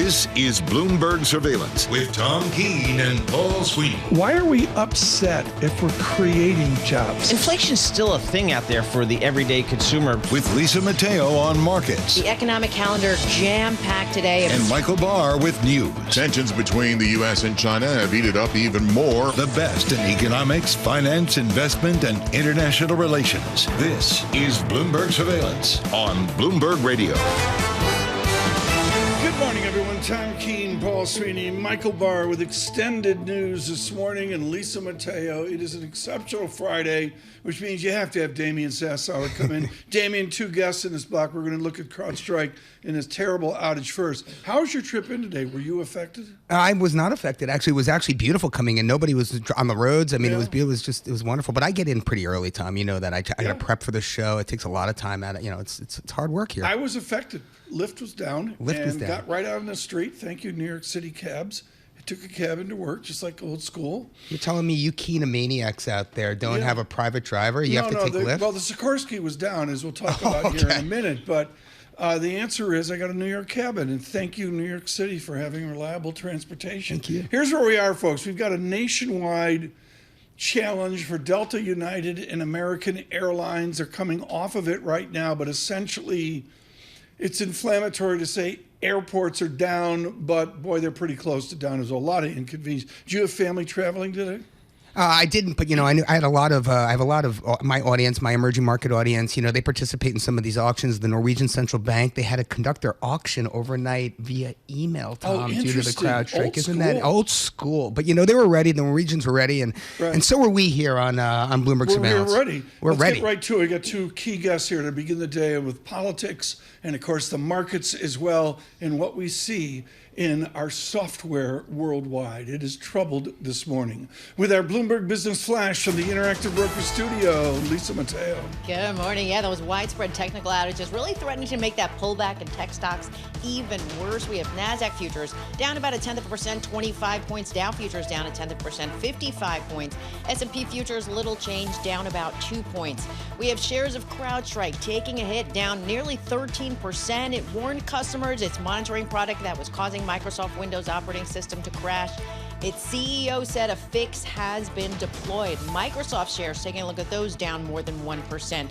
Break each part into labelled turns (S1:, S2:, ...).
S1: This is Bloomberg Surveillance with Tom Keene and Paul Sweeney.
S2: Why are we upset if we're creating jobs?
S3: Inflation's still a thing out there for the everyday consumer.
S1: With Lisa Mateo on markets.
S4: The economic calendar jam-packed today.
S1: And Michael Barr with news.
S5: Tensions between the U.S. and China have heated up even more.
S1: The best in economics, finance, investment, and international relations. This is Bloomberg Surveillance on Bloomberg Radio.
S2: Good morning, everyone. Tom Keene, Paul Sweeney, Michael Barr with extended news this morning, and Lisa Mateo. It is an exceptional Friday, which means you have to have Damian Sassower come in. Damian, two guests in this block. We're going to look at CrowdStrike and this terrible outage first. How was your trip in today? Were you affected?
S6: I was not affected. Actually, it was actually beautiful coming in. Nobody was on the roads. I mean, it was wonderful. But I get in pretty early, Tom. You know that. I got to prep for the show. It takes a lot of time at it. You know, it's hard work here.
S2: I was affected. Lyft was down. Got right out on the street. Thank you, New York City cabs. I took a cab into work, just like old school.
S6: You're telling me you Keene maniacs out there don't have a private driver? You have to take Lyft?
S2: Well, the Sikorsky was down, as we'll talk about here in a minute. But the answer is I got a New York cab in. And thank you, New York City, for having reliable transportation.
S6: Thank you.
S2: Here's where we are, folks. We've got a nationwide challenge for Delta, United, and American Airlines. They're coming off of it right now, but essentially it's inflammatory to say airports are down, but boy, they're pretty close to down. There's a lot of inconvenience. Do you have family traveling today?
S6: I didn't, but I knew I had a lot of. I have a lot of my audience, my emerging market audience. They participate in some of these auctions. The Norwegian Central Bank, they had to conduct their auction overnight via email, Tom, due to the CrowdStrike. Isn't that old school? But they were ready. The Norwegians were ready, and so were we here on Bloomberg Surveillance.
S2: We're ready.
S6: Let's
S2: get right to it. We got two key guests here to begin the day with politics and, of course, the markets as well, and what we see in our software worldwide. It is troubled this morning. With our Bloomberg Business Flash from the Interactive Broker Studio, Lisa Mateo.
S4: Good morning. Yeah, those widespread technical outages really threatening to make that pullback in tech stocks even worse. We have NASDAQ futures down about 0.1%, 25 points. Dow futures down 0.1%, 55 points. S&P futures, little change, down about 2 points. We have shares of CrowdStrike taking a hit, down nearly 13%. It warned customers its monitoring product that was causing Microsoft Windows operating system to crash. Its CEO said a fix has been deployed. Microsoft shares, taking a look at those, down more than 1%.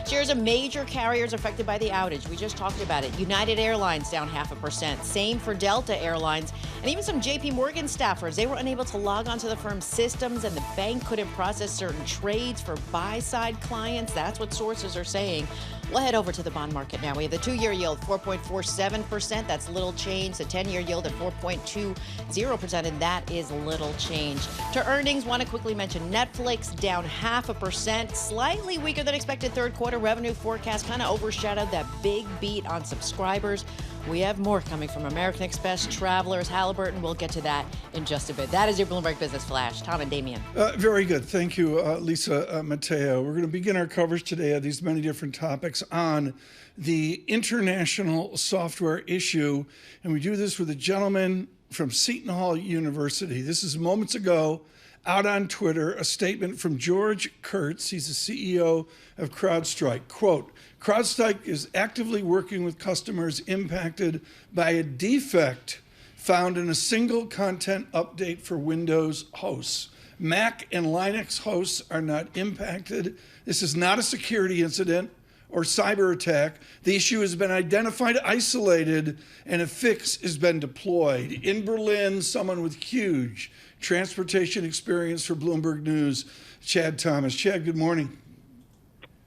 S4: Shares of major carriers affected by the outage. We just talked about it. United Airlines down 0.5%. Same for Delta Airlines. And even some JP Morgan staffers, they were unable to log onto the firm's systems, and the bank couldn't process certain trades for buy-side clients. That's what sources are saying. We'll head over to the bond market now. We have the 2-year yield, 4.47%. That's little change. The 10-year yield at 4.20%, and that is little change. To earnings, want to quickly mention Netflix down 0.5%. Slightly weaker than expected third quarter revenue forecast, kind of overshadowed that big beat on subscribers. We have more coming from American Express, Travelers, Halliburton. We'll get to that in just a bit. That is your Bloomberg Business Flash. Tom and Damian.
S2: Very good. Thank you, Lisa Mateo. We're going to begin our coverage today of these many different topics on the international software issue. And we do this with a gentleman from Seton Hall University. This is moments ago out on Twitter, a statement from George Kurtz. He's the CEO of CrowdStrike. Quote, CrowdStrike is actively working with customers impacted by a defect found in a single content update for Windows hosts. Mac and Linux hosts are not impacted. This is not a security incident or cyber attack. The issue has been identified, isolated, and a fix has been deployed. In Berlin, someone with huge transportation experience for Bloomberg News, Chad Thomas. Chad, good morning.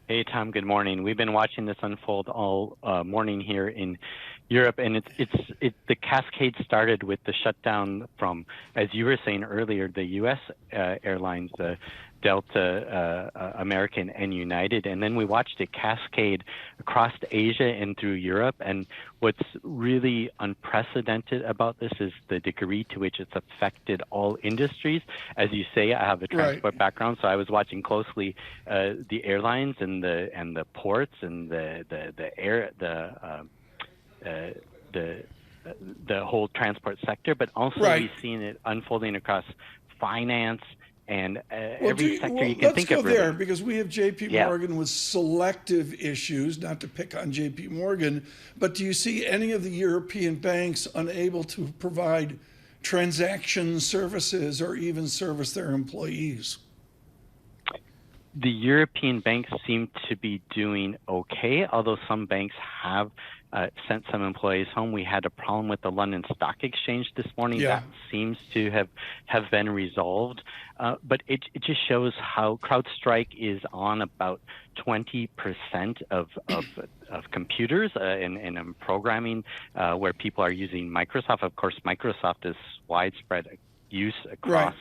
S7: Hey, Tom, good morning. We've been watching this unfold all morning here in Europe, and the cascade started with the shutdown from, as you were saying earlier, the U.S. airlines, Delta, American, and United, and then we watched it cascade across Asia and through Europe. And what's really unprecedented about this is the degree to which it's affected all industries. As you say, I have a transport background, so I was watching closely the airlines and the ports and the whole transport sector, but also we've seen it unfolding across finance And every sector you can
S2: let's
S7: think
S2: go
S7: of. Really.
S2: there because we have J.P. Morgan with selective issues. Not to pick on J.P. Morgan, but do you see any of the European banks unable to provide transaction services or even service their employees?
S7: The European banks seem to be doing okay, although some banks have sent some employees home. We had a problem with the London Stock Exchange this morning.
S2: Yeah.
S7: That seems to have been resolved. But it just shows how CrowdStrike is on about 20% of computers and programming where people are using Microsoft. Of course, Microsoft is widespread use across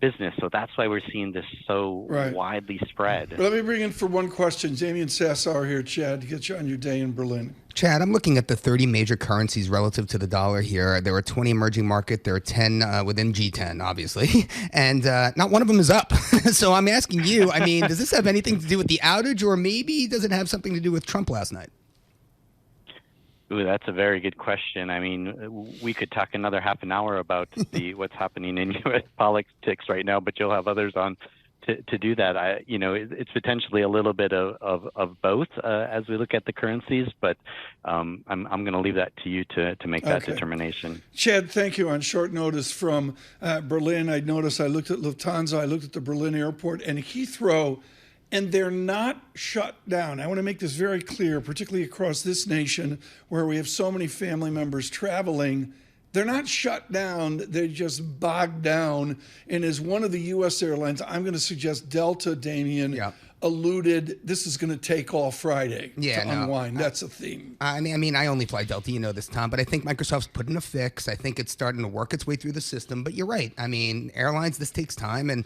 S7: business. So that's why we're seeing this so widely spread.
S2: But let me bring in for one question. Damian Sassower here, Chad, to get you on your day in Berlin.
S6: Chad, I'm looking at the 30 major currencies relative to the dollar here. There are 20 emerging market. There are 10 within G10, obviously. And not one of them is up. So I'm asking you, I mean, does this have anything to do with the outage, or maybe does it have something to do with Trump last night?
S7: Ooh, that's a very good question. I mean, we could talk another half an hour about what's happening in U.S. politics right now, but you'll have others on to do that. It's potentially a little bit of both as we look at the currencies, but I'm going to leave that to you to make that determination.
S2: Chad, thank you. On short notice from Berlin, I noticed I looked at Lufthansa, I looked at the Berlin airport and Heathrow, and they're not shut down. I want to make this very clear, particularly across this nation where we have so many family members traveling. They're not shut down, they're just bogged down. And as one of the U.S. airlines, I'm going to suggest Delta, Damian, alluded, this is going to take all Friday to unwind. That's a theme.
S6: I mean, I only fly Delta, you know this, Tom, but I think Microsoft's put in a fix. I think it's starting to work its way through the system. But you're right. I mean, airlines, this takes time. And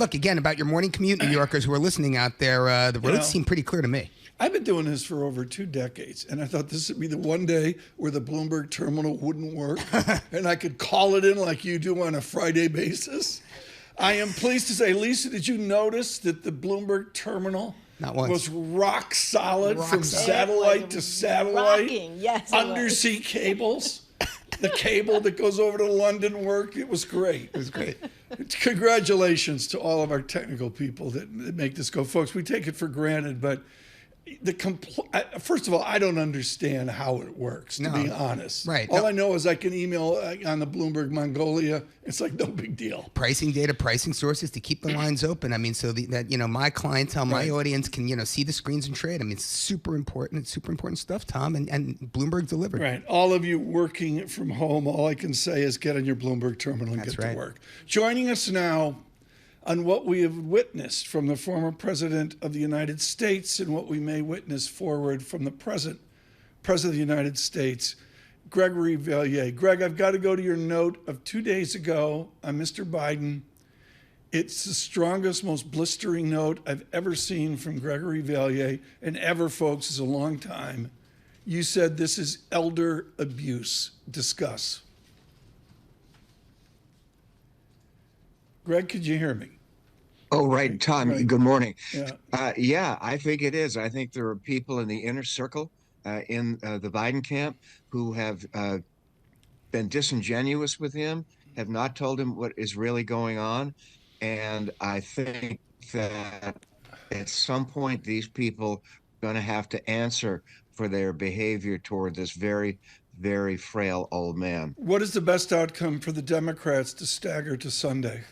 S6: look, again, about your morning commute, New Yorkers who are listening out there, the roads seem pretty clear to me.
S2: I've been doing this for over 2 decades, and I thought this would be the one day where the Bloomberg terminal wouldn't work, and I could call it in like you do on a Friday basis. I am pleased to say, Lisa, did you notice that the Bloomberg terminal was rock solid from satellite to satellite?
S4: Rocking. Yes,
S2: undersea cables. The cable that goes over to London worked. It was great. It was great. Congratulations to all of our technical people that make this go. Folks, we take it for granted, but first of all, I don't understand how it works, to be honest.
S6: Right.
S2: All I know is I can email on the Bloomberg Mongolia. It's like no big deal.
S6: Pricing data, pricing sources to keep the lines open. I mean, so that my clientele, my audience can see the screens and trade. I mean, it's super important. It's super important stuff, Tom, and Bloomberg delivered.
S2: Right. All of you working from home, all I can say is get on your Bloomberg terminal and get to work. Joining us now on what we have witnessed from the former president of the United States and what we may witness forward from the present president of the United States, Gregory Valliere. Greg, I've got to go to your note of 2 days ago on Mr. Biden. It's the strongest, most blistering note I've ever seen from Gregory Valliere, and ever, folks, is a long time. You said this is elder abuse. Discuss. Greg, could you hear me?
S8: Oh, right, Tom.
S2: Right.
S8: Good morning.
S2: Yeah.
S8: I think it is. I think there are people in the inner circle in the Biden camp who have been disingenuous with him, have not told him what is really going on. And I think that at some point, these people are going to have to answer for their behavior toward this very, very frail old man.
S2: What is the best outcome for the Democrats to stagger to Sunday?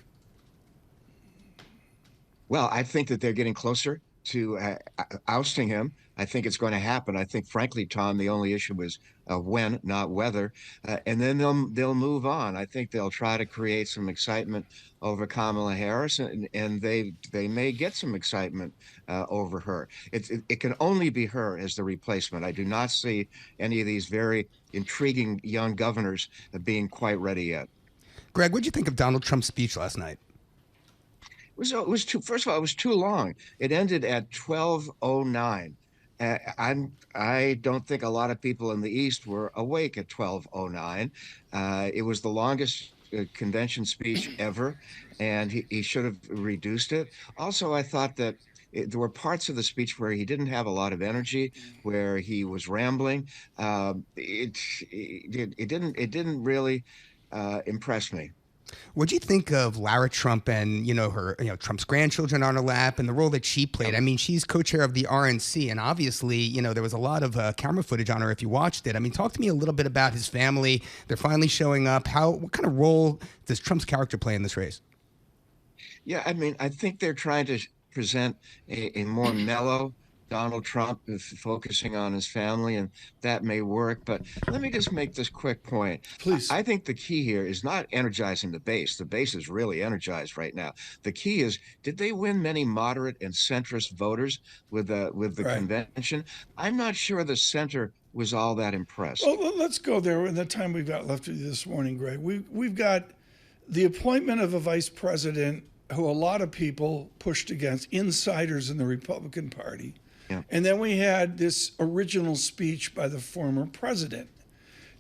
S8: Well, I think that they're getting closer to ousting him. I think it's going to happen. I think, frankly, Tom, the only issue is when, not whether. And then they'll move on. I think they'll try to create some excitement over Kamala Harris, and they may get some excitement over her. It can only be her as the replacement. I do not see any of these very intriguing young governors being quite ready yet.
S6: Greg, what did you think of Donald Trump's speech last night?
S8: It was too. First of all, it was too long. It ended at 12:09. I don't think a lot of people in the East were awake at 12:09. It was the longest convention speech ever, and he should have reduced it. Also, I thought that there were parts of the speech where he didn't have a lot of energy, where he was rambling. It didn't really impress me.
S6: What'd you think of Lara Trump and, her, Trump's grandchildren on her lap and the role that she played? I mean, she's co-chair of the RNC, and obviously, there was a lot of camera footage on her if you watched it. I mean, talk to me a little bit about his family. They're finally showing up. What kind of role does Trump's character play in this race?
S8: Yeah, I mean, I think they're trying to present a more mellow Donald Trump, focusing on his family, and that may work. But let me just make this quick point.
S2: Please.
S8: I think the key here is not energizing the base. The base is really energized right now. The key is, did they win many moderate and centrist voters with the
S2: Right.
S8: convention? I'm not sure the center was all that impressed.
S2: Well, let's go there in the time we've got left this morning, Greg. We've got the appointment of a vice president who a lot of people pushed against, insiders in the Republican Party.
S8: Yeah.
S2: And then we had this original speech by the former president.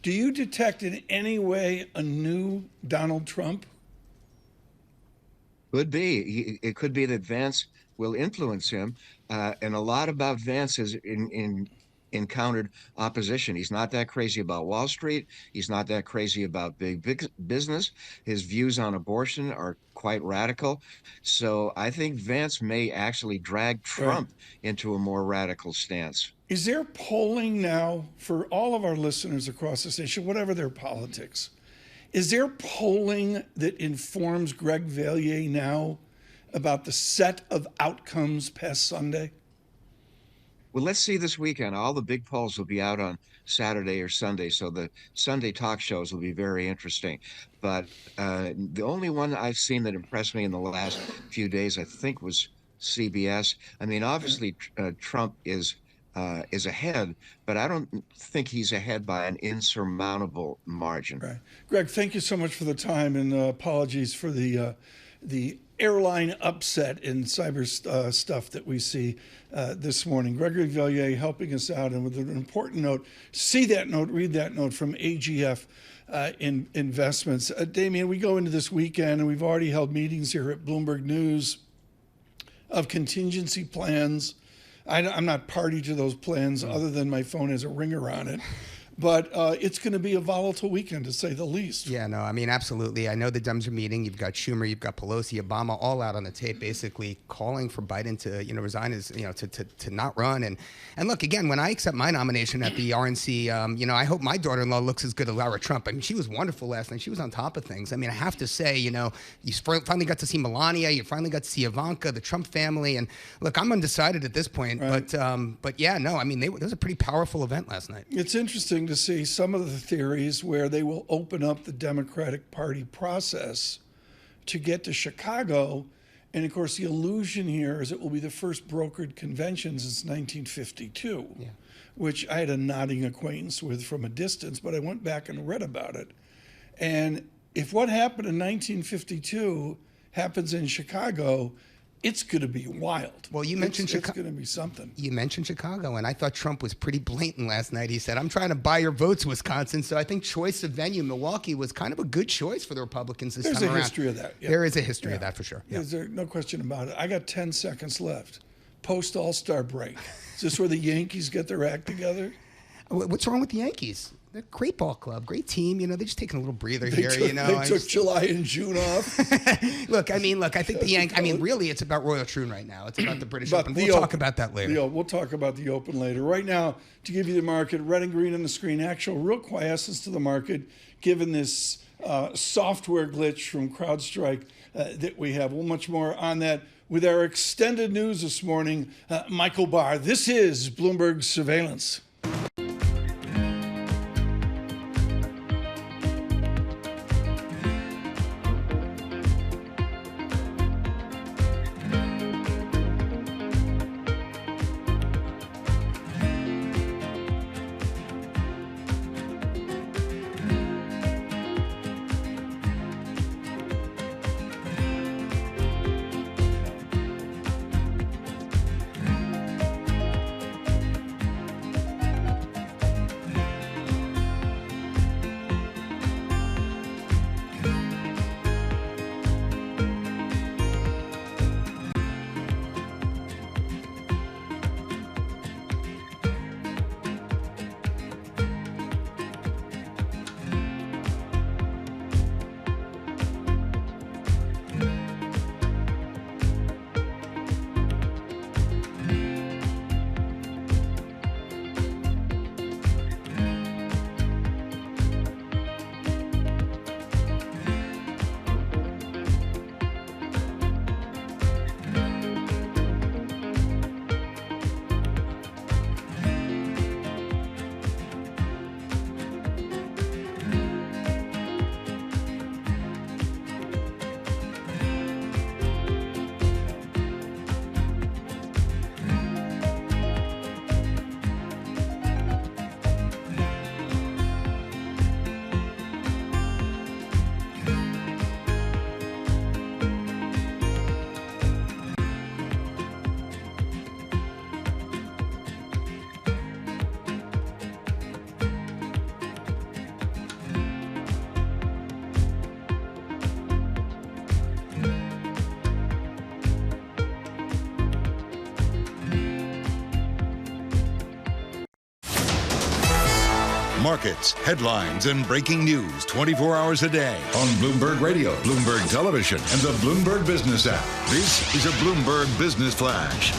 S2: Do you detect in any way a new Donald Trump?
S8: Could be. It could be that Vance will influence him. And a lot about Vance is encountered opposition. He's not that crazy about Wall Street. He's not that crazy about big business. His views on abortion are quite radical. So I think Vance may actually drag Trump into a more radical stance.
S2: Is there polling now for all of our listeners across the nation, whatever their politics? Is there polling that informs Greg Valliere now about the set of outcomes past Sunday?
S8: Well, let's see this weekend. All the big polls will be out on Saturday or Sunday, so the Sunday talk shows will be very interesting. But the only one I've seen that impressed me in the last few days, I think, was CBS. I mean, obviously, Trump is ahead, but I don't think he's ahead by an insurmountable margin.
S2: Right. Greg, thank you so much for the time, and apologies for the airline upset in cyber stuff that we see this morning. Gregory Valliere helping us out, and with an important note. See that note, read that note from AGF Investments. Damian, we go into this weekend, and we've already held meetings here at Bloomberg News of contingency plans. I'm not party to those plans other than my phone has a ringer on it. But it's going to be a volatile weekend, to say the least.
S6: Yeah, no, I mean, absolutely. I know the Dems are meeting. You've got Schumer, you've got Pelosi, Obama, all out on the tape, basically calling for Biden to, resign his, to not run. And look, again, when I accept my nomination at the RNC, I hope my daughter-in-law looks as good as Lara Trump. I mean, she was wonderful last night. She was on top of things. I mean, I have to say, you finally got to see Melania. You finally got to see Ivanka, the Trump family. And look, I'm undecided at this point. Right. But yeah, no, I mean, it was a pretty powerful event last night.
S2: It's interesting to see some of the theories where they will open up the Democratic Party process to get to Chicago. And of course, the illusion here is it will be the first brokered convention since 1952, which I had a nodding acquaintance with from a distance, but I went back and read about it. And if what happened in 1952 happens in Chicago, it's going to be wild.
S6: Well, you mentioned Chicago.
S2: It's going to be something.
S6: You mentioned Chicago, and I thought Trump was pretty blatant last night. He said, I'm trying to buy your votes, Wisconsin. So I think choice of venue, Milwaukee, was kind of a good choice for the Republicans this time around.
S2: There's a history of that. Yeah.
S6: There is a history of that for sure. Yeah.
S2: There's no question about it. I got 10 seconds left. Post All-Star break. Is this where the Yankees get their act together?
S6: What's wrong with the Yankees? They're a great ball club, great team. They're just taking a little breather here.
S2: They took July and June off.
S6: Look, I think the Yankees. I mean, really, it's about Royal Troon right now. It's about the British Open. We'll talk about that later.
S2: We'll talk about the Open later. Right now, to give you the market, red and green on the screen. Actual real quiescence to the market, given this software glitch from CrowdStrike that we have. Well, much more on that with our extended news this morning. Michael Barr. This is Bloomberg Surveillance.
S1: markets, headlines, and breaking news 24 hours a day on Bloomberg Radio, Bloomberg Television, and the Bloomberg Business app. This is a Bloomberg Business Flash.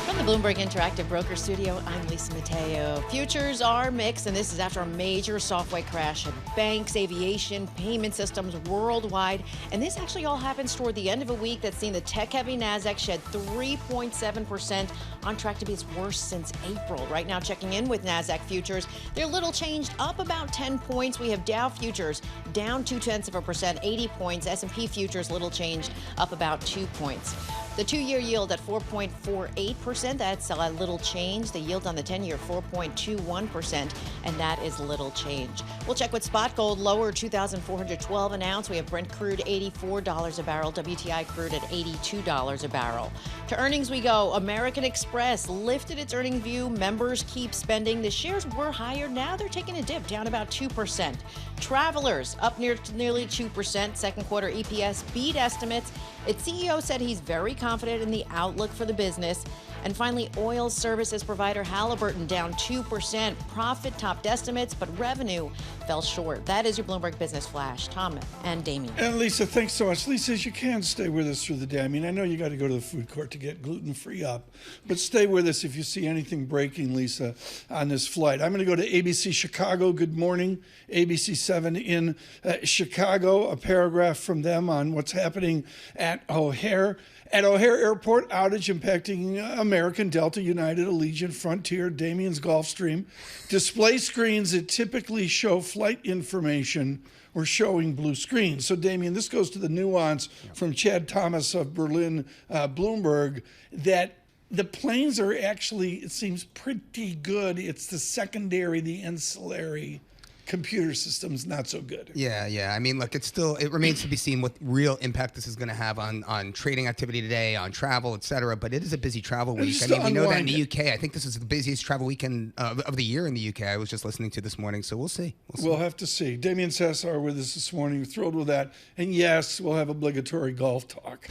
S4: From the Bloomberg Interactive Broker Studio, I'm Lisa Mateo. Futures are mixed, and this is after a major software crash at banks, aviation, payment systems worldwide. And this actually all happens toward the end of a week that's seen the tech-heavy NASDAQ shed 3.7%, on track to be its worst since April. Right now, checking in with NASDAQ futures, they're little changed, up about 10 points. We have Dow futures down 0.2%, 80 points. S&P futures little changed, up about 2 points. The two-year yield at 4.48%, that's a little change. The yield on the 10-year, 4.21%, and that is little change. We'll check with spot gold, lower 2,412 an ounce. We have Brent crude, $84 a barrel. WTI crude at $82 a barrel. To earnings we go. American Express lifted its earning view. Members keep spending. The shares were higher. Now they're taking a dip, down about 2%. Travelers up nearly 2%. Second quarter EPS beat estimates. Its CEO said he's very confident in the outlook for the business. And finally, oil services provider Halliburton down 2%. Profit topped estimates, but revenue fell short. That is your Bloomberg Business Flash. Tom and Damian.
S2: And Lisa, thanks so much. Lisa, as you can, stay with us through the day. I mean, I know you got to go to the food court to get gluten-free up, but stay with us if you see anything breaking, Lisa, on this flight. I'm going to go to ABC Chicago. Good morning, ABC 7 in Chicago. A paragraph from them on what's happening at O'Hare. At O'Hare Airport, outage impacting American, Delta, United, Allegiant, Frontier, Damian's Gulfstream. Display screens that typically show flight information were showing blue screens. So, Damian, this goes to the nuance from Chad Thomas of Berlin, Bloomberg, that the planes are actually, it seems, pretty good. It's the secondary, the ancillary computer systems not so good.
S6: Yeah. I mean, look, it remains to be seen what real impact this is going to have on trading activity today, on travel, et cetera. But it is a busy travel week. I mean, we know that in the UK. I think this is the busiest travel weekend of the year in the UK. I was just listening to this morning, so we'll see.
S2: We'll have to see. Damian Sassower with us this morning. We're thrilled with that. And yes, we'll have obligatory golf talk.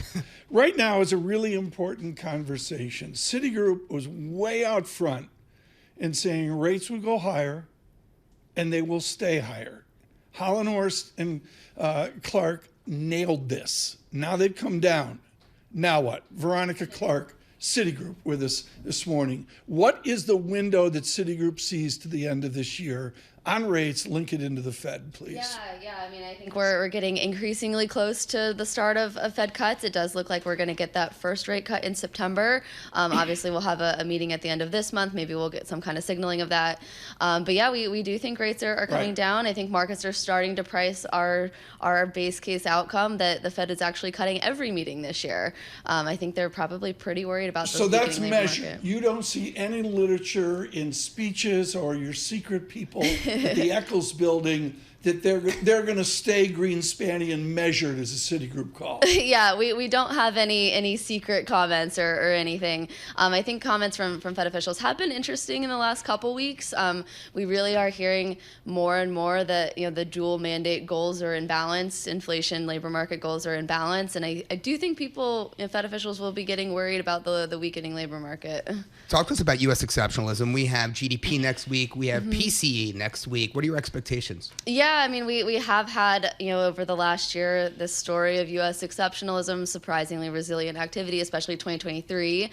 S2: Right now is a really important conversation. Citigroup was way out front in saying rates would go higher, and they will stay higher. Hollenhorst and Clark nailed this. Now they've come down. Now what? Veronica Clark, Citigroup, with us this morning. What is the window that Citigroup sees to the end of this year on rates? Link it into the Fed, please.
S9: Yeah. I mean, I think we're getting increasingly close to the start of Fed cuts. It does look like we're going to get that first rate cut in September. Obviously, we'll have a meeting at the end of this month. Maybe we'll get some kind of signaling of that. But yeah, we do think rates are coming down. I think markets are starting to price our base case outcome that the Fed is actually cutting every meeting this year. I think they're probably pretty worried about those.
S2: So that's measured. You don't see any literature in speeches or your secret people at the Eccles building that they're going to stay Greenspan-ian measured as a Citigroup call.
S9: Yeah, we don't have any secret comments or anything. I think comments from Fed officials have been interesting in the last couple weeks. We really are hearing more and more that the dual mandate goals are in balance, inflation, labor market goals are in balance, and I do think people, Fed officials, will be getting worried about the weakening labor market.
S6: Talk to us about U.S. exceptionalism. We have GDP next week. We have PCE next week. What are your expectations?
S9: Yeah, I mean, we have had, over the last year, this story of U.S. exceptionalism, surprisingly resilient activity, especially 2023,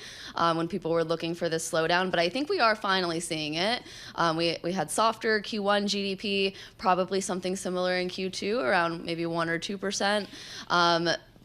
S9: when people were looking for this slowdown. But I think we are finally seeing it. We had softer Q1 GDP, probably something similar in Q2, around maybe 1 or 2%.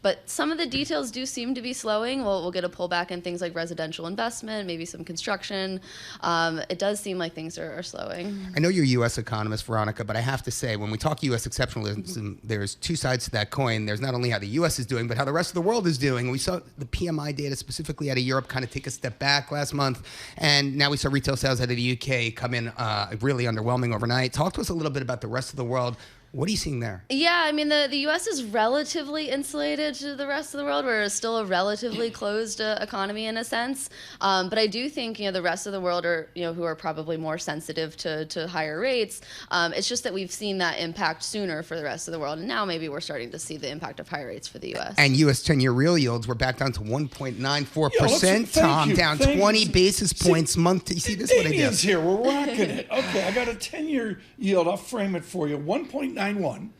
S9: But some of the details do seem to be slowing. We'll get a pullback in things like residential investment, maybe some construction. It does seem like things are slowing.
S6: I know you're a U.S. economist, Veronica, but I have to say, when we talk U.S. exceptionalism, there's two sides to that coin. There's not only how the U.S. is doing, but how the rest of the world is doing. We saw the PMI data specifically out of Europe kind of take a step back last month, and now we saw retail sales out of the U.K. come in really underwhelming overnight. Talk to us a little bit about the rest of the world. What are you seeing there?
S9: Yeah, I mean, the U.S. is relatively insulated to the rest of the world. We're still a relatively closed economy in a sense. But I do think, the rest of the world are, who are probably more sensitive to higher rates. It's just that we've seen that impact sooner for the rest of the world. And now maybe we're starting to see the impact of higher rates for the U.S.
S6: And U.S. 10-year real yields were back down to 1.94%, Tom, down 20 basis points month. You see this? What I did?
S2: Damian's here. We're rocking it. Okay, I got a 10-year yield. I'll frame it for you. 1.91.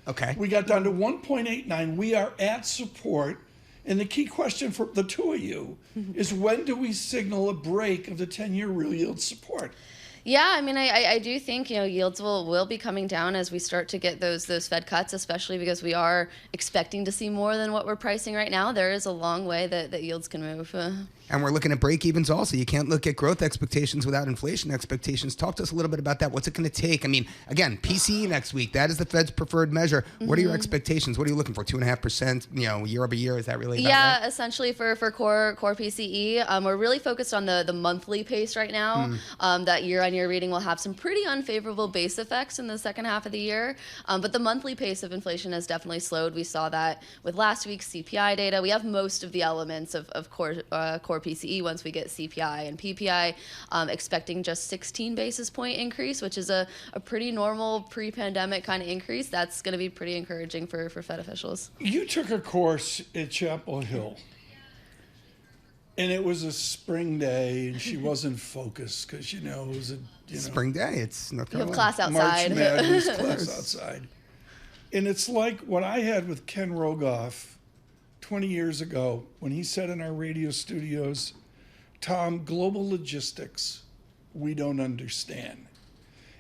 S6: Okay.
S2: We got down to 1.89. We are at support. And the key question for the two of you is, when do we signal a break of the 10-year real yield support?
S9: Yeah, I mean, I do think, yields will be coming down as we start to get those Fed cuts, especially because we are expecting to see more than what we're pricing right now. There is a long way that yields can move.
S6: And we're looking at break-evens also. You can't look at growth expectations without inflation expectations. Talk to us a little bit about that. What's it going to take? I mean, again, PCE next week. That is the Fed's preferred measure. What are your expectations? What are you looking for? 2.5%, year over year? Is that really about right?
S9: Essentially for core PCE. We're really focused on the monthly pace right now. That year-on-year reading will have some pretty unfavorable base effects in the second half of the year. But the monthly pace of inflation has definitely slowed. We saw that with last week's CPI data. We have most of the elements of core PCE once we get CPI and PPI, expecting just 16 basis point increase, which is a pretty normal pre-pandemic kind of increase. That's going to be pretty encouraging for Fed officials.
S2: You took a course at Chapel Hill, and it was a spring day, and she wasn't focused because, it was a
S6: spring day. It's North Carolina.
S9: You have class outside.
S2: March Madness class outside. And it's like what I had with Ken Rogoff 20 years ago when he said in our radio studios, Tom, global logistics, we don't understand.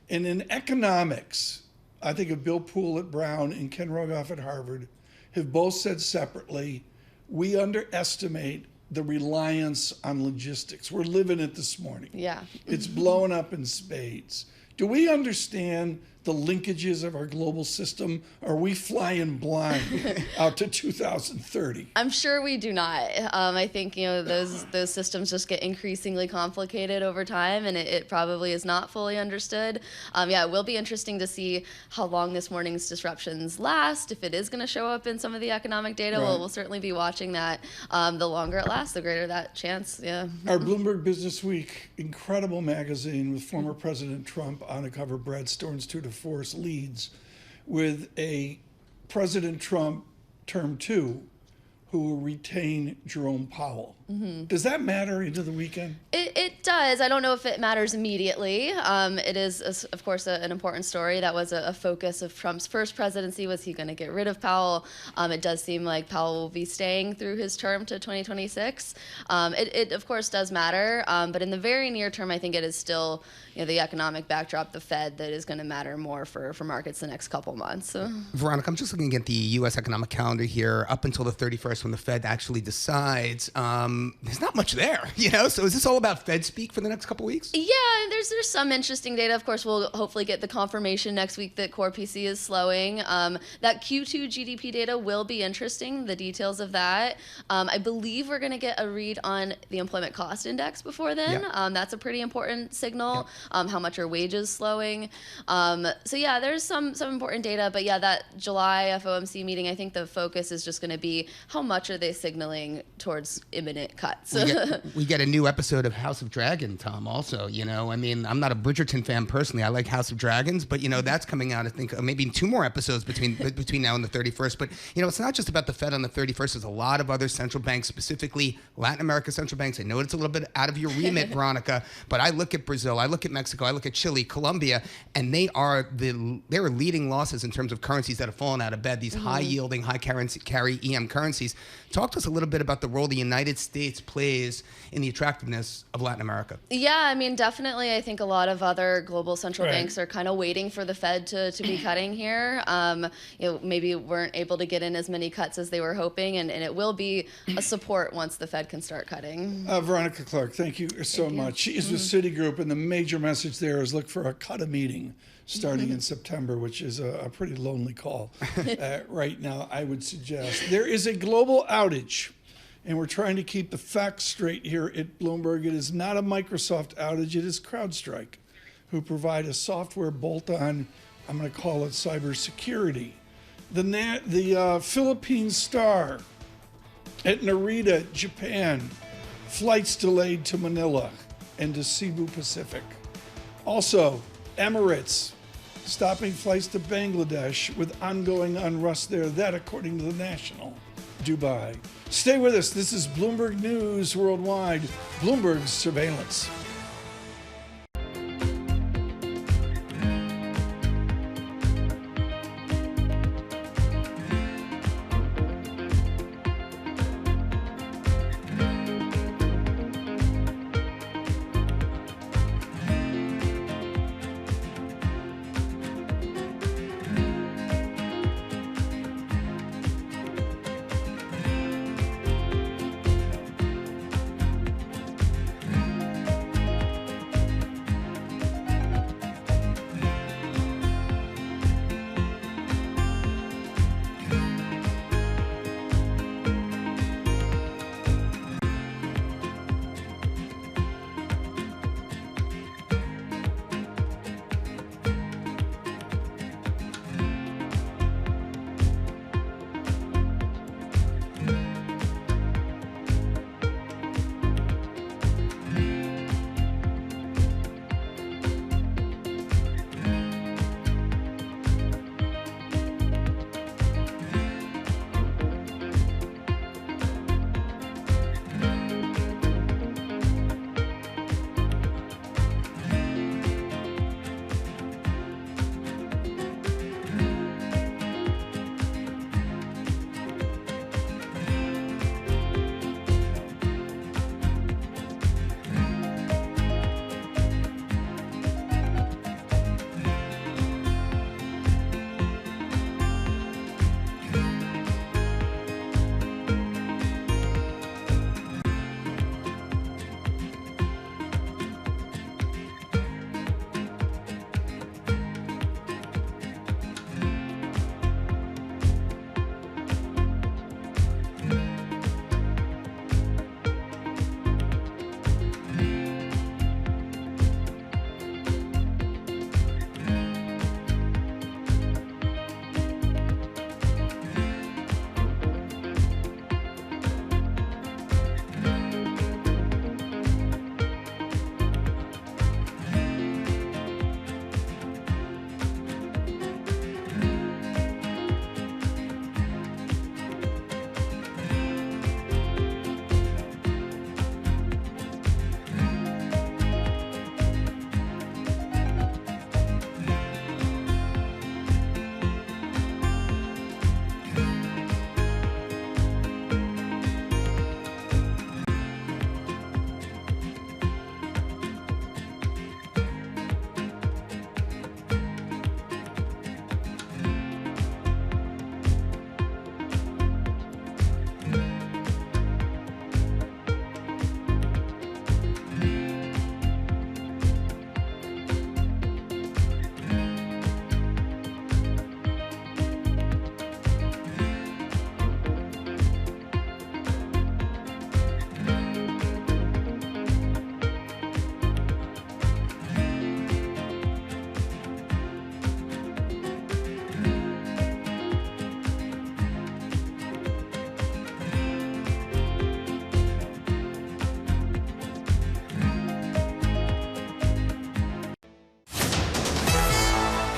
S2: And in economics, I think of Bill Poole at Brown and Ken Rogoff at Harvard have both said separately, we underestimate the reliance on logistics. We're living it this morning.
S9: Yeah.
S2: It's blowing up in spades. Do we understand the linkages of our global system? Are we flying blind out to 2030?
S9: I'm sure we do not. I think those systems just get increasingly complicated over time, and it probably is not fully understood. It will be interesting to see how long this morning's disruptions last. If it is going to show up in some of the economic data,
S2: Right.
S9: we'll certainly be watching that. The longer it lasts, the greater that chance. Yeah.
S2: Our Bloomberg Business Week, incredible magazine with former President Trump on the cover, Brad Storn's tour de force, leads with a President Trump term 2 who will retain Jerome Powell. Does that matter into the weekend?
S9: It does. I don't know if it matters immediately. It is, of course, an important story. That was a focus of Trump's first presidency. Was he going to get rid of Powell? It does seem like Powell will be staying through his term to 2026. It of course, does matter. But in the very near term, I think it is still the economic backdrop, the Fed, that is going to matter more for markets the next couple months.
S6: Veronica, I'm just looking at the U.S. economic calendar here up until the 31st when the Fed actually decides. There's not much there, So is this all about Fed speak for the next couple weeks?
S9: Yeah, there's some interesting data. Of course, we'll hopefully get the confirmation next week that core PC is slowing. That Q2 GDP data will be interesting, the details of that. I believe we're going to get a read on the employment cost index before then.
S6: Yeah.
S9: That's a pretty important signal.
S6: Yeah.
S9: How much are wages slowing? There's some important data. But that July FOMC meeting, I think the focus is just going to be how much are they signaling towards imminent cuts.
S6: We get a new episode of House of Dragon, Tom, also, I mean, I'm not a Bridgerton fan personally. I like House of Dragons, but, that's coming out, I think, maybe 2 more episodes between now and the 31st. But, it's not just about the Fed on the 31st. There's a lot of other central banks, specifically Latin America central banks. I know it's a little bit out of your remit, Veronica, but I look at Brazil, I look at Mexico, I look at Chile, Colombia, and they are leading losses in terms of currencies that have fallen out of bed, these high-yielding, high-carry EM currencies. Talk to us a little bit about the role the United States plays in the attractiveness of Latin America.
S9: Yeah, I mean, definitely. I think a lot of other global central banks are kind of waiting for the Fed to be cutting here. Maybe weren't able to get in as many cuts as they were hoping, and it will be a support once the Fed can start cutting.
S2: Veronica Clark, thank you so much. She is with Citigroup, and the major message there is look for a cut meeting starting in September, which is a pretty lonely call right now, I would suggest. There is a global outage, and we're trying to keep the facts straight here at Bloomberg. It is not a Microsoft outage, it is CrowdStrike, who provide a software bolt-on I'm going to call it cybersecurity. The Philippine Star at Narita, Japan, flights delayed to Manila and to Cebu Pacific. Also, Emirates stopping flights to Bangladesh with ongoing unrest there. That according to the National. Dubai. Stay with us. This is Bloomberg News Worldwide, Bloomberg Surveillance.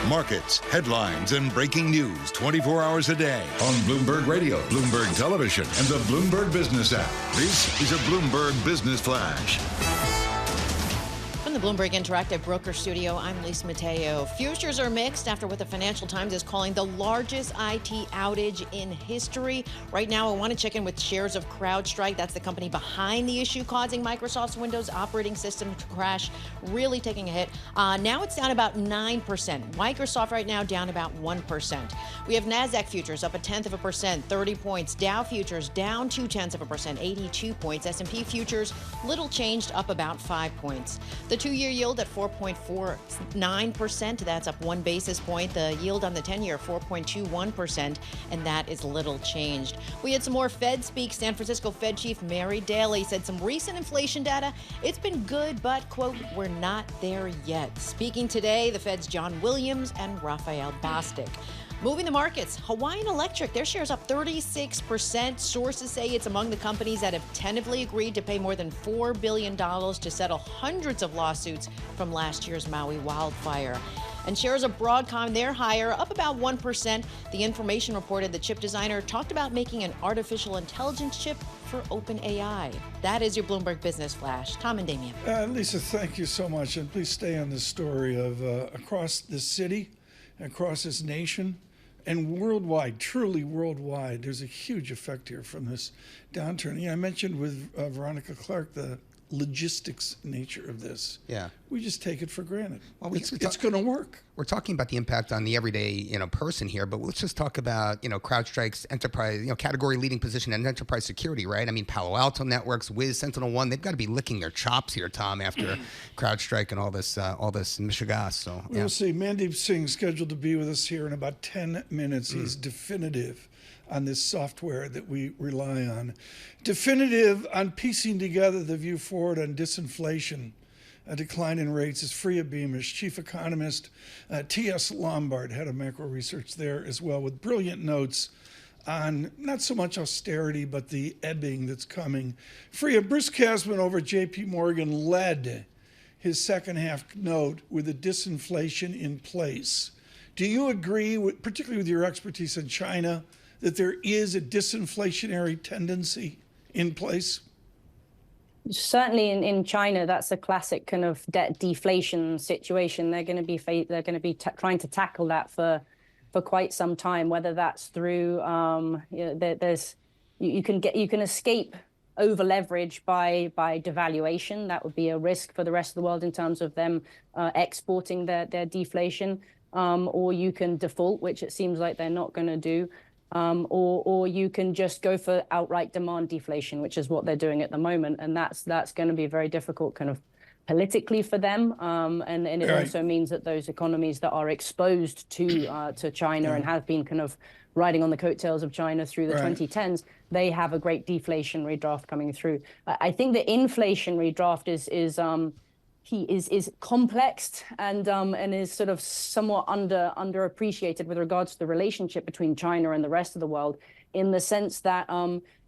S1: Markets, headlines, and breaking news 24 hours a day on Bloomberg Radio, Bloomberg Television, and the Bloomberg Business app. This is a Bloomberg Business Flash.
S4: From the Bloomberg Interactive Broker Studio, I'm Lisa Mateo. Futures are mixed after what the Financial Times is calling the largest IT outage in history. Right now, I want to check in with shares of CrowdStrike. That's the company behind the issue causing Microsoft's Windows operating system to crash, really taking a hit. Now it's down about 9%. Microsoft right now down about 1%. We have NASDAQ futures up 0.1%, 30 points. Dow futures down 0.2%, 82 points. S&P futures little changed, up about 5 points. The 2-year yield at 4.49%. That's up 1 basis point. The yield on the 10-year, 4.21%, and that is little changed. We had some more Fed speak. San Francisco Fed Chief Mary Daly said some recent inflation data, it's been good, but, quote, we're not there yet. Speaking today, the Fed's John Williams and Raphael Bostic. Moving the markets, Hawaiian Electric, their shares up 36%. Sources say it's among the companies that have tentatively agreed to pay more than $4 billion to settle hundreds of lawsuits from last year's Maui wildfire. And shares of Broadcom, they're higher, up about 1%. The Information reported the chip designer talked about making an artificial intelligence chip for OpenAI. That is your Bloomberg Business Flash. Tom and Damian.
S2: Lisa, thank you so much. And please stay on this story of across this city, across this nation, and worldwide, truly worldwide, there's a huge effect here from this downturn. Yeah, I mentioned with Veronica Clark the logistics nature of this.
S6: Yeah.
S2: We just take it for granted.
S6: Well,
S2: it's going to work.
S6: We're talking about the impact on the everyday, person here, but let's just talk about, CrowdStrike's enterprise, category leading position in enterprise security, right? I mean, Palo Alto Networks, Wiz, SentinelOne, they've got to be licking their chops here, Tom, after CrowdStrike and all this mishigas. So yeah.
S2: We'll see. Mandeep Singh scheduled to be with us here in about 10 minutes. He's definitive on this software that we rely on. Definitive on piecing together the view forward on disinflation. A decline in rates is Freya Beamish, chief economist, T.S. Lombard, head of macro research there as well, with brilliant notes on not so much austerity, but the ebbing that's coming. Freya, Bruce Kasman over at J.P. Morgan led his second half note with the disinflation in place. Do you agree, particularly with your expertise in China, that there is a disinflationary tendency in place?
S10: Certainly in China, that's a classic kind of debt deflation situation. They're going to be trying to tackle that for quite some time. Whether that's through you can escape over leverage by devaluation. That would be a risk for the rest of the world in terms of them exporting their deflation, or you can default, which it seems like they're not going to do. Or you can just go for outright demand deflation, which is what they're doing at the moment, and that's going to be very difficult, kind of politically for them. And it also means that those economies that are exposed to China and have been kind of riding on the coattails of China through the 2010s, they have a great deflationary draft coming through. I think the inflationary draft is complex and is sort of somewhat underappreciated with regards to the relationship between China and the rest of the world, in the sense that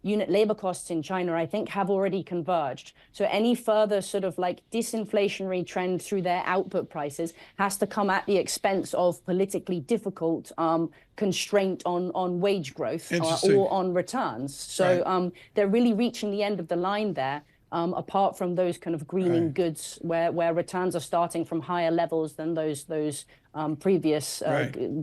S10: unit labor costs in China, I think, have already converged. So any further sort of like disinflationary trend through their output prices has to come at the expense of politically difficult constraint on wage growth or on returns. So they're really reaching the end of the line there. Apart from those kind of greening goods where returns are starting from higher levels than those previous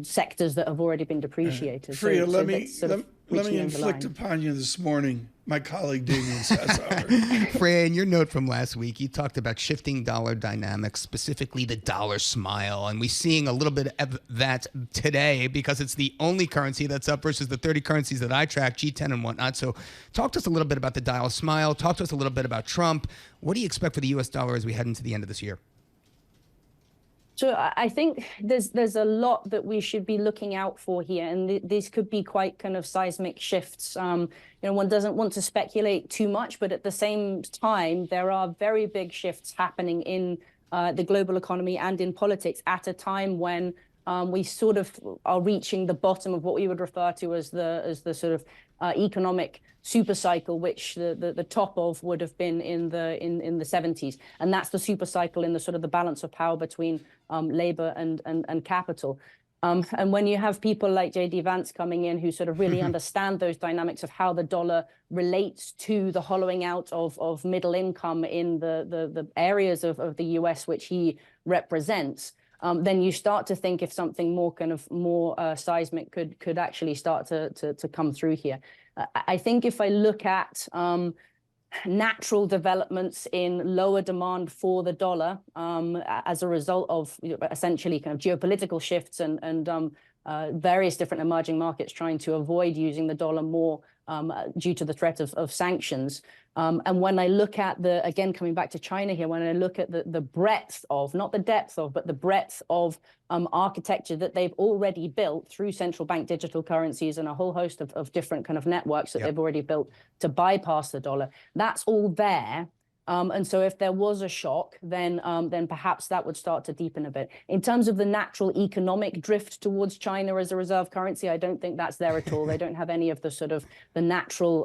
S10: sectors that have already been depreciated.
S2: Freya, let me inflict upon you this morning my colleague Damian Sassower.
S6: Freya, in your note from last week, you talked about shifting dollar dynamics, specifically the dollar smile, and we're seeing a little bit of that today because it's the only currency that's up versus the 30 currencies that I track, G10 and whatnot. So talk to us a little bit about the dollar smile. Talk to us a little bit about Trump. What do you expect for the U.S. dollar as we head into the end of this year?
S10: So I think there's a lot that we should be looking out for here, and these could be quite kind of seismic shifts. One doesn't want to speculate too much, but at the same time, there are very big shifts happening in the global economy and in politics at a time when we sort of are reaching the bottom of what we would refer to as the sort of economic super cycle, which the top of would have been in the 70s, and that's the super cycle in the sort of the balance of power between labor and capital. And when you have people like J.D. Vance coming in who sort of really understand those dynamics of how the dollar relates to the hollowing out of middle income in the areas of the U.S. which he represents, then you start to think if something more seismic could actually start to come through here. I think if I look at natural developments in lower demand for the dollar as a result of essentially kind of geopolitical shifts and various different emerging markets trying to avoid using the dollar more due to the threat of sanctions. And when I look at again, coming back to China here, when I look at the breadth of, not the depth of, but the breadth of architecture that they've already built through central bank digital currencies and a whole host of different kind of networks that they've already built to bypass the dollar, that's all there. And so if there was a shock, then perhaps that would start to deepen a bit. In terms of the natural economic drift towards China as a reserve currency, I don't think that's there at all. They don't have any of the sort of the natural,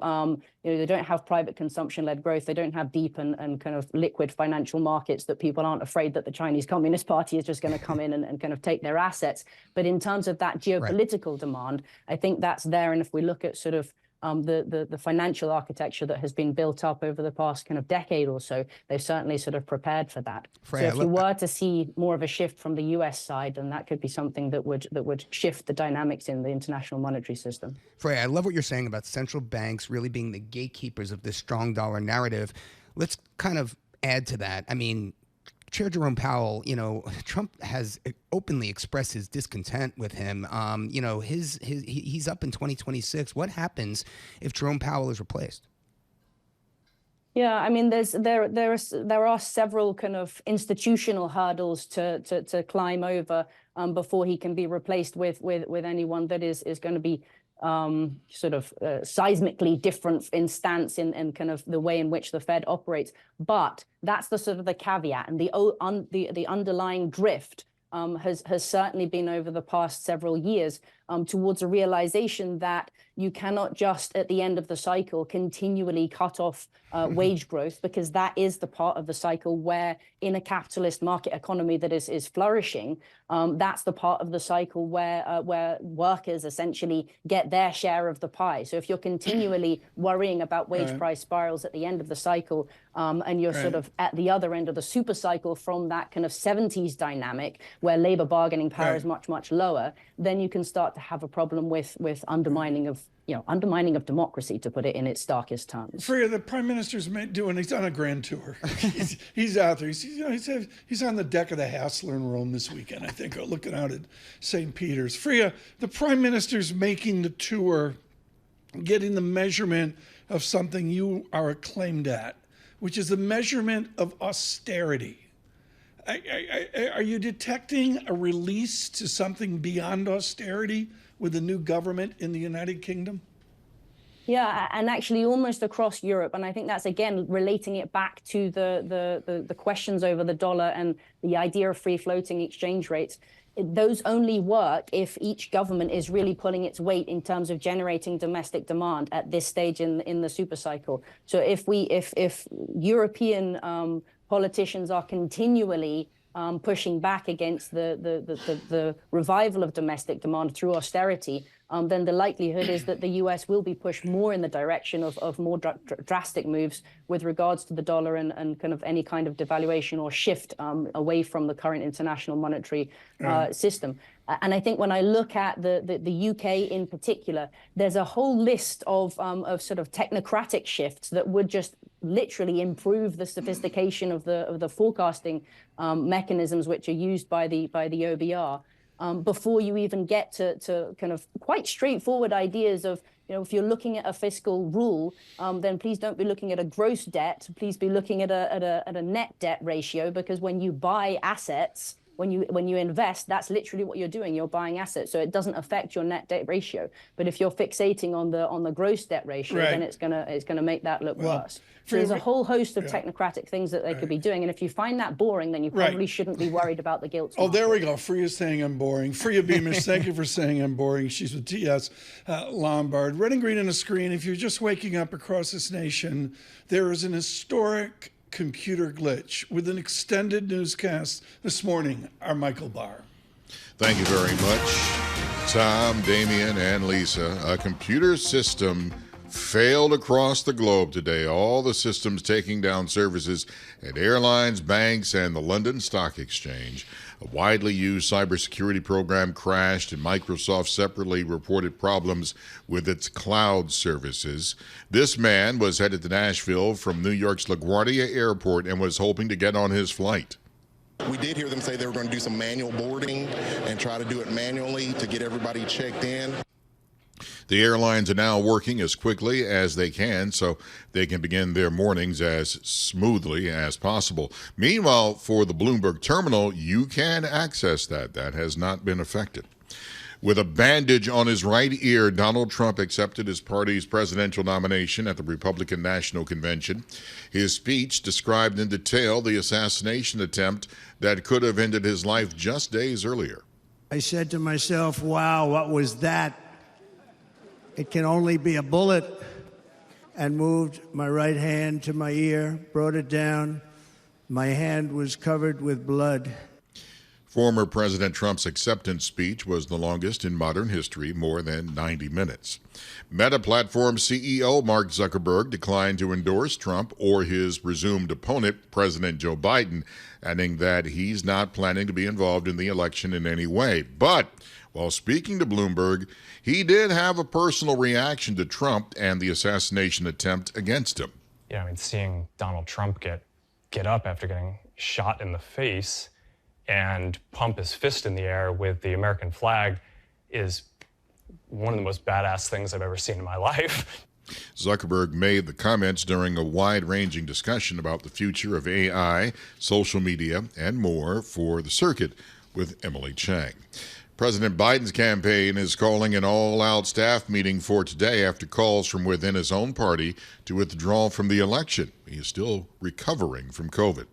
S10: they don't have private consumption-led growth. They don't have deep and kind of liquid financial markets that people aren't afraid that the Chinese Communist Party is just going to come in and kind of take their assets. But in terms of that geopolitical demand, I think that's there. And if we look at sort of the financial architecture that has been built up over the past kind of decade or so, they've certainly sort of prepared for that.
S6: Freya,
S10: so if you were to see more of a shift from the US side, then that could be something that would shift the dynamics in the international monetary system.
S6: Freya, I love what you're saying about central banks really being the gatekeepers of this strong dollar narrative. Let's kind of add to that. I mean, Chair Jerome Powell, Trump has openly expressed his discontent with him. He's up in 2026. What happens if Jerome Powell is replaced?
S10: Yeah, I mean, there are several kind of institutional hurdles to climb over before he can be replaced with anyone that is going to be sort of seismically different in stance and kind of the way in which the Fed operates. But that's the sort of the caveat, and the underlying drift has certainly been over the past several years towards a realization that you cannot just at the end of the cycle continually cut off wage growth, because that is the part of the cycle where in a capitalist market economy that is flourishing, that's the part of the cycle where workers essentially get their share of the pie. So if you're continually worrying about wage price spirals at the end of the cycle, and you're sort of at the other end of the super cycle from that kind of 70s dynamic where labor bargaining power is much, much lower, then you can start to have a problem with undermining of democracy, to put it in its starkest terms.
S2: Freya, the Prime Minister's he's on a grand tour. he's out there. He's on the deck of the Hassler in Rome this weekend, I think, looking out at St. Peter's. Freya, the Prime Minister's making the tour, getting the measurement of something you are acclaimed at, which is the measurement of austerity. Are you detecting a release to something beyond austerity with the new government in the United Kingdom?
S10: Yeah, and actually almost across Europe. And I think that's, again, relating it back to the questions over the dollar and the idea of free-floating exchange rates. Those only work if each government is really pulling its weight in terms of generating domestic demand at this stage in the super cycle. So if European politicians are continually pushing back against the revival of domestic demand through austerity, then the likelihood is that the US will be pushed more in the direction of more drastic moves with regards to the dollar and kind of any kind of devaluation or shift away from the current international monetary system. And I think when I look at the UK in particular, there's a whole list of sort of technocratic shifts that would just literally improve the sophistication of the forecasting mechanisms which are used by the OBR. Before you even get to kind of quite straightforward ideas of, if you're looking at a fiscal rule, then please don't be looking at a gross debt. Please be looking at a net debt ratio, because when you buy assets, when you invest, that's literally what you're doing. You're buying assets, so it doesn't affect your net debt ratio. But if you're fixating on the gross debt ratio, then it's gonna make that look worse. So there's a whole host of technocratic things that they could be doing, and if you find that boring, then you probably shouldn't be worried about the gilt.
S2: Oh, there we go. Freya's saying I'm boring. Freya Beamish, thank you for saying I'm boring. She's with TS Lombard. Red and green on the screen. If you're just waking up across this nation, there is an historic computer glitch with an extended newscast this morning. Our Michael Barr.
S5: Thank you very much, Tom, Damian, and Lisa. A computer system failed across the globe today. All the systems taking down services at airlines, banks, and the London Stock Exchange. A widely used cybersecurity program crashed, and Microsoft separately reported problems with its cloud services. This man was headed to Nashville from New York's LaGuardia Airport and was hoping to get on his flight.
S11: We did hear them say they were going to do some manual boarding and try to do it manually to get everybody checked in.
S5: The airlines are now working as quickly as they can so they can begin their mornings as smoothly as possible. Meanwhile, for the Bloomberg terminal, you can access that. That has not been affected. With a bandage on his right ear, Donald Trump accepted his party's presidential nomination at the Republican National Convention. His speech described in detail the assassination attempt that could have ended his life just days earlier.
S12: I said to myself, wow, what was that? It can only be a bullet. And moved my right hand to my ear, brought it down. My hand was covered with blood.
S5: Former President Trump's acceptance speech was the longest in modern history, more than 90 minutes. Meta Platform CEO Mark Zuckerberg declined to endorse Trump or his presumed opponent, President Joe Biden, adding that he's not planning to be involved in the election in any way. But while speaking to Bloomberg, he did have a personal reaction to Trump and the assassination attempt against him.
S13: Yeah, I mean, seeing Donald Trump get up after getting shot in the face and pump his fist in the air with the American flag is one of the most badass things I've ever seen in my life.
S5: Zuckerberg made the comments during a wide-ranging discussion about the future of AI, social media, and more for The Circuit with Emily Chang. President Biden's campaign is calling an all-out staff meeting for today after calls from within his own party to withdraw from the election. He is still recovering from COVID.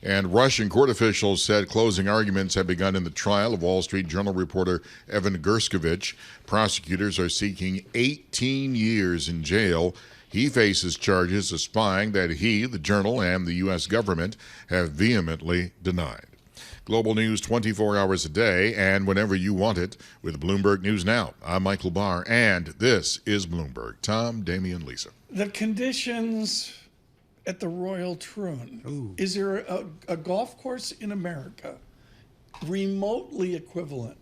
S5: And Russian court officials said closing arguments have begun in the trial of Wall Street Journal reporter Evan Gershkovich. Prosecutors are seeking 18 years in jail. He faces charges of spying that he, the Journal, and the U.S. government have vehemently denied. Global news 24 hours a day and whenever you want it with Bloomberg News Now. I'm Michael Barr, and this is Bloomberg. Tom, Damian, Lisa.
S2: The conditions at the Royal Troon. Ooh. Is there a golf course in America remotely equivalent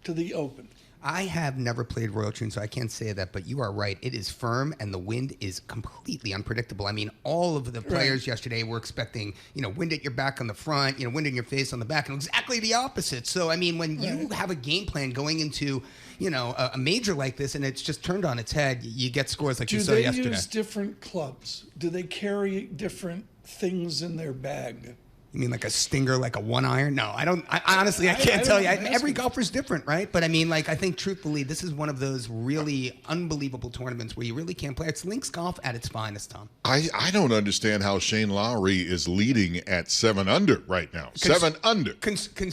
S2: to the Open?
S6: I have never played Royal Troon, so I can't say that, but you are right. It is firm, and the wind is completely unpredictable. I mean, all of the players yesterday were expecting, wind at your back on the front, wind in your face on the back, and exactly the opposite. So, I mean, when you have a game plan going into, a major like this, and it's just turned on its head, you get scores like you saw yesterday.
S2: Do they use different clubs? Do they carry different things in their bag?
S6: You mean like a stinger, like a 1-iron? No, I don't. I honestly can't tell you. Every golfer's different, right? But I mean, I think truthfully, this is one of those really unbelievable tournaments where you really can't play. It's links golf at its finest, Tom.
S5: I don't understand how Shane Lowry is leading at 7 under right now. 7 under.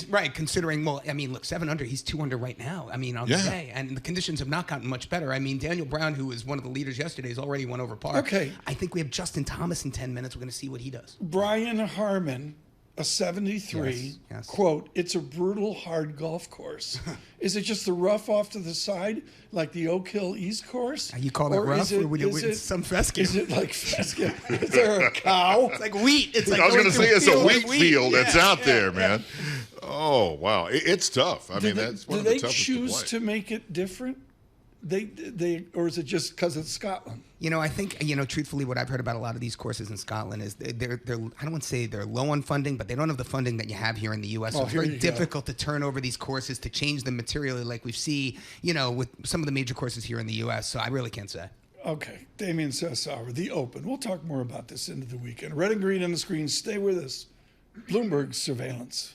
S6: Right, considering, look, 7 under, he's 2 under right now. I mean, on the day. And the conditions have not gotten much better. I mean, Daniel Brown, who was one of the leaders yesterday, has already won over par.
S2: Okay.
S6: I think we have Justin Thomas in 10 minutes. We're going to see what he does.
S2: Brian Harmon, a 73,
S6: yes.
S2: Quote, "It's a brutal, hard golf course." Is it just the rough off to the side, like the Oak Hill East course?
S6: You call it rough? It's some fescue.
S2: Is it like fescue? Is there a cow?
S6: It's like wheat. It's like
S5: I was going to say it's a wheat field that's out there, man.
S2: Yeah.
S5: Oh, wow. It's tough. I mean, that's one of the toughest
S2: Do they choose
S5: to
S2: to make it different? They or is it just because it's Scotland?
S6: I think, truthfully, what I've heard about a lot of these courses in Scotland is they're I don't want to say they're low on funding, but they don't have the funding that you have here in the U.S. So it's very difficult to turn over these courses, to change them materially like we see, with some of the major courses here in the U.S. So I really can't say.
S2: Okay. Damian Sassower, the Open. We'll talk more about this into the weekend. Red and green on the screen. Stay with us. Bloomberg Surveillance.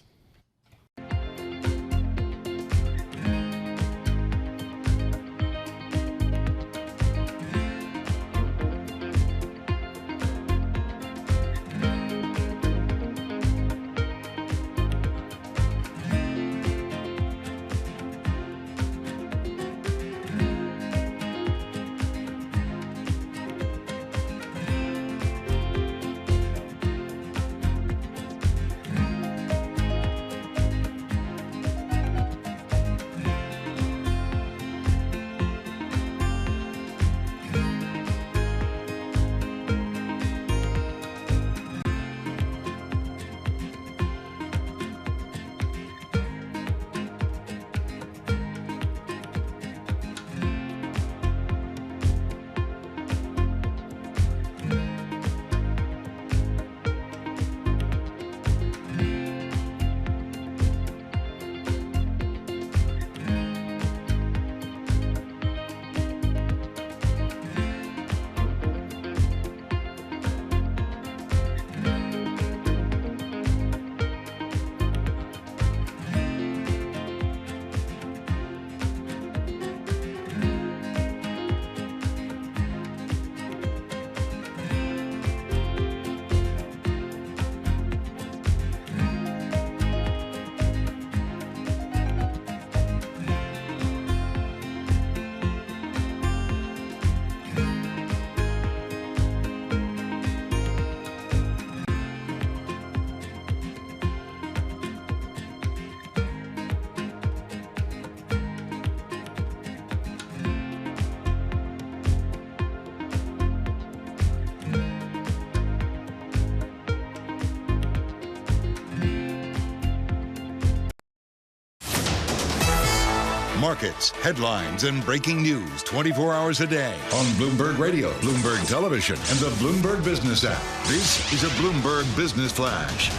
S1: Markets, headlines, and breaking news 24 hours a day on Bloomberg Radio, Bloomberg Television, and the Bloomberg Business app. This is a Bloomberg Business Flash.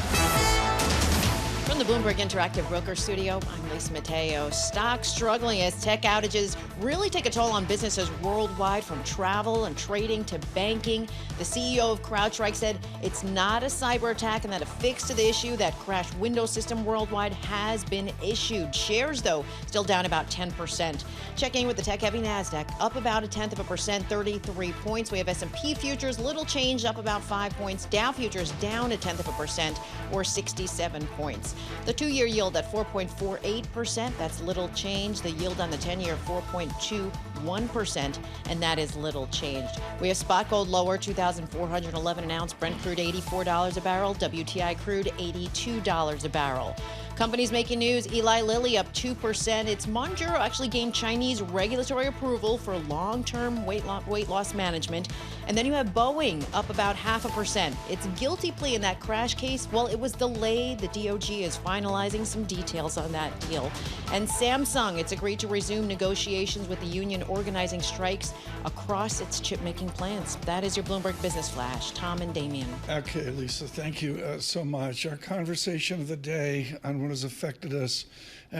S4: From the Bloomberg Interactive Broker Studio, I'm Lisa Mateo. Stocks struggling as tech outages really take a toll on businesses worldwide, from travel and trading to banking. The CEO of CrowdStrike said it's not a cyber attack and that a fix to the issue, that crashed Windows system worldwide, has been issued. Shares, though, still down about 10%. Checking with the tech-heavy NASDAQ, up about 0.1%, 33 points. We have S&P futures, little change, up about 5 points. Dow futures down 0.1%, or 67 points. The two-year yield at 4.48%, that's little change. The yield on the 10-year, 4.21%, and that is little changed. We have spot gold lower, 2,411 an ounce. Brent crude, $84 a barrel. WTI crude, $82 a barrel. Companies making news. Eli Lilly up 2%. Its Mounjaro actually gained Chinese regulatory approval for long-term weight loss management. And then you have Boeing up about 0.5%. Its guilty plea in that crash case, well, it was delayed. The DOJ is finalizing some details on that deal. And Samsung, it's agreed to resume negotiations with the union organizing strikes across its chip-making plants. That is your Bloomberg Business Flash. Tom and Damian.
S2: Okay, Lisa, thank you so much. Our conversation of the day on what has affected us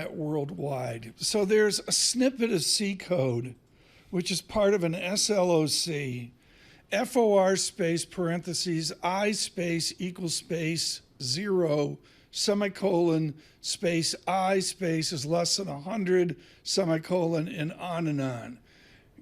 S2: worldwide. So there's a snippet of C code, which is part of an SLOC, FOR space parentheses, I space equals space 0, semicolon, space I space is less than 100, semicolon, and on.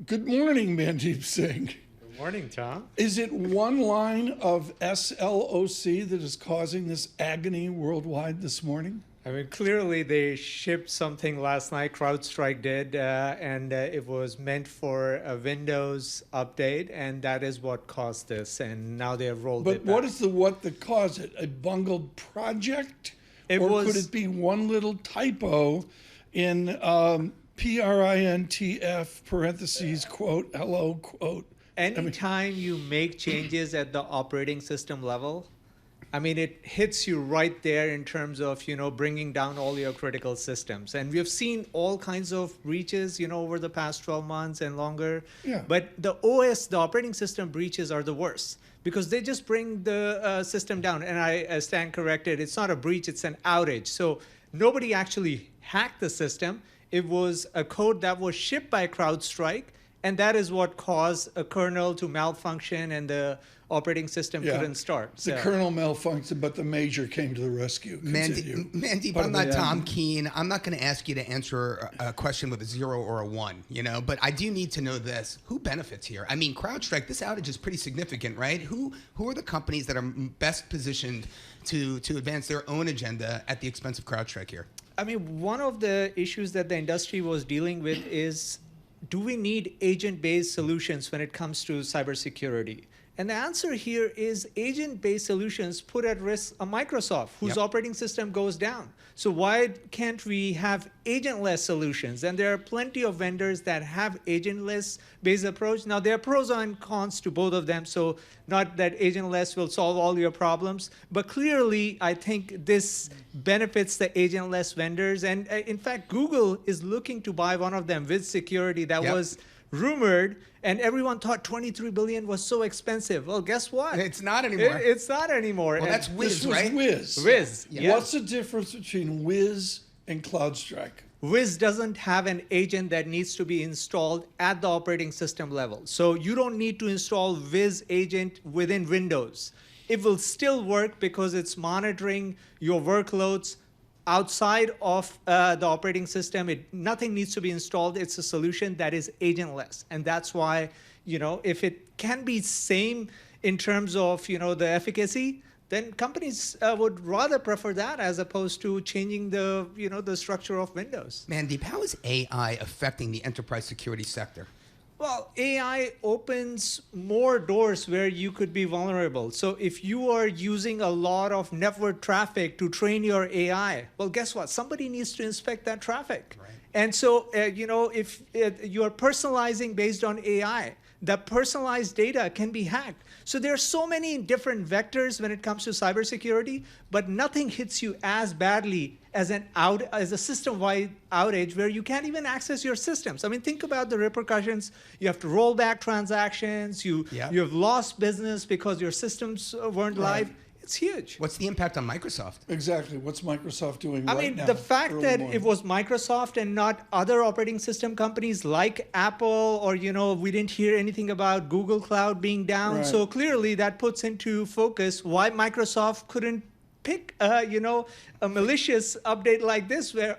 S2: Good morning, Mandeep Singh.
S14: Good morning, Tom.
S2: Is it one line of SLOC that is causing this agony worldwide this morning?
S14: I mean, clearly they shipped something last night, CrowdStrike did, and it was meant for a Windows update, and that is what caused this, and now they have rolled it back.
S2: But what is what that caused it? A bungled project? Could it be one little typo in PRINTF parentheses, quote, hello, quote?
S14: Anytime you make changes at the operating system level, I mean, it hits you right there in terms of, bringing down all your critical systems. And we've seen all kinds of breaches, over the past 12 months and longer.
S2: Yeah.
S14: But the OS, the operating system breaches, are the worst because they just bring the system down. And I stand corrected. It's not a breach, it's an outage. So nobody actually hacked the system. It was a code that was shipped by CrowdStrike. And that is what caused a kernel to malfunction and the operating system couldn't start.
S2: The kernel malfunctioned, but the major came to the rescue.
S6: Mandeep, I'm not Tom Keene. I'm not going to ask you to answer a question with a 0 or a 1, but I do need to know this. Who benefits here? I mean, CrowdStrike, this outage is pretty significant, right? Who are the companies that are best positioned to advance their own agenda at the expense of CrowdStrike here?
S14: I mean, one of the issues that the industry was dealing with is, do we need agent-based solutions when it comes to cybersecurity? And the answer here is agent-based solutions put at risk a Microsoft, whose operating system goes down. So why can't we have agentless solutions? And there are plenty of vendors that have agentless-based approach. Now, there are pros and cons to both of them, so not that agentless will solve all your problems. But clearly, I think this benefits the agentless vendors. And in fact, Google is looking to buy one of them, with security, that was rumored, and everyone thought $23 billion was so expensive. Well, guess what?
S6: It's not anymore.
S14: It's not anymore.
S6: Well, that's Wiz, right?
S14: Wiz.
S2: Yeah. What's the difference between Wiz and CrowdStrike?
S14: Wiz doesn't have an agent that needs to be installed at the operating system level. So you don't need to install Wiz agent within Windows. It will still work because it's monitoring your workloads outside of the operating system. Nothing needs to be installed. It's a solution that is agentless. And that's why, if it can be same in terms of, the efficacy, then companies would rather prefer that as opposed to changing the, the structure of Windows.
S6: Mandeep, how is AI affecting the enterprise security sector?
S14: Well, AI opens more doors where you could be vulnerable. So if you are using a lot of network traffic to train your AI, well, guess what? Somebody needs to inspect that traffic. Right. And so, if you're personalizing based on AI, that personalized data can be hacked. So there are so many different vectors when it comes to cybersecurity, but nothing hits you as badly as a system-wide outage where you can't even access your systems. I mean, think about the repercussions. You have to roll back transactions. You have lost business because your systems weren't live. It's huge.
S6: What's the impact on Microsoft?
S2: Exactly. What's Microsoft doing
S14: I
S2: right
S14: mean,
S2: now?
S14: the fact that it was Microsoft and not other operating system companies like Apple, or, we didn't hear anything about Google Cloud being down.
S2: Right.
S14: So clearly that puts into focus why Microsoft couldn't pick, a malicious update like this, where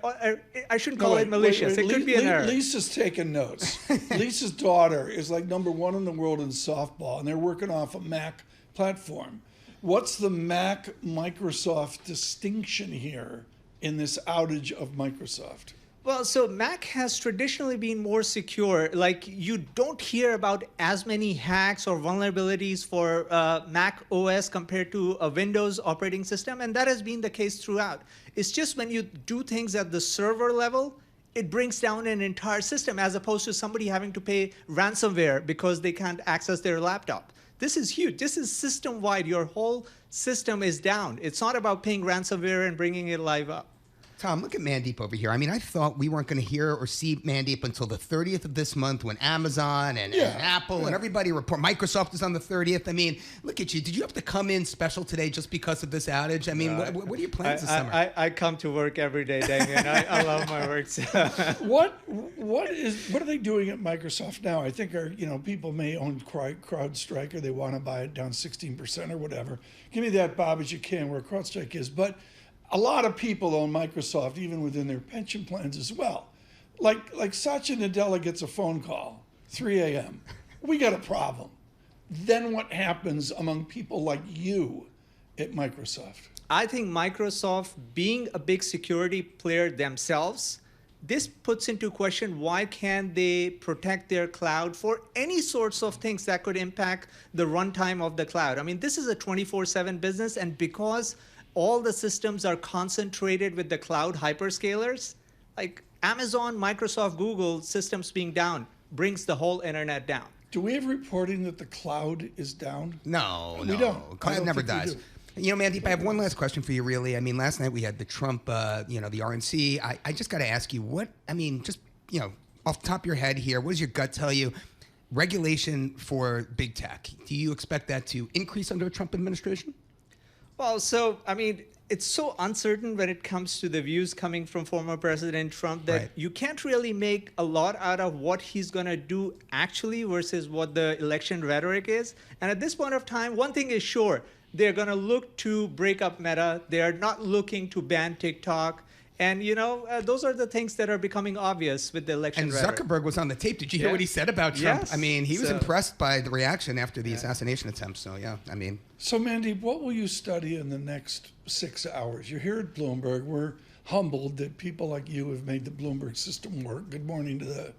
S14: I shouldn't call it malicious. It could be an error.
S2: Lisa's taking notes. Lisa's daughter is like #1 in the world in softball, and they're working off a Mac platform. What's the Mac Microsoft distinction here in this outage of Microsoft?
S14: Well, so Mac has traditionally been more secure. Like, you don't hear about as many hacks or vulnerabilities for Mac OS compared to a Windows operating system, and that has been the case throughout. It's just when you do things at the server level, it brings down an entire system, as opposed to somebody having to pay ransomware because they can't access their laptop. This is huge. This is system-wide. Your whole system is down. It's not about paying ransomware and bringing it live up.
S6: Tom, look at Mandeep over here. I mean, I thought we weren't going to hear or see Mandeep until the 30th of this month, when Amazon and Apple and everybody report. Microsoft is on the 30th. I mean, look at you. Did you have to come in special today just because of this outage? I mean, what are your plans this summer?
S14: I come to work every day, Damian. I love my work.
S2: What are they doing at Microsoft now? I think people may own CrowdStrike, or they want to buy it down 16% or whatever. Give me that, Bob, as you can, where CrowdStrike is. But a lot of people own Microsoft, even within their pension plans as well. Like Satya Nadella gets a phone call, 3 a.m. We got a problem. Then what happens among people like you at Microsoft?
S14: I think Microsoft, being a big security player themselves, this puts into question why can't they protect their cloud for any sorts of things that could impact the runtime of the cloud. I mean, this is a 24/7 business, and because all the systems are concentrated with the cloud hyperscalers, like Amazon, Microsoft, Google systems being down brings the whole internet down.
S2: Do we have reporting that the cloud is down?
S6: No,
S2: we don't.
S6: Cloud never dies. Mandeep, I have one last question for you, really. I mean, last night we had the Trump, the RNC. I just got to ask you, off the top of your head here, what does your gut tell you? Regulation for big tech, do you expect that to increase under a Trump administration?
S14: Well, so, I mean, it's so uncertain when it comes to the views coming from former President Trump that you can't really make a lot out of what he's going to do actually versus what the election rhetoric is. And at this point of time, one thing is sure, they're going to look to break up Meta. They're not looking to ban TikTok. And, those are the things that are becoming obvious with the election rhetoric.
S6: And Zuckerberg was on the tape. Did you hear what he said about Trump?
S14: Yes.
S6: I mean, he was impressed by the reaction after the assassination attempt. So,
S2: So, Mandeep, what will you study in the next 6 hours? You're here at Bloomberg. We're humbled that people like you have made the Bloomberg system work. Good morning to the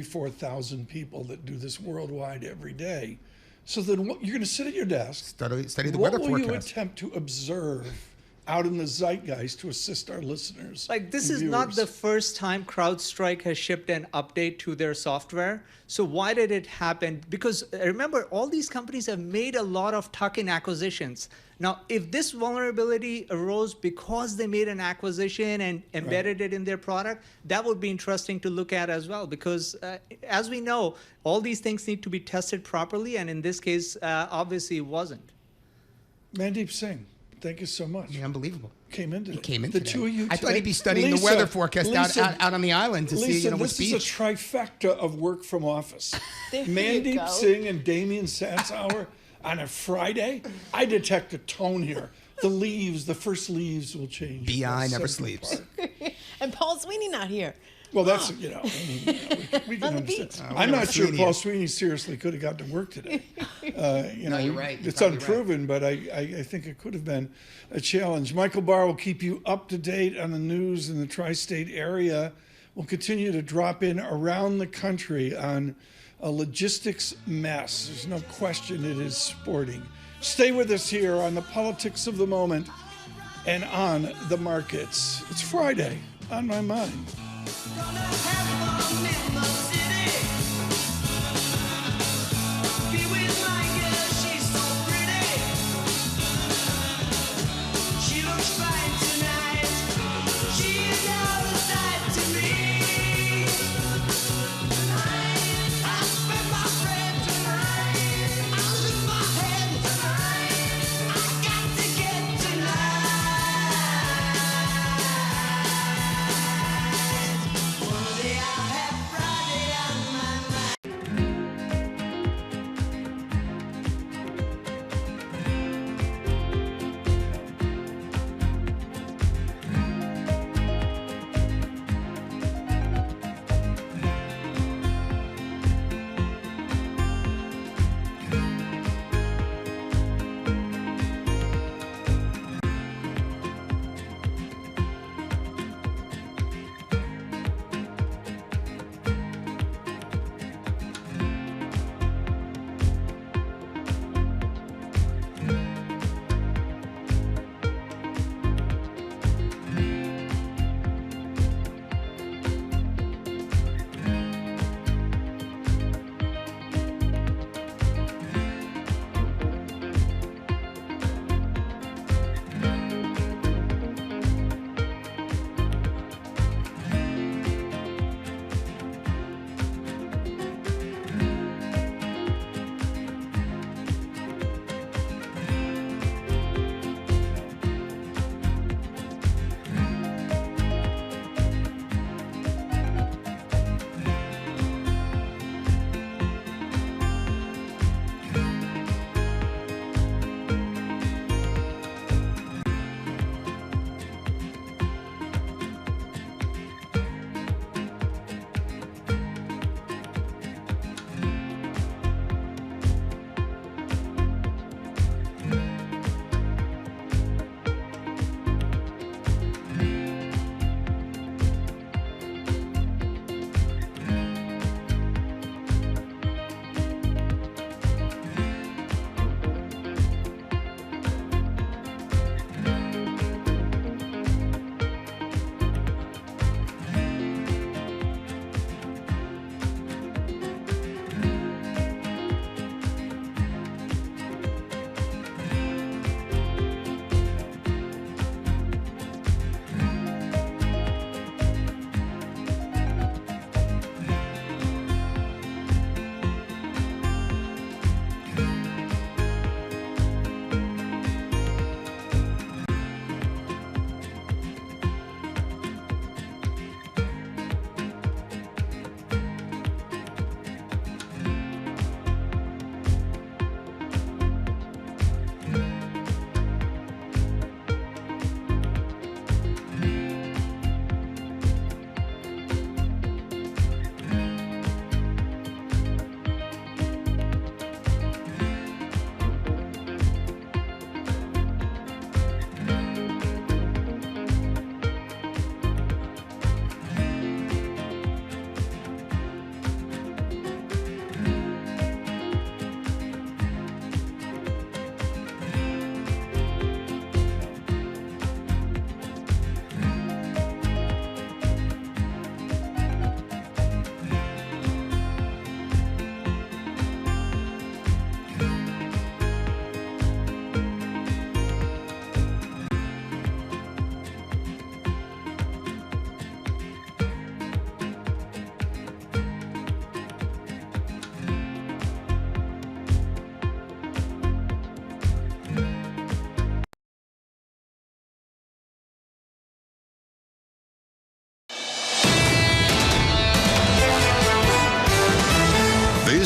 S2: 4,000 people that do this worldwide every day. So then you're going to sit at your desk.
S6: Study the weather forecast.
S2: What will you attempt to observe out in the zeitgeist to assist our listeners?
S14: Like, this is not the first time CrowdStrike has shipped an update to their software. So why did it happen? Because remember, all these companies have made a lot of tuck-in acquisitions. Now, if this vulnerability arose because they made an acquisition and embedded it in their product, that would be interesting to look at as well. Because as we know, all these things need to be tested properly. And in this case, obviously it wasn't.
S2: Mandeep Singh, thank you so much.
S6: Unbelievable.
S2: Came in today.
S6: He came in
S2: the
S6: today.
S2: two of you
S6: I thought he'd be
S2: today.
S6: studying the weather forecast out on the island to see,
S2: Lisa,
S6: what's beach.
S2: This is a trifecta of work from office. Mandeep Singh and Damian Sassower on a Friday. I detect a tone here. The first leaves will change.
S6: BI never sleeps.
S4: And Paul Sweeney not here.
S2: Well, that's, we can
S4: On the
S2: understand.
S4: beach.
S2: I'm not sure Paul Sweeney seriously could have got to work today.
S6: No, you're right. You're
S2: It's unproven, but I think it could have been a challenge. Michael Barr will keep you up to date on the news in the tri-state area. We'll continue to drop in around the country on a logistics mess. There's no question it is sporting. Stay with us here on the politics of the moment and on the markets. It's Friday on my mind.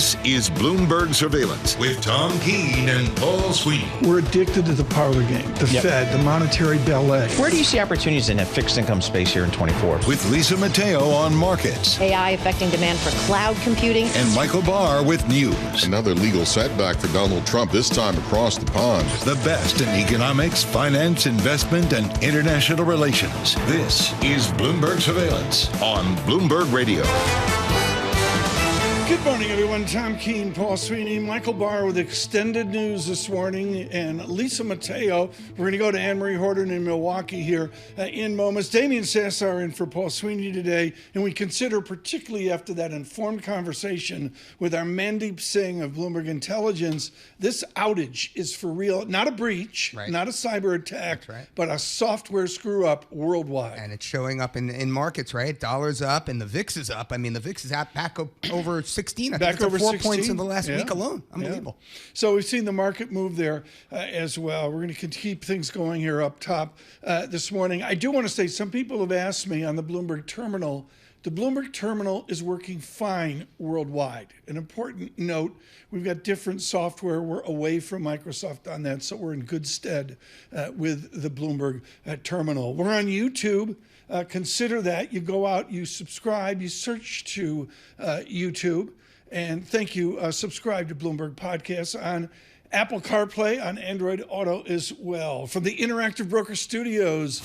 S1: This is Bloomberg Surveillance with Tom Keene and Paul Sweeney.
S2: We're addicted to the parlor game, the Fed, the monetary ballet.
S3: Where do you see opportunities in a fixed income space here in 24?
S1: With Lisa Mateo on markets.
S4: AI affecting demand for cloud computing.
S1: And Michael Barr with news.
S5: Another legal setback for Donald Trump, this time across the pond.
S1: The best in economics, finance, investment, and international relations. This is Bloomberg Surveillance on Bloomberg Radio.
S2: Good morning, everyone. Tom Keene, Paul Sweeney, Michael Barr with extended news this morning, and Lisa Mateo. We're going to go to Anne-Marie Horton in Milwaukee here in moments. Damian Sassower in for Paul Sweeney today, and we consider, particularly after that informed conversation with our Mandeep Singh of Bloomberg Intelligence, this outage is for real. Not a breach, not a cyber attack, but a software screw-up worldwide.
S6: And it's showing up in markets, right? Dollar's up, and the VIX is up. I mean, the VIX is back over 16. I think it's
S2: over
S6: 4
S2: 16
S6: points in the last week alone. Unbelievable.
S2: Yeah. So we've seen the market move there as well. We're going to keep things going here up top this morning. I do want to say, some people have asked me on the Bloomberg terminal. The Bloomberg terminal is working fine worldwide. An important note, we've got different software. We're away from Microsoft on that, so we're in good stead with the Bloomberg terminal. We're on YouTube. Consider that. You go out, you subscribe, you search to YouTube. And thank you. Subscribe to Bloomberg Podcasts on Apple CarPlay, on Android Auto as well. From the Interactive Broker Studios,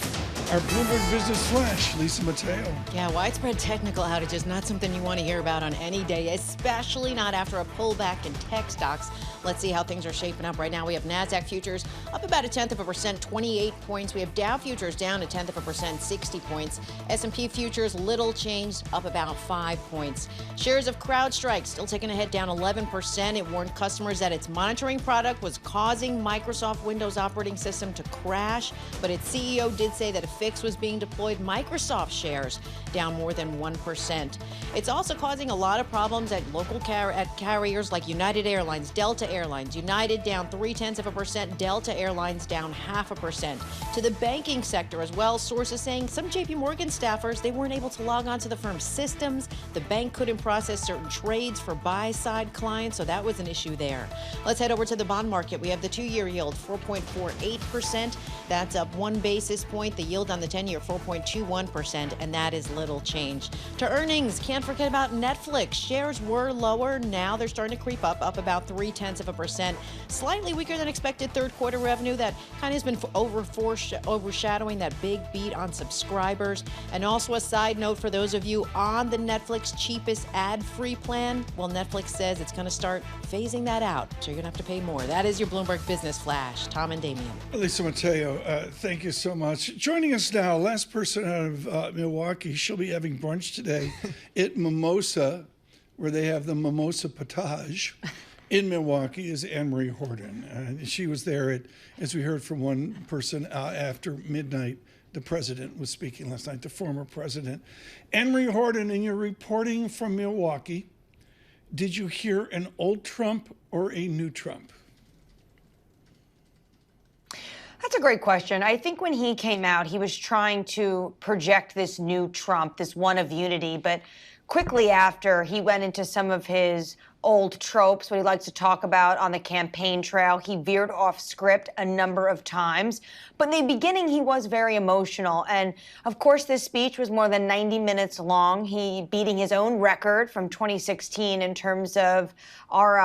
S2: our Bloomberg Business Flash, Lisa Mateo.
S4: Yeah, widespread technical outages, not something you want to hear about on any day, especially not after a pullback in tech stocks. Let's see how things are shaping up right now. We have NASDAQ futures up about 0.1%, 28 points. We have Dow futures down 0.1%, 60 points. S&P futures, little change, up about 5 points. Shares of CrowdStrike still taking a hit, down 11%. It warned customers that its monitoring product was causing Microsoft Windows operating system to crash, but its CEO did say that a fix was being deployed. Microsoft shares down more than 1%. It's also causing a lot of problems at local carriers like United Airlines, Delta Airlines. United down 0.3%, Delta Airlines down 0.5%. To the banking sector as well, sources saying some JP Morgan staffers, they weren't able to log on to the firm's systems. The bank couldn't process certain trades for buy-side clients, so that was an issue there. Let's head over to the bond market. We have the 2-year yield, 4.48%. That's up 1 basis point. The yield on the 10-year, 4.21%, and that is little change. To earnings, can't forget about Netflix. Shares were lower. Now they're starting to creep up about 0.3%. Slightly weaker than expected third quarter revenue. That kind of has been overshadowing that big beat on subscribers. And also a side note for those of you on the Netflix cheapest ad-free plan, well, Netflix says it's going to start phasing that out, so you're going to have to pay more. That is your Bloomberg Business Flash. Tom and Damian.
S2: Lisa Mateo, thank you so much. Joining us now, last person out of Milwaukee. She'll be having brunch today at Mimosa, where they have the Mimosa Potage in Milwaukee, is Anne-Marie Horton. She was there at, as we heard from one person after midnight, the president was speaking last night, the former president. Anne-Marie Horton, in your reporting from Milwaukee, did you hear an old Trump or a new Trump?
S15: That's a great question. I think when he came out, he was trying to project this new Trump, this one of unity, but quickly after, he went into some of his old tropes, what he likes to talk about on the campaign trail. He veered off script a number of times. But in the beginning, he was very emotional. And of course, this speech was more than 90 minutes long. He beating his own record from 2016 in terms of our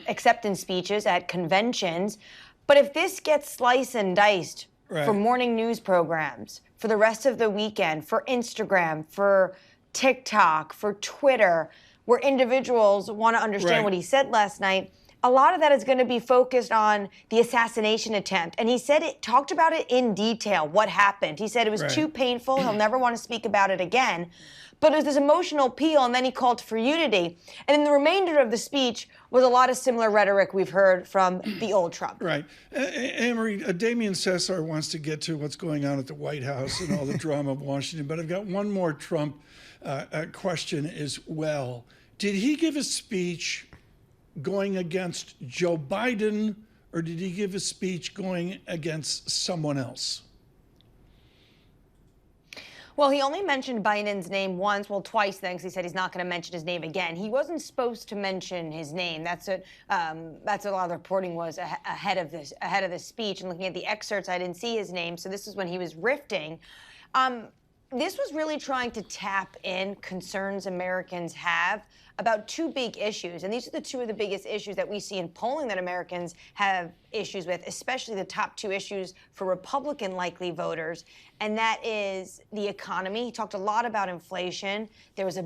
S15: acceptance speeches at conventions. But if this gets sliced and diced for morning news programs, for the rest of the weekend, for Instagram, for TikTok, for Twitter, where individuals want to understand what he said last night, a lot of that is going to be focused on the assassination attempt. And he said it, talked about it in detail, what happened. He said it was too painful. He'll never want to speak about it again. But it was this emotional appeal, and then he called for unity. And in the remainder of the speech was a lot of similar rhetoric we've heard from the old Trump.
S2: Right. Anne-Marie, Damian Sassower wants to get to what's going on at the White House and all the drama of Washington, but I've got one more Trump question as well. Did he give a speech going against Joe Biden, or did he give a speech going against someone else?
S15: Well, he only mentioned Biden's name once, well, twice, then, 'cause he said he's not going to mention his name again. He wasn't supposed to mention his name. That's what a lot of the reporting was ahead of this speech. And looking at the excerpts, I didn't see his name, so this is when he was riffing. This was really trying to tap in concerns Americans have about two big issues. And these are the two of the biggest issues that we see in polling that Americans have issues with, especially the top two issues for Republican likely voters. And that is the economy. He talked a lot about inflation. There was a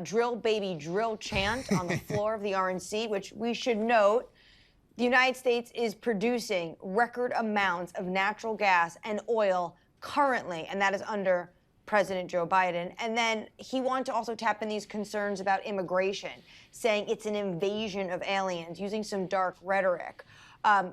S15: drill baby drill chant on the floor of the RNC, which we should note. The United States is producing record amounts of natural gas and oil currently, and that is under President Joe Biden. And then he wanted to also tap in these concerns about immigration, saying it's an invasion of aliens, using some dark rhetoric.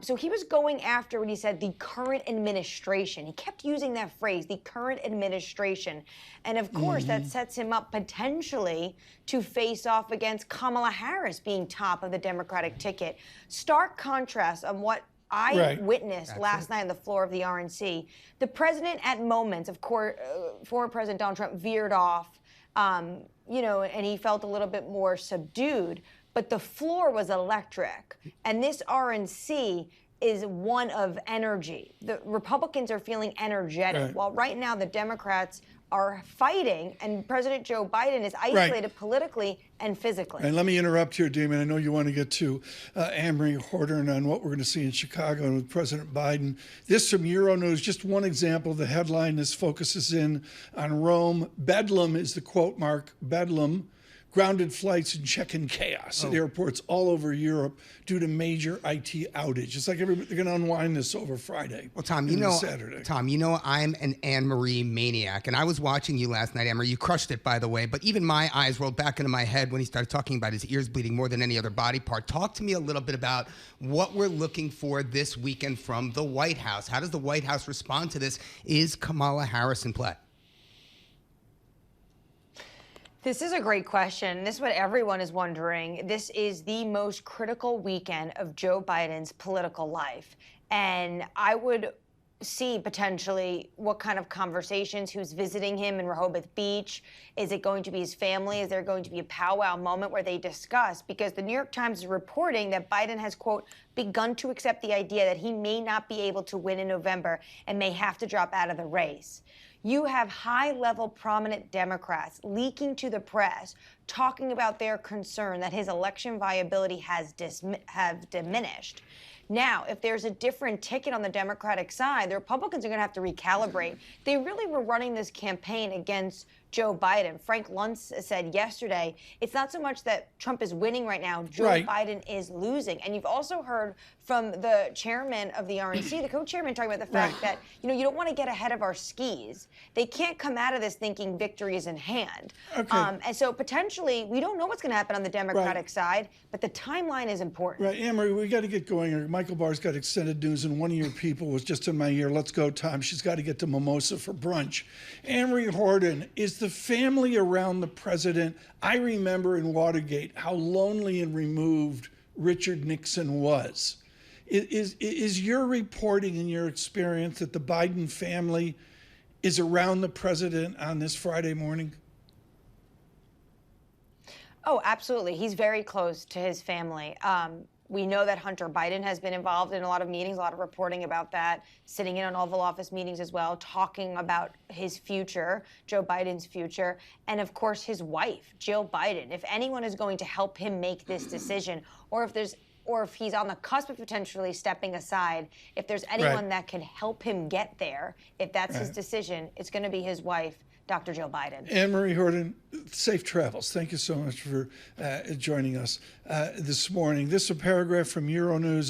S15: So he was going after what he said, the current administration. He kept using that phrase, the current administration. And of course, that sets him up potentially to face off against Kamala Harris being top of the Democratic ticket. Stark contrast on what I witnessed last night on the floor of the RNC. The president, at moments, of course, former President Donald Trump veered off, and he felt a little bit more subdued. But the floor was electric, and this RNC is one of energy. The Republicans are feeling energetic, while right now the Democrats are fighting, and President Joe Biden is isolated politically and physically.
S2: And let me interrupt here, Damian. I know you want to get to Anne-Marie Horton on what we're going to see in Chicago and with President Biden. This from Euronews, just one example. The headline, this focuses in on Rome. Bedlam is the quote mark, Bedlam. Grounded flights and check-in chaos at airports all over Europe due to major IT outage. It's like they're going to unwind this over Friday.
S6: Well, Tom,
S2: Saturday.
S6: Tom, I'm an Anne-Marie maniac, and I was watching you last night, Anne-Marie. You crushed it, by the way, but even my eyes rolled back into my head when he started talking about his ears bleeding more than any other body part. Talk to me a little bit about what we're looking for this weekend from the White House. How does the White House respond to this? Is Kamala Harris in play?
S15: This is a great question. This is what everyone is wondering. This is the most critical weekend of Joe Biden's political life. And I would see potentially what kind of conversations, who's visiting him in Rehoboth Beach. Is it going to be his family? Is there going to be a powwow moment where they discuss? Because the New York Times is reporting that Biden has, quote, begun to accept the idea that he may not be able to win in November and may have to drop out of the race. You have high-level prominent Democrats leaking to the press, talking about their concern that his election viability have diminished. Now, if there's a different ticket on the Democratic side, the Republicans are going to have to recalibrate. They really were running this campaign against Joe Biden. Frank Luntz said yesterday, it's not so much that Trump is winning right now, Joe Biden is losing. And you've also heard from the chairman of the RNC, the co-chairman, talking about the fact that, you don't want to get ahead of our skis. They can't come out of this thinking victory is in hand. And so potentially, we don't know what's going to happen on the Democratic side, but the timeline is important.
S2: Right, Anne-Marie, we got to get going. Michael Barr's got extended news, and one of your people was just in my ear. Let's go, Tom. She's got to get to Mimosa for brunch. Anne-Marie Horton, is the family around the president? I remember in Watergate how lonely and removed Richard Nixon was. Is your reporting and your experience that the Biden family is around the president on this Friday morning?
S15: Oh, absolutely. He's very close to his family. We know that Hunter Biden has been involved in a lot of meetings, a lot of reporting about that, sitting in on Oval Office meetings as well, talking about his future, Joe Biden's future, and of course his wife, Jill Biden. If anyone is going to help him make this decision, or if he's on the cusp of potentially stepping aside, if there's anyone that can help him get there, if that's his decision, it's going to be his wife, Dr. Jill Biden.
S2: Anne-Marie Horton, safe travels. Thank you so much for joining us this morning. This is a paragraph from Euronews.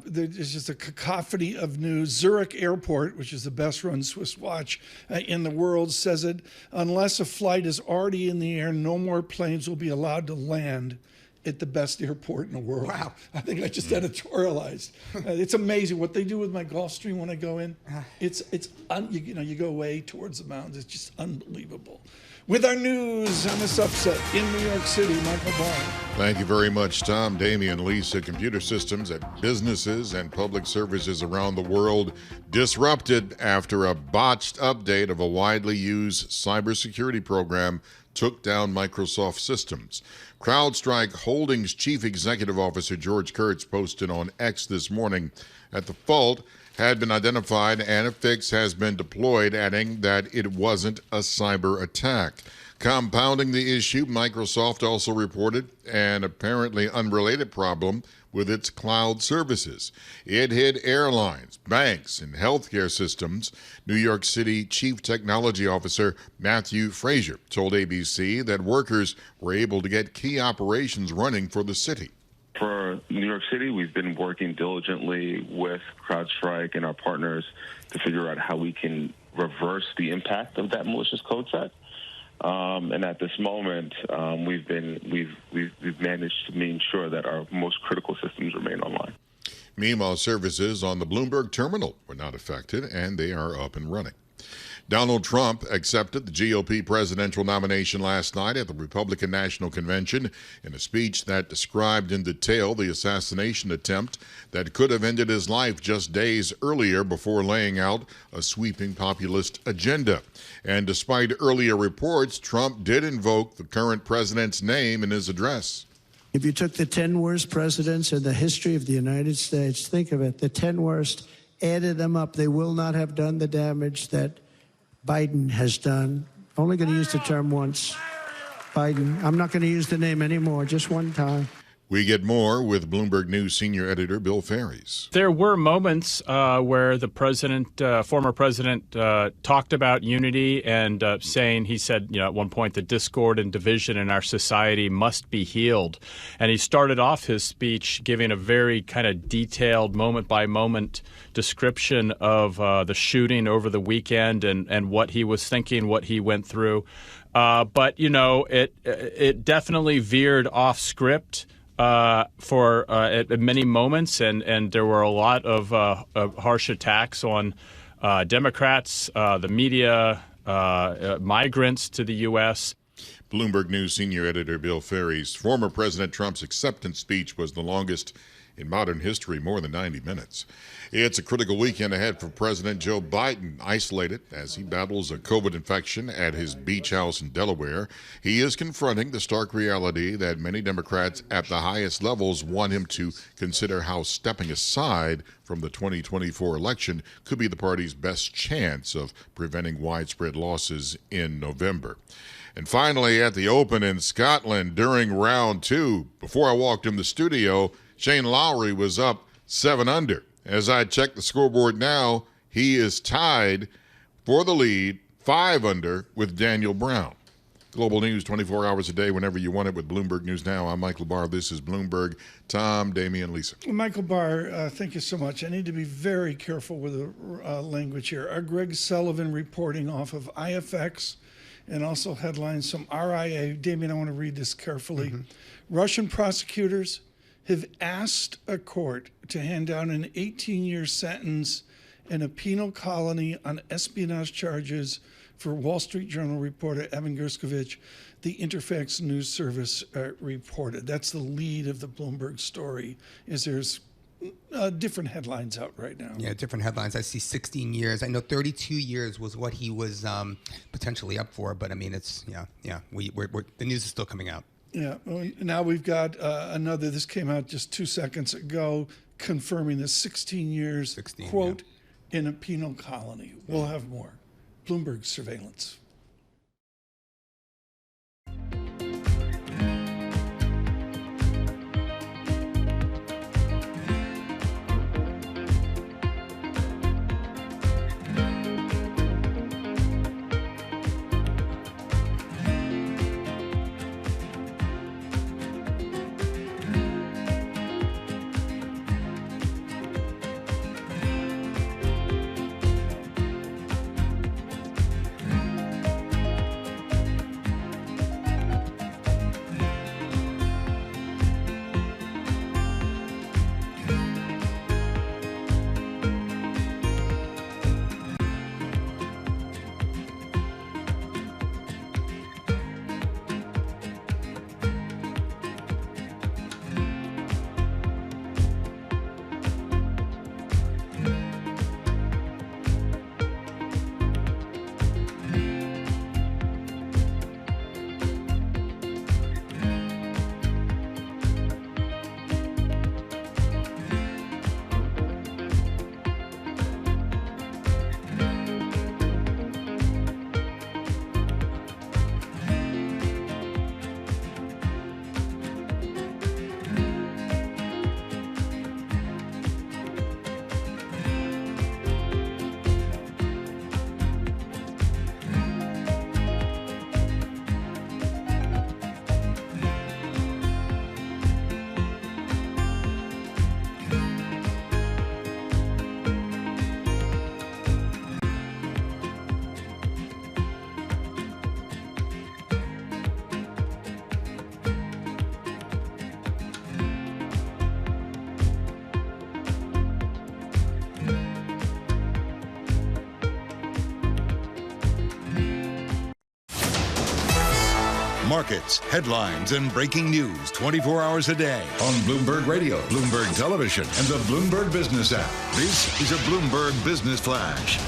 S2: There's just a cacophony of news. Zurich Airport, which is the best-run Swiss watch in the world, says it. Unless a flight is already in the air, no more planes will be allowed to land at the best airport in the world. Wow. I think I just editorialized. It's amazing what they do with my Gulfstream when I go in. You go away towards the mountains. It's just unbelievable. With our news on this upset in New York City, Michael Barr.
S5: Thank you very much, Tom, Damian, Lisa. Computer systems at businesses and public services around the world disrupted after a botched update of a widely used cybersecurity program took down Microsoft systems. CrowdStrike Holdings Chief Executive Officer George Kurtz posted on X this morning that the fault had been identified and a fix has been deployed, adding that it wasn't a cyber attack. Compounding the issue, Microsoft also reported an apparently unrelated problem with its cloud services. It hit airlines, banks, and healthcare systems. New York City Chief Technology Officer Matthew Frazier told ABC that workers were able to get key operations running for the city.
S16: For New York City, we've been working diligently with CrowdStrike and our partners to figure out how we can reverse the impact of that malicious code set. And at this moment, we've managed to ensure that our most critical systems remain online.
S5: Meanwhile, services on the Bloomberg terminal were not affected, and they are up and running. Donald Trump accepted the GOP presidential nomination last night at the Republican National Convention in a speech that described in detail the assassination attempt that could have ended his life just days earlier before laying out a sweeping populist agenda. And despite earlier reports, Trump did invoke the current president's name in his address.
S12: If you took the 10 worst presidents in the history of the United States, think of it, the 10 worst, added them up, they will not have done the damage that Biden has done. Only going to use the term once. Biden. I'm not going to use the name anymore, just one time.
S5: We get more with Bloomberg News senior editor Bill Ferries.
S17: There were moments where the president, former president, talked about unity and he said, at one point, the discord and division in our society must be healed. And he started off his speech giving a very kind of detailed moment-by-moment description of the shooting over the weekend and what he was thinking, what he went through. But it definitely veered off script at many moments, and there were a lot of harsh attacks on Democrats, the media, migrants to the U.S.
S5: Bloomberg News senior editor Bill Ferries. Former President Trump's acceptance speech was the longest in modern history, more than 90 minutes. It's a critical weekend ahead for President Joe Biden, isolated as he battles a COVID infection at his beach house in Delaware. He is confronting the stark reality that many Democrats at the highest levels want him to consider how stepping aside from the 2024 election could be the party's best chance of preventing widespread losses in November. And finally, at the Open in Scotland during round 2, before I walked in the studio, Shane Lowry was up 7 under. As I check the scoreboard now, he is tied for the lead, 5 under, with Daniel Brown. Global news 24 hours a day, whenever you want it, with Bloomberg News Now. I'm Michael Barr. This is Bloomberg. Tom, Damian, Lisa.
S2: Michael Barr, thank you so much. I need to be very careful with the language here. Our Greg Sullivan reporting off of IFX and also headlines from RIA. Damian, I want to read this carefully. Mm-hmm. Russian prosecutors have asked a court to hand down an 18-year sentence in a penal colony on espionage charges for Wall Street Journal reporter Evan Gershkovich, the Interfax News Service reported. That's the lead of the Bloomberg story, is there's different headlines out right now.
S6: Yeah, different headlines. I see 16 years. I know 32 years was what he was potentially up for, but I mean, it's, we're the news is still coming out.
S2: Yeah, now we've got another, this came out just 2 seconds ago, confirming the 16 years, quote, in a penal colony. We'll have more. Bloomberg Surveillance.
S1: Markets, headlines, and breaking news 24 hours a day on Bloomberg Radio, Bloomberg Television, and the Bloomberg Business app. This is a Bloomberg Business Flash.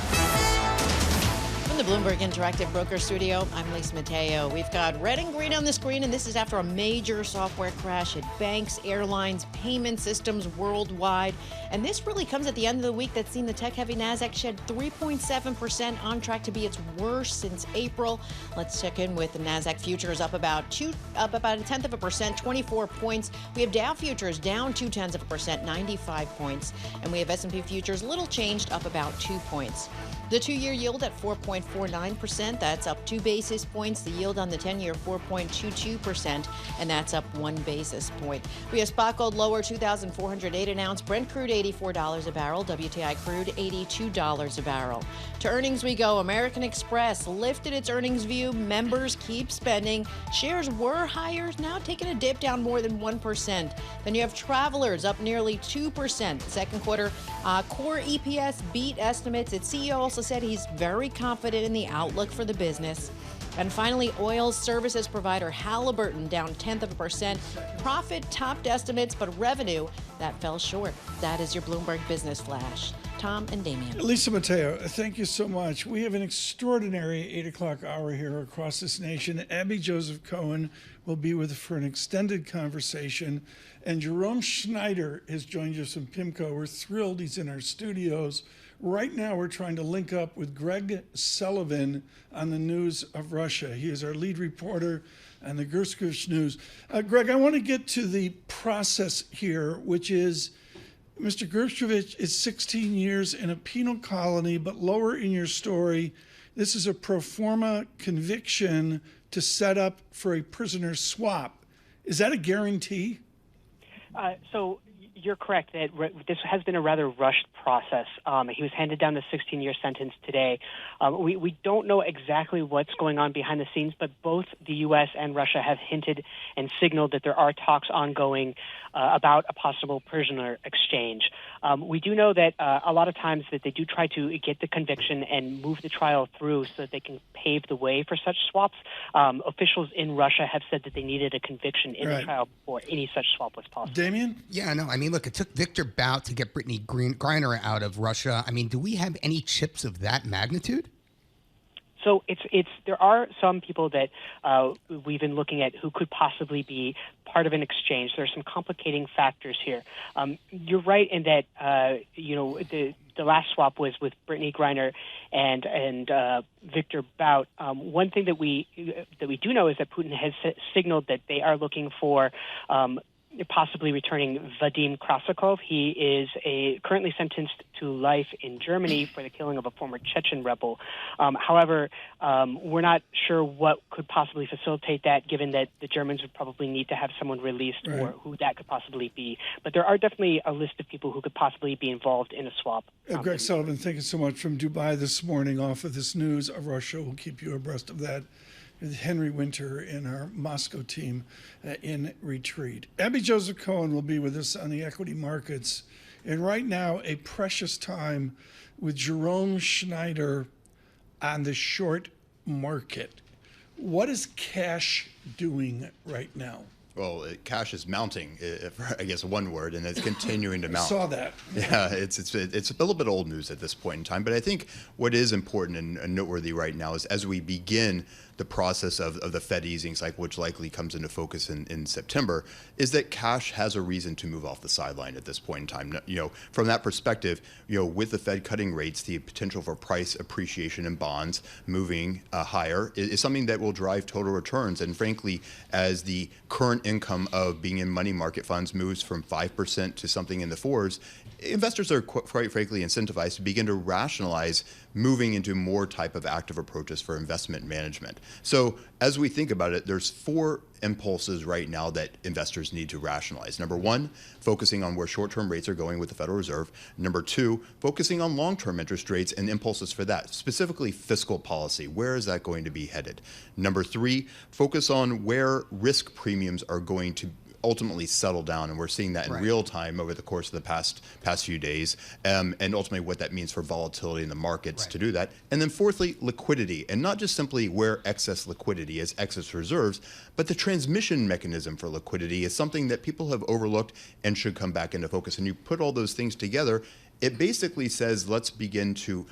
S4: From the Bloomberg Interactive Broker Studio, I'm Lisa Mateo. We've got red and green on the screen, and this is after a major software crash at banks, airlines, payment systems worldwide. And this really comes at the end of the week that's seen the tech-heavy Nasdaq shed 3.7%, on track to be its worst since April. Let's check in with the Nasdaq futures up about a 0.1%, 24 points. We have Dow futures down 0.2%, 95 points, and we have S&P futures little changed, up about 2 points. The 2-year yield at 4.49%, that's up 2 basis points. The yield on the 10-year 4.22%, and that's up 1 basis point. We have spot gold lower, 2,408 an ounce. Brent crude $84 a barrel. WTI crude $82 a barrel. To earnings we go. American Express lifted its earnings view. Members keep spending. Shares were higher, now taking a dip, down more than 1%. Then you have Travelers up nearly 2%. Second quarter core EPS beat estimates. Its CEO also said he's very confident in the outlook for the business. And finally, oil services provider Halliburton down 0.1%. Profit topped estimates, but revenue, that fell short. That is your Bloomberg Business Flash. Tom and Damian.
S2: Lisa Mateo, thank you so much. We have an extraordinary 8 o'clock hour here across this nation. Abby Joseph Cohen will be with us for an extended conversation. And Jerome Schneider has joined us from PIMCO. We're thrilled he's in our studios. Right now, we're trying to link up with Greg Sullivan on the news of Russia. He is our lead reporter on the Gershkovich News. Greg, I want to get to the process here, which is Mr. Gershkovich is 16 years in a penal colony, but lower in your story, this is a pro forma conviction to set up for a prisoner swap. Is that a guarantee?
S18: So you're correct that this has been a rather rushed process. He was handed down the 16-year sentence today. We don't know exactly what's going on behind the scenes, but both the U.S. and Russia have hinted and signaled that there are talks ongoing about a possible prisoner exchange. We do know that a lot of times that they do try to get the conviction and move the trial through so that they can pave the way for such swaps. Officials in Russia have said that they needed a conviction in the trial before any such swap was possible.
S2: Damian?
S6: Yeah, no, I mean, look, it took Victor Bout to get Brittany Griner out of Russia. I mean, do we have any chips of that magnitude?
S18: So there are some people that we've been looking at who could possibly be part of an exchange. There are some complicating factors here. You're right in that the last swap was with Brittany Griner and Victor Bout. One thing that we do know is that Putin has signaled that they are looking for possibly returning Vadim Krasakov. He is currently sentenced to life in Germany for the killing of a former Chechen rebel. However, we're not sure what could possibly facilitate that, given that the Germans would probably need to have someone released or who that could possibly be. But there are definitely a list of people who could possibly be involved in a swap.
S2: Greg Sullivan, thank you so much from Dubai this morning off of this news of Russia. We'll keep you abreast of that. Henry Winter and our Moscow team in retreat. Abby Joseph Cohen will be with us on the equity markets. And right now, a precious time with Jerome Schneider on the short market. What is cash doing right now?
S19: Well, cash is mounting, I guess one word, and it's continuing to mount.
S2: I saw that.
S19: Yeah, it's a little bit old news at this point in time. But I think what is important and noteworthy right now is as we begin the process of the Fed easing cycle, which likely comes into focus in September, is that cash has a reason to move off the sideline at this point in time. From that perspective, with the Fed cutting rates, the potential for price appreciation in bonds moving higher is something that will drive total returns. And frankly, as the current income of being in money market funds moves from 5% to something in the 4s, investors are quite frankly incentivized to begin to rationalize moving into more type of active approaches for investment management. So as we think about it, there's 4 impulses right now that investors need to rationalize. Number 1, focusing on where short-term rates are going with the Federal Reserve. Number 2, focusing on long-term interest rates and impulses for that, specifically fiscal policy. Where is that going to be headed? Number 3, focus on where risk premiums are going to ultimately settle down, and we're seeing that in real time over the course of the past few days, and ultimately what that means for volatility in the markets to do that. And then fourthly, liquidity, and not just simply where excess liquidity is, excess reserves, but the transmission mechanism for liquidity is something that people have overlooked and should come back into focus. And you put all those things together, it basically says let's begin to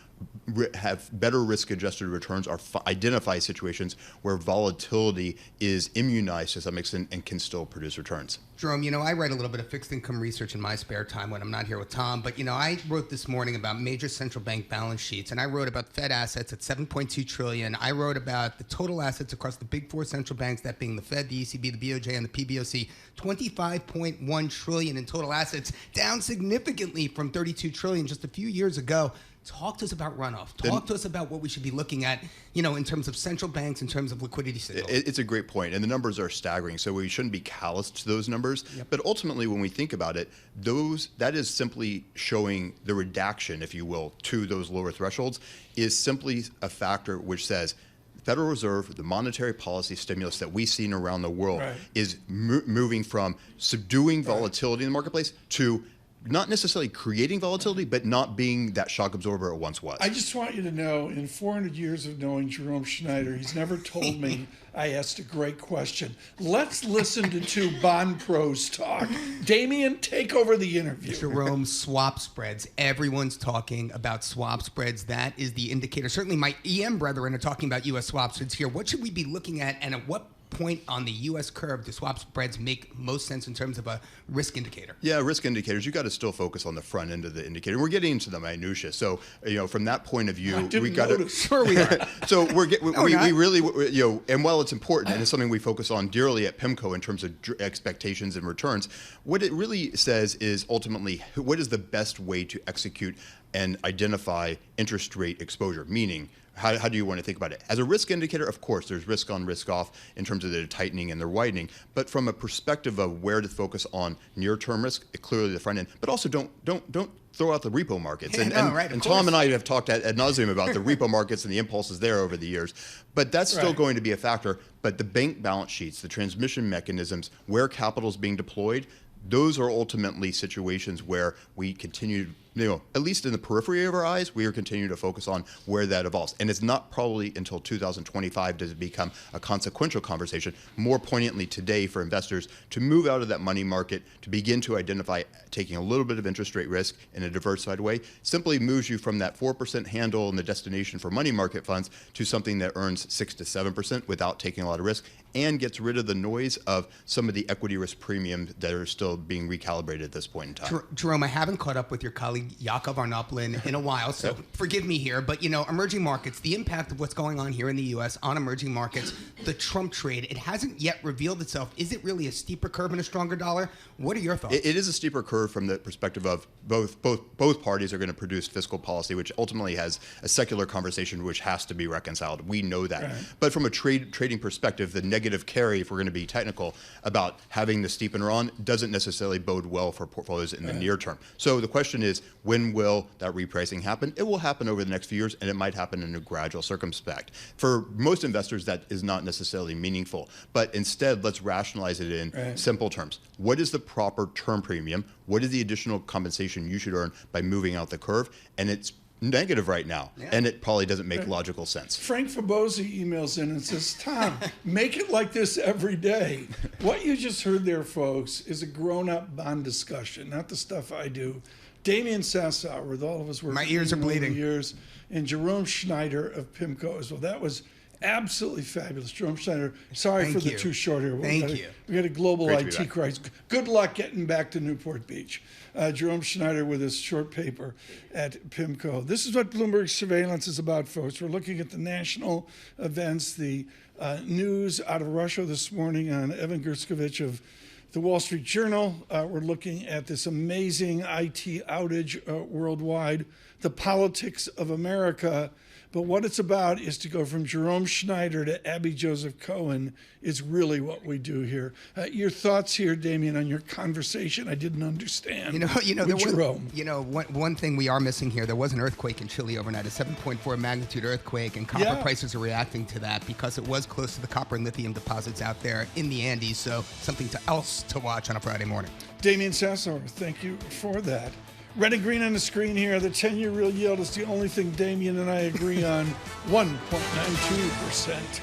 S19: have better risk-adjusted returns or identify situations where volatility is immunized to some extent and can still produce returns.
S6: Jerome, I write a little bit of fixed income research in my spare time when I'm not here with Tom, but I wrote this morning about major central bank balance sheets, and I wrote about Fed assets at $7.2 trillion. I wrote about the total assets across the big four central banks, that being the Fed, the ECB, the BOJ, and the PBOC, $25.1 trillion in total assets, down significantly from $32 trillion just a few years ago. Talk to us about runoff. Talk to us about what we should be looking at, in terms of central banks, in terms of liquidity signals.
S19: It's a great point, and the numbers are staggering, so we shouldn't be callous to those numbers. Yep. But ultimately, when we think about it, that is simply showing the redaction, if you will, to those lower thresholds, is simply a factor which says Federal Reserve, the monetary policy stimulus that we've seen around the world is moving from subduing volatility in the marketplace to not necessarily creating volatility, but not being that shock absorber it once was.
S2: I just want you to know, in 400 years of knowing Jerome Schneider, he's never told me I asked a great question. Let's listen to two bond pros talk. Damian, take over the interview.
S6: Jerome, swap spreads. Everyone's talking about swap spreads. That is the indicator. Certainly my EM brethren are talking about U.S. swap spreads here. What should we be looking at, and at what point on the U.S. curve do swap spreads make most sense in terms of a risk indicator?
S19: Yeah, risk indicators, you got to still focus on the front end of the indicator. We're getting into the minutia. So, from that point of view, we got to.
S6: Sure we are.
S19: So we really, and while it's important and it's something we focus on dearly at PIMCO in terms of expectations and returns, what it really says is ultimately what is the best way to execute and identify interest rate exposure, meaning how do you want to think about it? As a risk indicator, of course, there's risk on, risk off in terms of their tightening and their widening. But from a perspective of where to focus on near-term risk, clearly the front end. But also don't throw out the repo markets. And Tom and I have talked ad nauseum about the repo markets and the impulses there over the years. But that's still going to be a factor. But the bank balance sheets, the transmission mechanisms, where capital is being deployed, those are ultimately situations where we continue, at least in the periphery of our eyes, we are continuing to focus on where that evolves. And it's not probably until 2025 does it become a consequential conversation, more poignantly today for investors to move out of that money market, to begin to identify taking a little bit of interest rate risk in a diversified way, simply moves you from that 4% handle in the destination for money market funds to something that earns 6 to 7% without taking a lot of risk, and gets rid of the noise of some of the equity risk premiums that are still being recalibrated at this point in time.
S6: Jerome, I haven't caught up with your colleague Yakov Arnoplin in a while, so forgive me here, but emerging markets, the impact of what's going on here in the U.S. on emerging markets, the Trump trade, it hasn't yet revealed itself. Is it really a steeper curve and a stronger dollar? What are your thoughts?
S19: It is a steeper curve from the perspective of both parties are going to produce fiscal policy, which ultimately has a secular conversation which has to be reconciled. We know that. But from a trading perspective, the negative carry, if we're going to be technical, about having the steepener on doesn't necessarily bode well for portfolios in the near term. So the question is, when will that repricing happen? It will happen over the next few years, and it might happen in a gradual circumspect. For most investors, that is not necessarily meaningful. But instead, let's rationalize it in simple terms. What is the proper term premium? What is the additional compensation you should earn by moving out the curve? And it's negative right now, and it probably doesn't make logical sense.
S2: Frank Fabosi emails in and says, Tom, make it like this every day. What you just heard there, folks, is a grown-up bond discussion, not the stuff I do. Damian Sassower, with all of us working
S6: my ears are bleeding.
S2: Years, and Jerome Schneider of PIMCO as well. That was absolutely fabulous. Jerome Schneider, sorry for the too short here.
S6: Thank you.
S2: We got a global IT crisis. Good luck getting back to Newport Beach. Jerome Schneider with his short paper at PIMCO. This is what Bloomberg Surveillance is about, folks. We're looking at the national events, the news out of Russia this morning on Evan Gershkovich of the Wall Street Journal. We're looking at this amazing IT outage worldwide, the politics of America. But what it's about is to go from Jerome Schneider to Abby Joseph Cohen is really what we do here. Your thoughts here, Damian, on your conversation I didn't understand with Jerome.
S6: One thing we are missing here, there was an earthquake in Chile overnight, a 7.4 magnitude earthquake, and copper prices are reacting to that because it was close to the copper and lithium deposits out there in the Andes, so something else to watch on a Friday morning.
S2: Damian Sassower, thank you for that. Red and green on the screen here. The 10-year real yield is the only thing Damian and I agree on, 1.92%.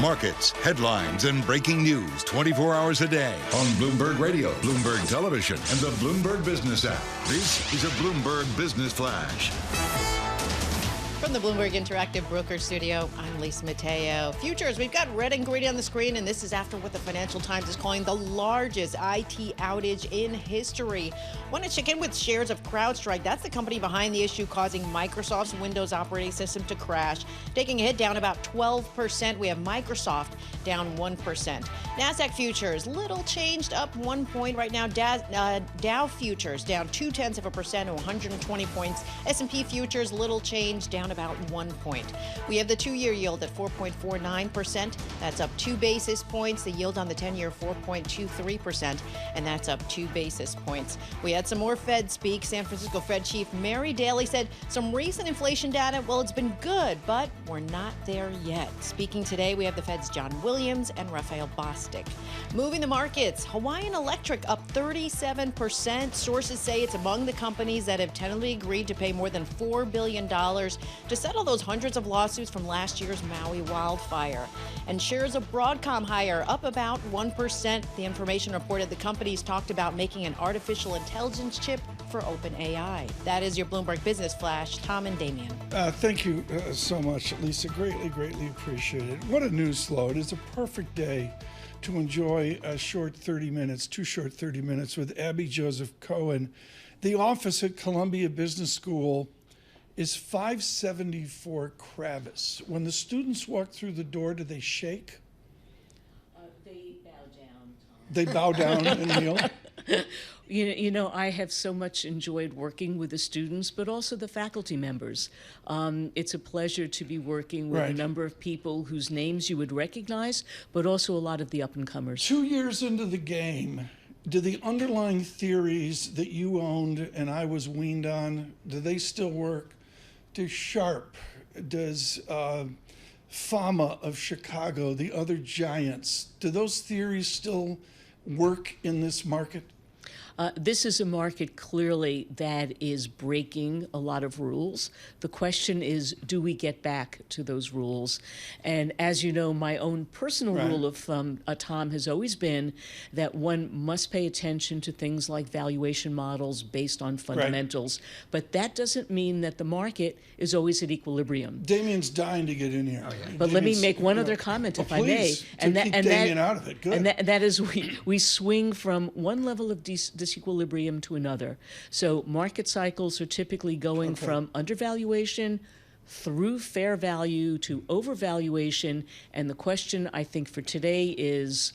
S1: Markets, headlines, and breaking news 24 hours a day on Bloomberg Radio, Bloomberg Television, and the Bloomberg Business app. This is a Bloomberg Business Flash.
S4: From the Bloomberg Interactive Broker Studio, I'm Lisa Mateo. Futures, we've got red and green on the screen, and this is after what the Financial Times is calling the largest IT outage in history. Want to check in with shares of CrowdStrike. That's the company behind the issue causing Microsoft's Windows operating system to crash, taking a hit down about 12%. We have Microsoft down 1%. NASDAQ futures, little changed, up 1 point. Right now, Dow futures down 0.2% to 120 points. S&P futures, little change, down about 1 point. We have the 2-year yield at 4.49%. That's up 2 basis points. The yield on the 10-year, 4.23%, and that's up 2 basis points. We had some more Fed speak. San Francisco Fed Chief Mary Daly said some recent inflation data, well, it's been good, but we're not there yet. Speaking today, we have the Fed's John Williams and Raphael Bostic. Moving the markets, Hawaiian Electric up 37%. Sources say it's among the companies that have tentatively agreed to pay more than $4 billion to settle those hundreds of lawsuits from last year's Maui wildfire. And shares of Broadcom higher, up about 1%. The information reported the companies talked about making an artificial intelligence chip for OpenAI. That is your Bloomberg Business Flash. Tom and Damian.
S2: Thank you so much, Lisa. Greatly appreciate it. What a news flow. It is a perfect day to enjoy a short 30 minutes, 2 short 30 minutes with Abby Joseph Cohen. The office at Columbia Business School is 574 Kravis. When the students walk through the door, do they shake?
S20: They bow down, Tom.
S2: They bow down and kneel?
S20: You know, I have so much enjoyed working with the students, but also the faculty members. It's a pleasure to be working with a number of people whose names you would recognize, but also a lot of the up-and-comers.
S2: 2 years into the game, do the underlying theories that you owned and I was weaned on, do they still work? Does Sharp, does Fama of Chicago, the other giants, do those theories still work in this market?
S20: This is a market clearly that is breaking a lot of rules. The question is, do we get back to those rules? And as you know, my own personal rule of thumb, Tom, has always been that one must pay attention to things like valuation models based on fundamentals. But that doesn't mean that the market is always at equilibrium.
S2: Damian's dying to get in here.
S20: But let me make one other comment, if I may.
S2: And keep Damian out of it. Good.
S20: And that is we swing from one level of disequilibrium to another. So market cycles are typically going from undervaluation through fair value to overvaluation. And the question, I think, for today is,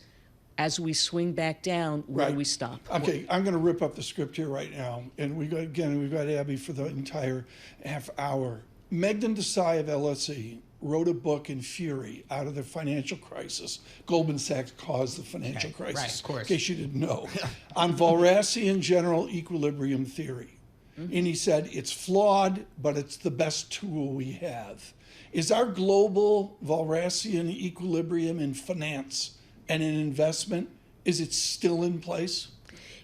S20: as we swing back down, where do we stop?
S2: Okay, I'm going to rip up the script here right now. And we've got Abby for the entire half hour. Meghan Desai of LSE wrote a book in fury out of the financial crisis. Goldman Sachs caused the financial crisis,
S6: right, of course.
S2: in case you didn't know, on Volrasian general equilibrium theory. And he said, it's flawed, but it's the best tool we have. Is our global Volrasian equilibrium in finance and in investment, is it still in place?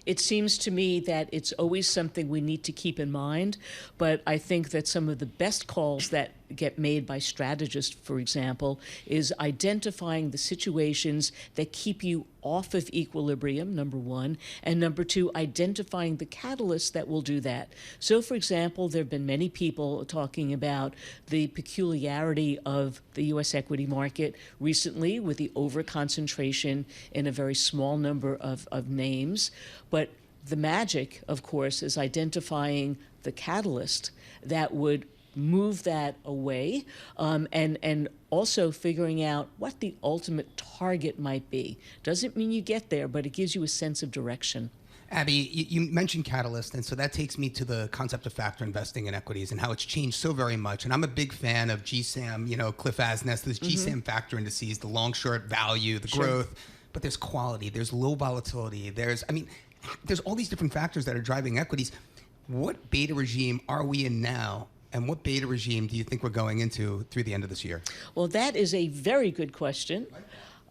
S20: It seems to me that it's always something we need to keep in mind, but I think that some of the best calls that get made by strategists, for example, is identifying the situations that keep you off of equilibrium, number one, and number two, identifying the catalysts that will do that. So, for example, there have been many people talking about the peculiarity of the U.S. equity market recently with the over-concentration in a very small number of names. But the magic, of course, is identifying the catalyst that would move that away, and also figuring out what the ultimate target might be. Doesn't mean you get there, but it gives you a sense of direction.
S6: Abby, you mentioned catalyst, and so that takes me to the concept of factor investing in equities and how it's changed so very much. And I'm a big fan of GSAM, Cliff Asness, this GSAM factor indices, the long, short, value, the growth, but there's quality, there's low volatility, there's all these different factors that are driving equities. What beta regime are we in now? And what beta regime do you think we're going into through the end of this year?
S20: Well, that is a very good question.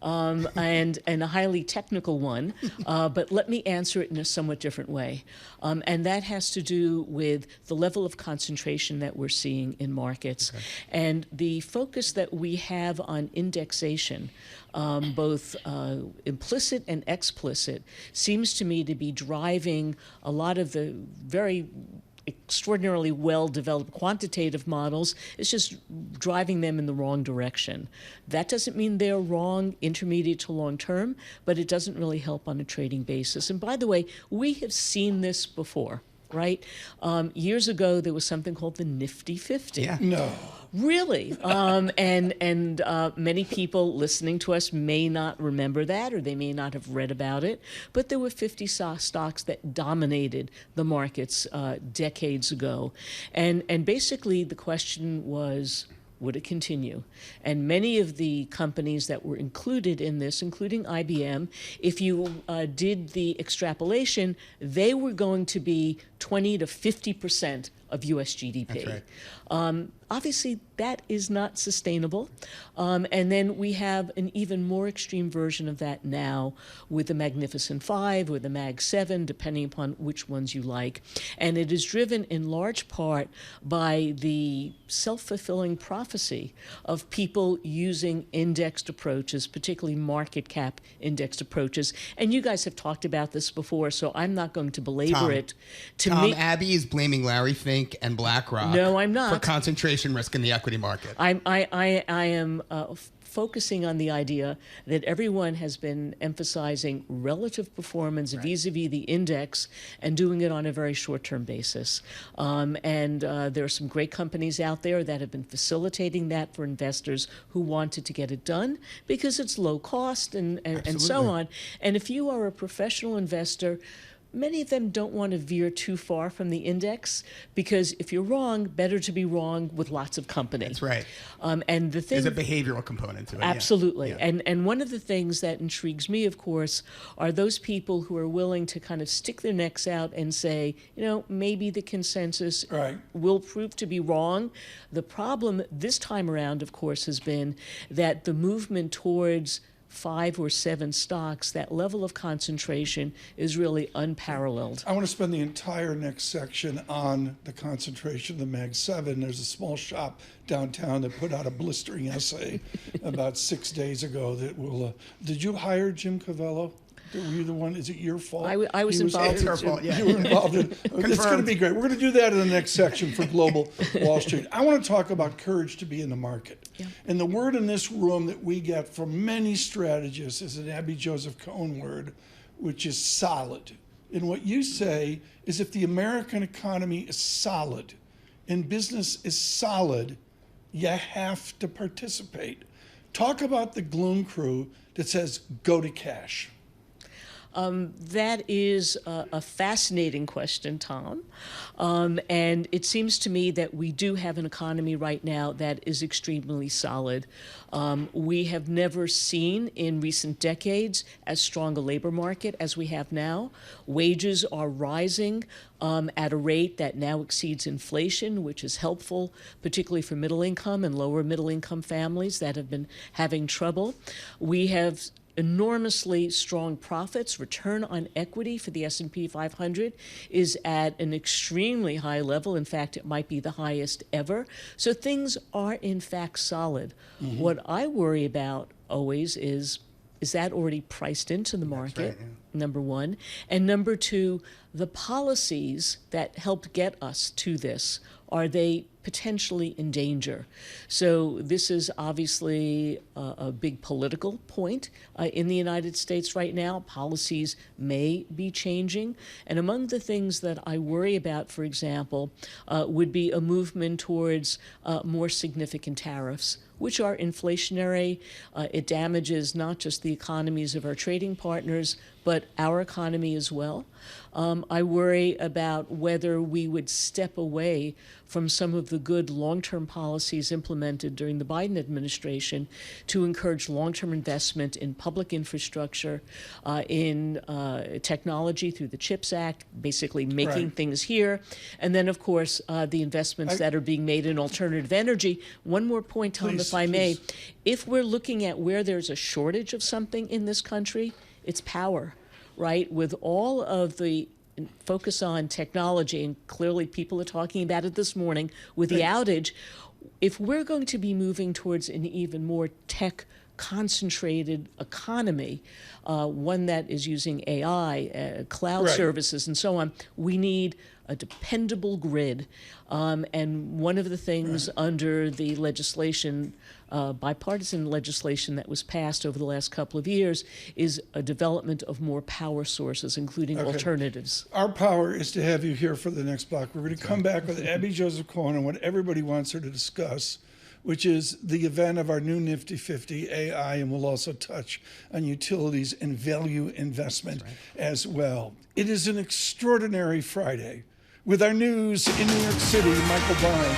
S20: And a highly technical one, but let me answer it in a somewhat different way. And that has to do with the level of concentration that we're seeing in markets. And the focus that we have on indexation, both implicit and explicit, seems to me to be driving a lot of the very extraordinarily well-developed quantitative models. It's just driving them in the wrong direction. That doesn't mean they're wrong intermediate to long term, but it doesn't really help on a trading basis. And by the way, we have seen this before. right? Years ago, there was something called the Nifty 50.
S6: Yeah.
S2: No.
S20: Really? And many people listening to us may not remember that, or they may not have read about it, but there were 50 stocks that dominated the markets decades ago. And basically the question was, would it continue? And many of the companies that were included in this, including IBM, if you did the extrapolation, they were going to be 20 to 50% of US GDP.
S6: That's right.
S20: Obviously, that is not sustainable. And then we have an even more extreme version of that now with the Magnificent Five or the Mag 7, depending upon which ones you like. And it is driven in large part by the self-fulfilling prophecy of people using indexed approaches, particularly market cap indexed approaches. And you guys have talked about this before, so I'm not going to belabor it.
S6: Tom Abbey is blaming Larry Fink and BlackRock.
S20: No, I'm not.
S6: For concentration risk in the equity market.
S20: I am focusing on the idea that everyone has been emphasizing relative performance vis-a-vis the index and doing it on a very short-term basis. And there are some great companies out there that have been facilitating that for investors who wanted to get it done because it's low cost and so on. And if you are a professional investor, many of them don't want to veer too far from the index because if you're wrong, better to be wrong with lots of company.
S6: That's right.
S20: And the thing,
S6: there's a behavioral component to it.
S20: Absolutely.
S6: Yeah.
S20: And one of the things that intrigues me, of course, are those people who are willing to kind of stick their necks out and say, maybe the consensus will prove to be wrong. The problem this time around, of course, has been that the movement towards 5 or 7 stocks, that level of concentration is really unparalleled.
S2: I want to spend the entire next section on the concentration of the Mag 7. There's a small shop downtown that put out a blistering essay about 6 days ago that will... did you hire Jim Covello? Were you the one? Is it your fault?
S20: I was involved.
S2: It's her fault. Yeah. You were involved in. It's going to be great. We're going to do that in the next section for Global Wall Street. I want to talk about courage to be in the market. Yeah. And the word in this room that we get from many strategists is an Abby Joseph Cohen word, which is solid. And what you say is if the American economy is solid and business is solid, you have to participate. Talk about the gloom crew that says go to cash.
S20: That is a fascinating question, Tom. And it seems to me that we do have an economy right now that is extremely solid. We have never seen in recent decades as strong a labor market as we have now. Wages are rising at a rate that now exceeds inflation, which is helpful, particularly for middle income and lower middle income families that have been having trouble. We have enormously strong profits. Return on equity for the S&P 500 is at an extremely high level. In fact, it might be the highest ever. So things are, in fact, solid. Mm-hmm. What I worry about always is that already priced into the market, number one? And number two, the policies that helped get us to this, are they potentially in danger? So this is obviously a big political point in the United States right now. Policies may be changing. And among the things that I worry about, for example, would be a movement towards more significant tariffs, which are inflationary. It damages not just the economies of our trading partners, but our economy as well. I worry about whether we would step away from some of the good long-term policies implemented during the Biden administration to encourage long-term investment in public infrastructure, in technology through the CHIPS Act, basically making things here. And then, of course, the investments that are being made in alternative energy. One more point, Tom, if I may. If we're looking at where there's a shortage of something in this country, it's power, right? With all of the focus on technology, and clearly people are talking about it this morning with the outage, if we're going to be moving towards an even more tech concentrated economy, one that is using AI, cloud
S2: Right.
S20: services, and so on. We need a dependable grid. And one of the things under the legislation, bipartisan legislation that was passed over the last couple of years, is a development of more power sources, including
S2: Okay.
S20: alternatives.
S2: Our power is to have you here for the next block. We're going to come back with Abby Joseph Cohen and what everybody wants her to discuss, which is the event of our new Nifty 50 AI, and we'll also touch on utilities and value investment as well. It is an extraordinary Friday. With our news in New York City, Michael Barr.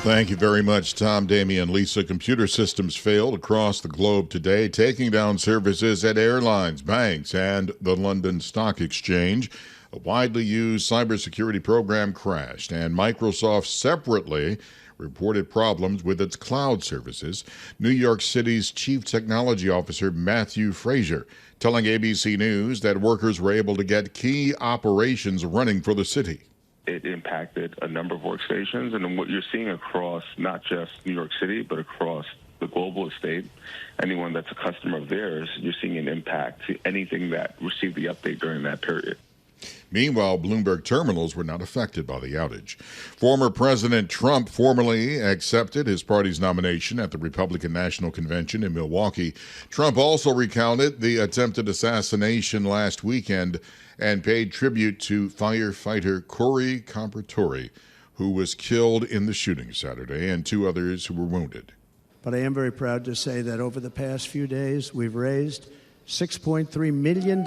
S5: Thank you very much, Tom, Damian, Lisa. Computer systems failed across the globe today, taking down services at airlines, banks, and the London Stock Exchange. A widely used cybersecurity program crashed, and Microsoft separately reported problems with its cloud services. New York City's Chief Technology Officer, Matthew Frazier, telling ABC News that workers were able to get key operations running for the city.
S16: It impacted a number of workstations, and what you're seeing across not just New York City, but across the global estate, anyone that's a customer of theirs, you're seeing an impact to anything that received the update during that period.
S5: Meanwhile, Bloomberg terminals were not affected by the outage. Former President Trump formally accepted his party's nomination at the Republican National Convention in Milwaukee. Trump also recounted the attempted assassination last weekend and paid tribute to firefighter Corey Comparatori, who was killed in the shooting Saturday, and 2 others who were wounded.
S12: But I am very proud to say that over the past few days, we've raised $6.3 million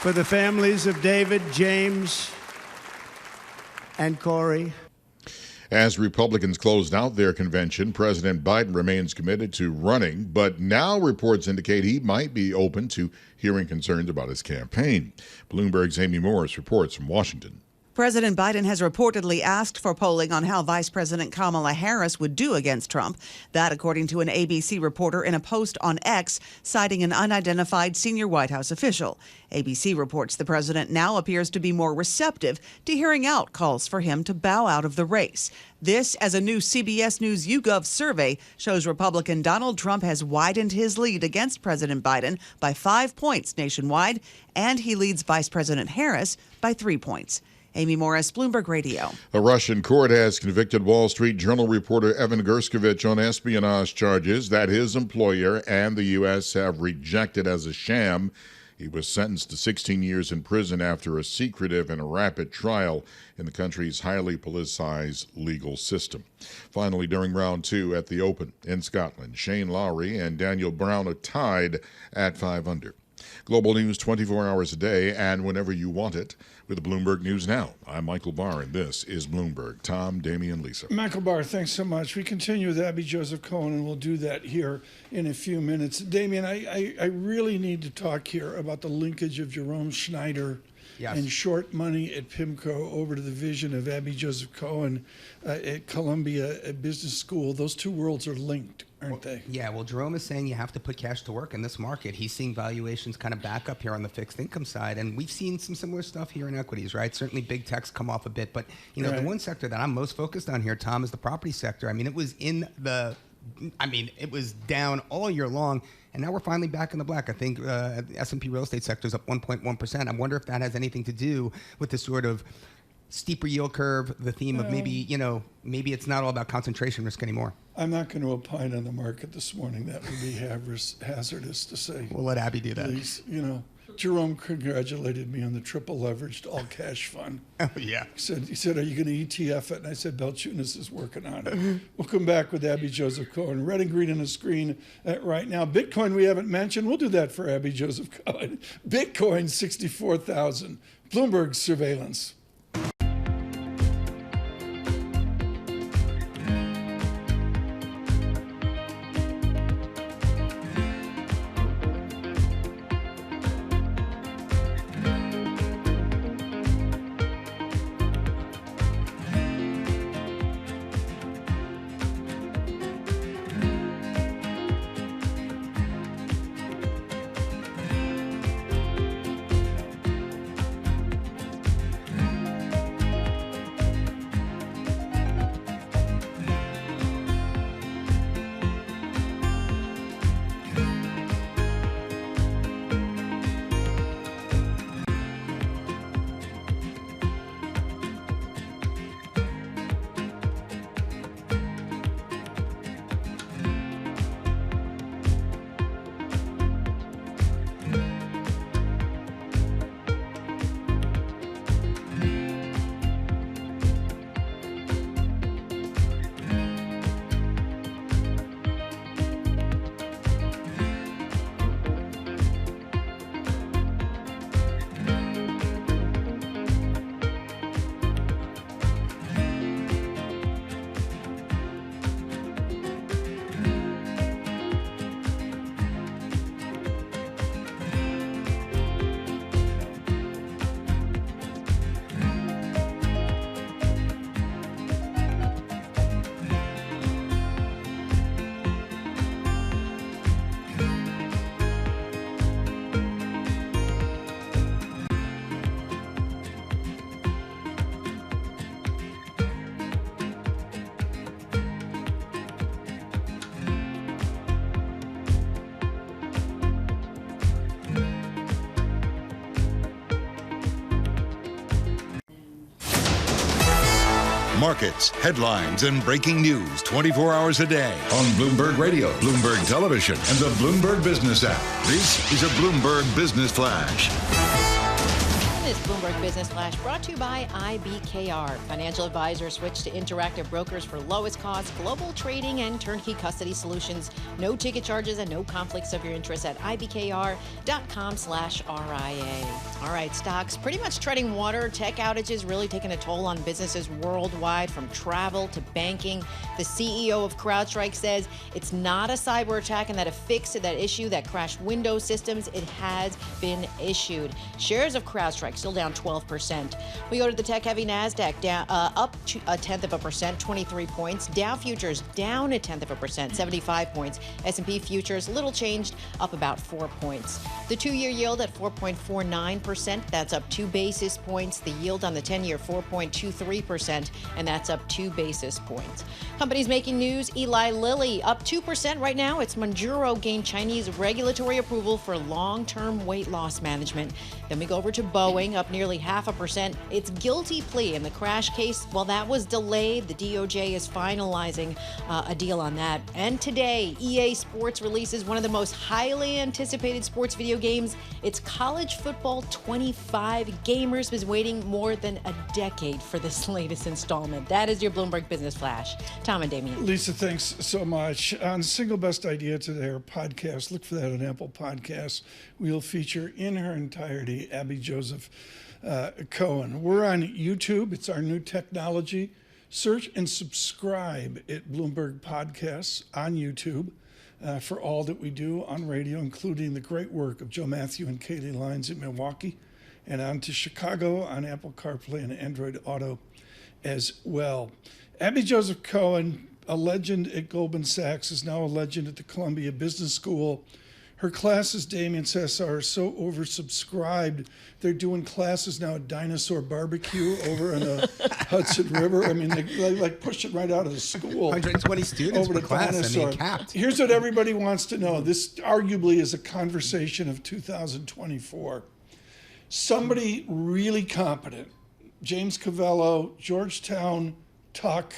S12: for the families of David, James, and Corey.
S5: As Republicans closed out their convention, President Biden remains committed to running, but now reports indicate he might be open to hearing concerns about his campaign. Bloomberg's Amy Morris reports from Washington.
S21: President Biden has reportedly asked for polling on how Vice President Kamala Harris would do against Trump. That, according to an ABC reporter in a post on X, citing an unidentified senior White House official. ABC reports the president now appears to be more receptive to hearing out calls for him to bow out of the race. This, as a new CBS News YouGov survey shows Republican Donald Trump has widened his lead against President Biden by 5 points nationwide, and he leads Vice President Harris by 3 points. Amy Morris, Bloomberg Radio.
S5: A Russian court has convicted Wall Street Journal reporter Evan Gershkovich on espionage charges that his employer and the U.S. have rejected as a sham. He was sentenced to 16 years in prison after a secretive and a rapid trial in the country's highly politicized legal system. Finally, during round 2 at the Open in Scotland, Shane Lowry and Daniel Brown are tied at 5 under. Global news 24 hours a day and whenever you want it with Bloomberg News Now. I'm Michael Barr, and this is Bloomberg. Tom, Damian, Lisa.
S2: Michael Barr, thanks so much. We continue with Abby Joseph Cohen, and we'll do that here in a few minutes. Damian, I really need to talk here about the linkage of Jerome Schneider and short money at PIMCO over to the vision of Abby Joseph Cohen at Columbia Business School. Those two worlds are linked, aren't they?
S6: Yeah, well, Jerome is saying you have to put cash to work in this market. He's seeing valuations kind of back up here on the fixed income side, and we've seen some similar stuff here in equities, right? Certainly big tech's come off a bit, but you know, the one sector that I'm most focused on here, Tom, is the property sector. I mean, it was it was down all year long, and now we're finally back in the black. I think S&P real estate sector is up 1.1%. I wonder if that has anything to do with the sort of steeper yield curve, the theme of maybe it's not all about concentration risk anymore.
S2: I'm not going to opine on the market this morning. That would be hazardous to say.
S6: We'll let Abby do that.
S2: Please, Jerome congratulated me on the triple leveraged all cash fund.
S6: Oh, yeah.
S2: He said, are you going to ETF it? And I said, Belchunas is working on it. We'll come back with Abby Joseph Cohen. Red and green on the screen right now. Bitcoin we haven't mentioned. We'll do that for Abby Joseph Cohen. Bitcoin 64,000. Bloomberg Surveillance.
S1: Markets, headlines, and breaking news 24 hours a day on Bloomberg Radio, Bloomberg Television, and the Bloomberg Business app. This is a Bloomberg Business Flash.
S4: This Bloomberg Business Flash brought to you by IBKR. Financial advisors switch to interactive brokers for lowest cost, global trading, and turnkey custody solutions. No ticket charges and no conflicts of your interest at ibkr.com/RIA. All right, stocks pretty much treading water. Tech outages really taking a toll on businesses worldwide, from travel to banking. The CEO of CrowdStrike says it's not a cyber attack and that a fix to that issue that crashed Windows systems, it has been issued. Shares of CrowdStrike still down 12%. We go to the tech-heavy NASDAQ, down up to 0.1%, 23 points. Dow futures down 0.1%, 75 points. S&P futures little changed, up about 4 points. The 2-year yield at 4.49%, that's up 2 basis points. The yield on the 10-year 4.23%, and that's up 2 basis points. Companies making news: Eli Lilly up 2% right now. Its Mounjaro gained Chinese regulatory approval for long-term weight loss management. Then we go over to Boeing, up nearly 0.5%. Its guilty plea in the crash case, well, that was delayed. The DOJ is finalizing a deal on that. And today, EA Sports releases one of the most highly anticipated sports video games. It's College Football 25. Gamers been waiting more than a decade for this latest installment. That is your Bloomberg Business Flash. Tom and Damian.
S2: Lisa, thanks so much. On Single Best Idea today, our podcast, look for that on Apple Podcasts. We'll feature in her entirety Abby Joseph Cohen. We're on YouTube. It's our new technology. Search and subscribe at Bloomberg Podcasts on YouTube for all that we do on radio, including the great work of Joe Matthew and Kaylee Lyons in Milwaukee, and on to Chicago on Apple CarPlay and Android Auto as well. Abby Joseph Cohen, a legend at Goldman Sachs, is now a legend at the Columbia Business School. Her classes, Damian Sassower, are so oversubscribed. They're doing classes now at Dinosaur Barbecue over on the Hudson River. I mean, they like push it right out of the school.
S6: 120 students
S2: over
S6: per
S2: to
S6: class.
S2: Dinosaur.
S6: I mean, capped.
S2: Here's what everybody wants to know. This arguably is a conversation of 2024. Somebody really competent, James Covello, Georgetown, Tuck,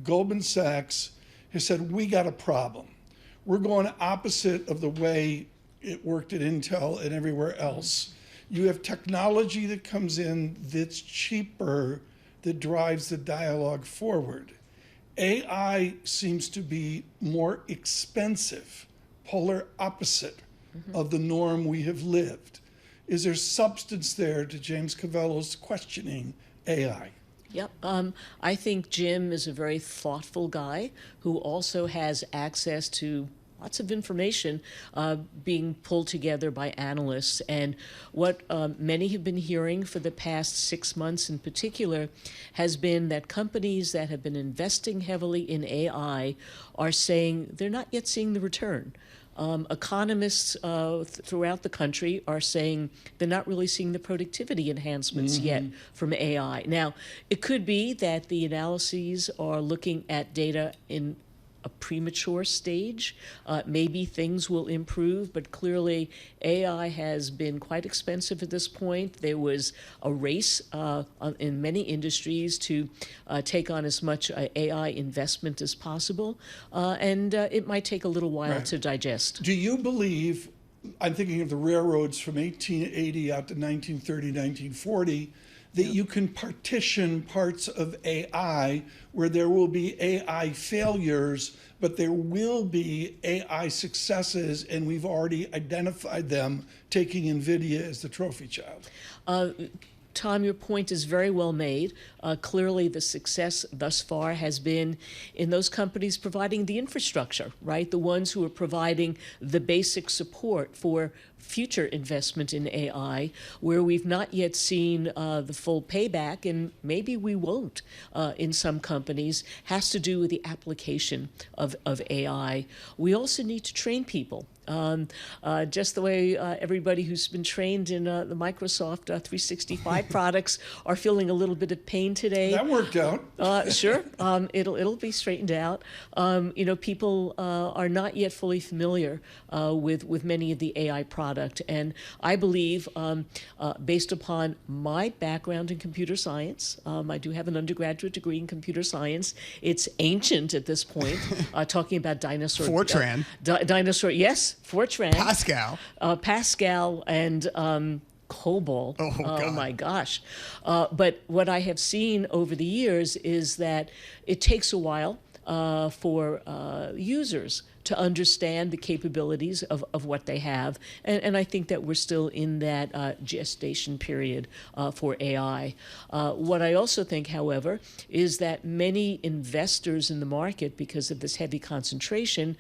S2: Goldman Sachs, has said, we got a problem. We're going opposite of the way it worked at Intel and everywhere else. You have technology that comes in that's cheaper, that drives the dialogue forward. AI seems to be more expensive, polar opposite of the norm we have lived. Is there substance there to James Covello's questioning AI?
S20: Yep. I think Jim is a very thoughtful guy who also has access to lots of information being pulled together by analysts. And what many have been hearing for the past 6 months in particular has been that companies that have been investing heavily in AI are saying they're not yet seeing the return. Economists throughout the country are saying they're not really seeing the productivity enhancements yet from AI. Now, it could be that the analyses are looking at data in a premature stage. Maybe things will improve, but clearly AI has been quite expensive at this point. There was a race in many industries to take on as much AI investment as possible, and it might take a little while to digest.
S2: Do you believe, I'm thinking of the railroads from 1880 out to 1930, 1940, that you can partition parts of AI where there will be AI failures, but there will be AI successes, and we've already identified them, taking NVIDIA as the trophy child?
S20: Tom, your point is very well made. Clearly, the success thus far has been in those companies providing the infrastructure, right? The ones who are providing the basic support for future investment in AI, where we've not yet seen the full payback, and maybe we won't in some companies, has to do with the application of AI. We also need to train people. Just the way everybody who's been trained in the Microsoft 365 products are feeling a little bit of pain today.
S2: That worked out.
S20: Sure, it'll be straightened out. People are not yet fully familiar with many of the AI product, and I believe, based upon my background in computer science, I do have an undergraduate degree in computer science. It's ancient at this point. Talking about dinosaur.
S6: Fortran.
S20: Dinosaur. Yes, Fortran.
S6: Pascal.
S20: Pascal and COBOL.
S6: Oh
S20: my gosh. But what I have seen over the years is that it takes a while for users to understand the capabilities of what they have. And I think that we're still in that gestation period for AI. What I also think, however, is that many investors in the market, because of this heavy concentration,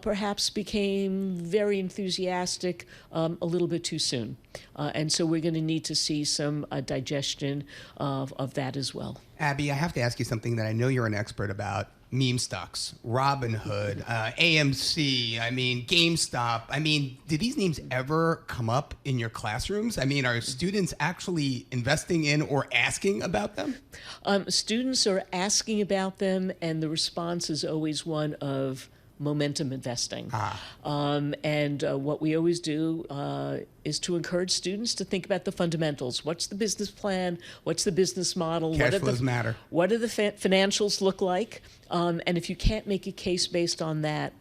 S20: perhaps became very enthusiastic a little bit too soon. And so we're going to need to see some digestion of that as well.
S6: Abby, I have to ask you something that I know you're an expert about. Meme stocks, Robinhood, AMC, GameStop. Did these names ever come up in your classrooms? Are students actually investing in or asking about them?
S20: Students are asking about them, and the response is always one of momentum investing. And what we always do is to encourage students to think about the fundamentals. What's the business plan? What's the business model?
S6: Cash flows matter.
S20: What do the financials look like? And if you can't make a case based on that,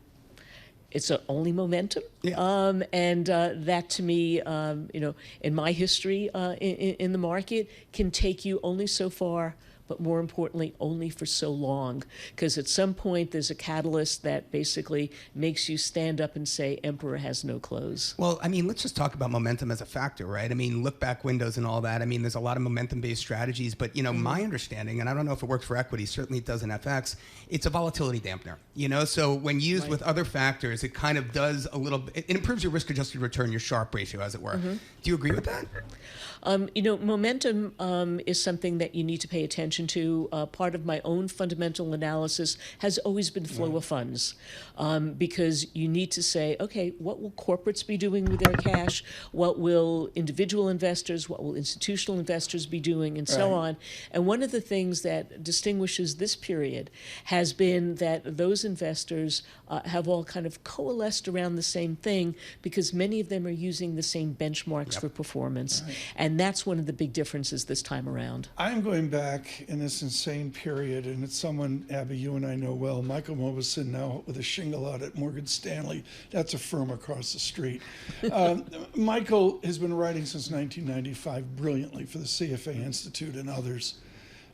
S20: it's only momentum.
S6: Yeah.
S20: And that, to me, in my history in the market, can take you only so far, but more importantly, only for so long. Because at some point, there's a catalyst that basically makes you stand up and say, emperor has no clothes.
S6: Well, let's just talk about momentum as a factor, right? Look back windows and all that. There's a lot of momentum-based strategies, but, my understanding, and I don't know if it works for equity, certainly it does in FX, it's a volatility dampener, So when used with other factors, it kind of does a little bit, it improves your risk-adjusted return, your Sharpe ratio, as it were. Do you agree with that?
S20: Momentum is something that you need to pay attention to. Part of my own fundamental analysis has always been flow of funds, because you need to say, okay, what will corporates be doing with their cash? What will individual investors, what will institutional investors be doing, and so on. And one of the things that distinguishes this period has been that those investors have all kind of coalesced around the same thing, because many of them are using the same benchmarks for performance. And that's one of the big differences this time around.
S2: I'm going back in this insane period, and it's someone, Abby, you and I know well. Michael Mobison now with a shingle out at Morgan Stanley. That's a firm across the street. Michael has been writing since 1995 brilliantly for the CFA Institute and others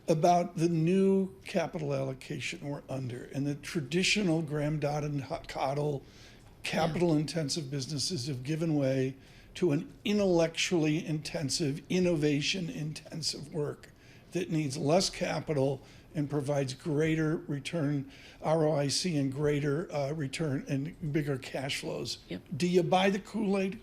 S2: about the new capital allocation we're under, and the traditional Graham-Dodd and Cottle capital-intensive businesses have given way to an intellectually intensive, innovation-intensive work that needs less capital and provides greater return, ROIC, and greater return and bigger cash flows. Do you buy the Kool-Aid?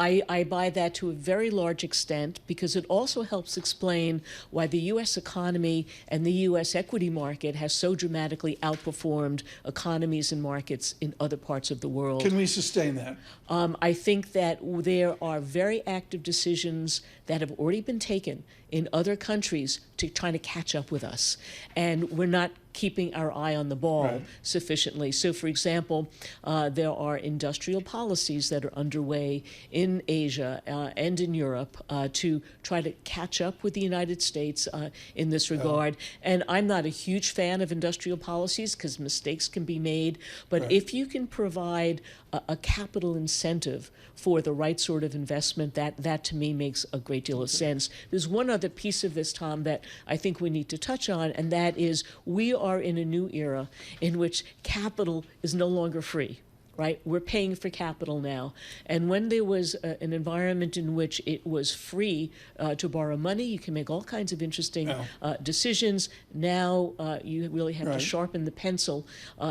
S20: I buy that to a very large extent, because it also helps explain why the U.S. economy and the U.S. equity market has so dramatically outperformed economies and markets in other parts of the world.
S2: Can we sustain that?
S20: I think that there are very active decisions that have already been taken in other countries to try to catch up with us. And we're not keeping our eye on the ball sufficiently. So, for example, there are industrial policies that are underway in Asia and in Europe to try to catch up with the United States in this regard. And I'm not a huge fan of industrial policies, because mistakes can be made. But if you can provide a capital incentive for the right sort of investment, that to me makes a great deal of sense. There's one other piece of this, Tom, that I think we need to touch on, and that is we are in a new era in which capital is no longer free. Right? We're paying for capital now. And when there was an environment in which it was free to borrow money, you can make all kinds of interesting decisions. Now you really have to sharpen the pencil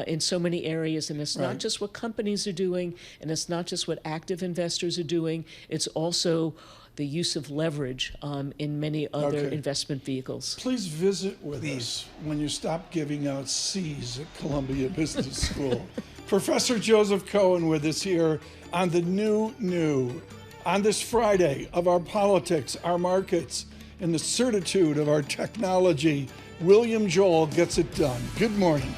S20: in so many areas. And it's not just what companies are doing, and it's not just what active investors are doing. It's also the use of leverage in many other investment vehicles.
S2: Please visit with us when you stop giving out C's at Columbia Business School. Professor Joseph Cohen with us here on the new on this Friday of our politics, our markets, and the certitude of our technology. William Joel gets it done. Good morning.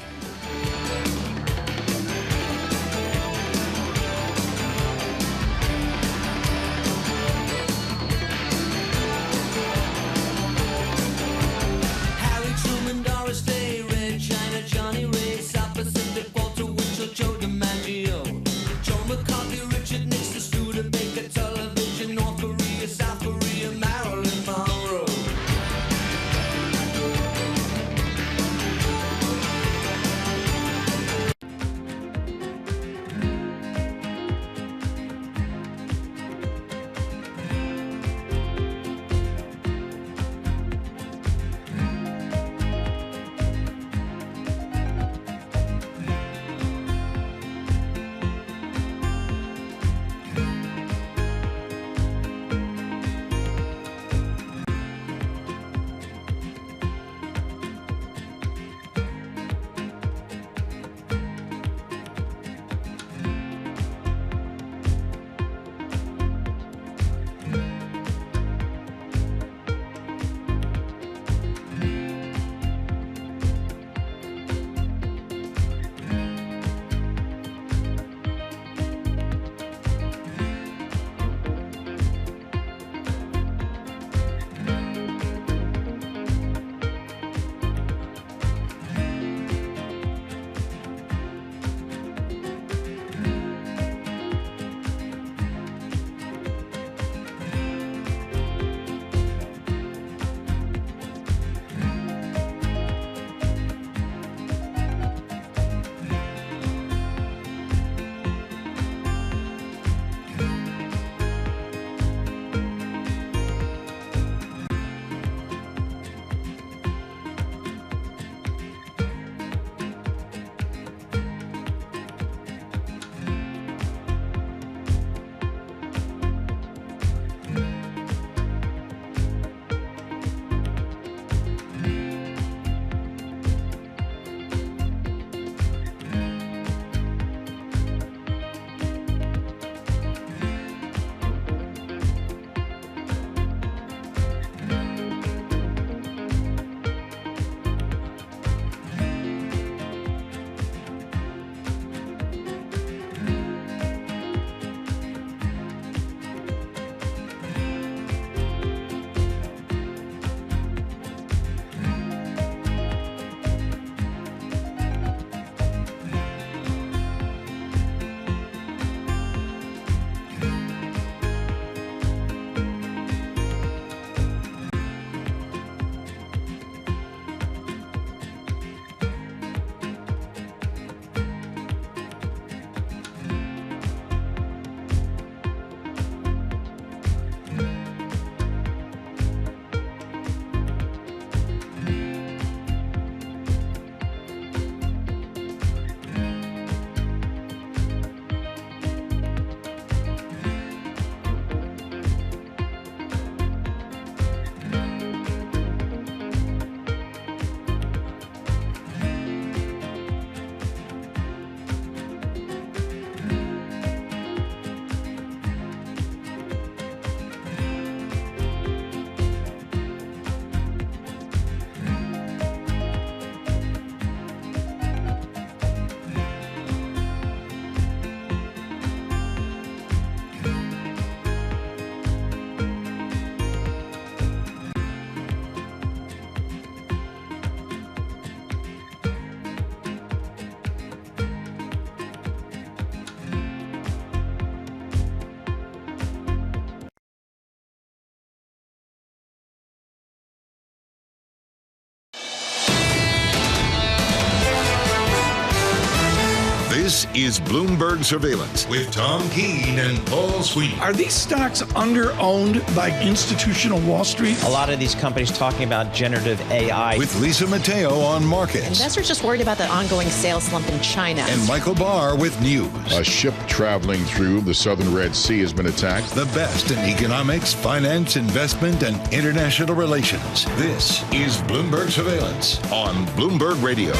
S1: This is Bloomberg Surveillance with Tom Keene and Paul Sweeney.
S2: Are these stocks under-owned by institutional Wall Street?
S3: A lot of these companies talking about generative AI.
S1: With Lisa Mateo on markets.
S4: Investors just worried about the ongoing sales slump in China.
S1: And Michael Barr with news.
S5: A ship traveling through the southern Red Sea has been attacked.
S1: The best in economics, finance, investment, and international relations. This is Bloomberg Surveillance on Bloomberg Radio.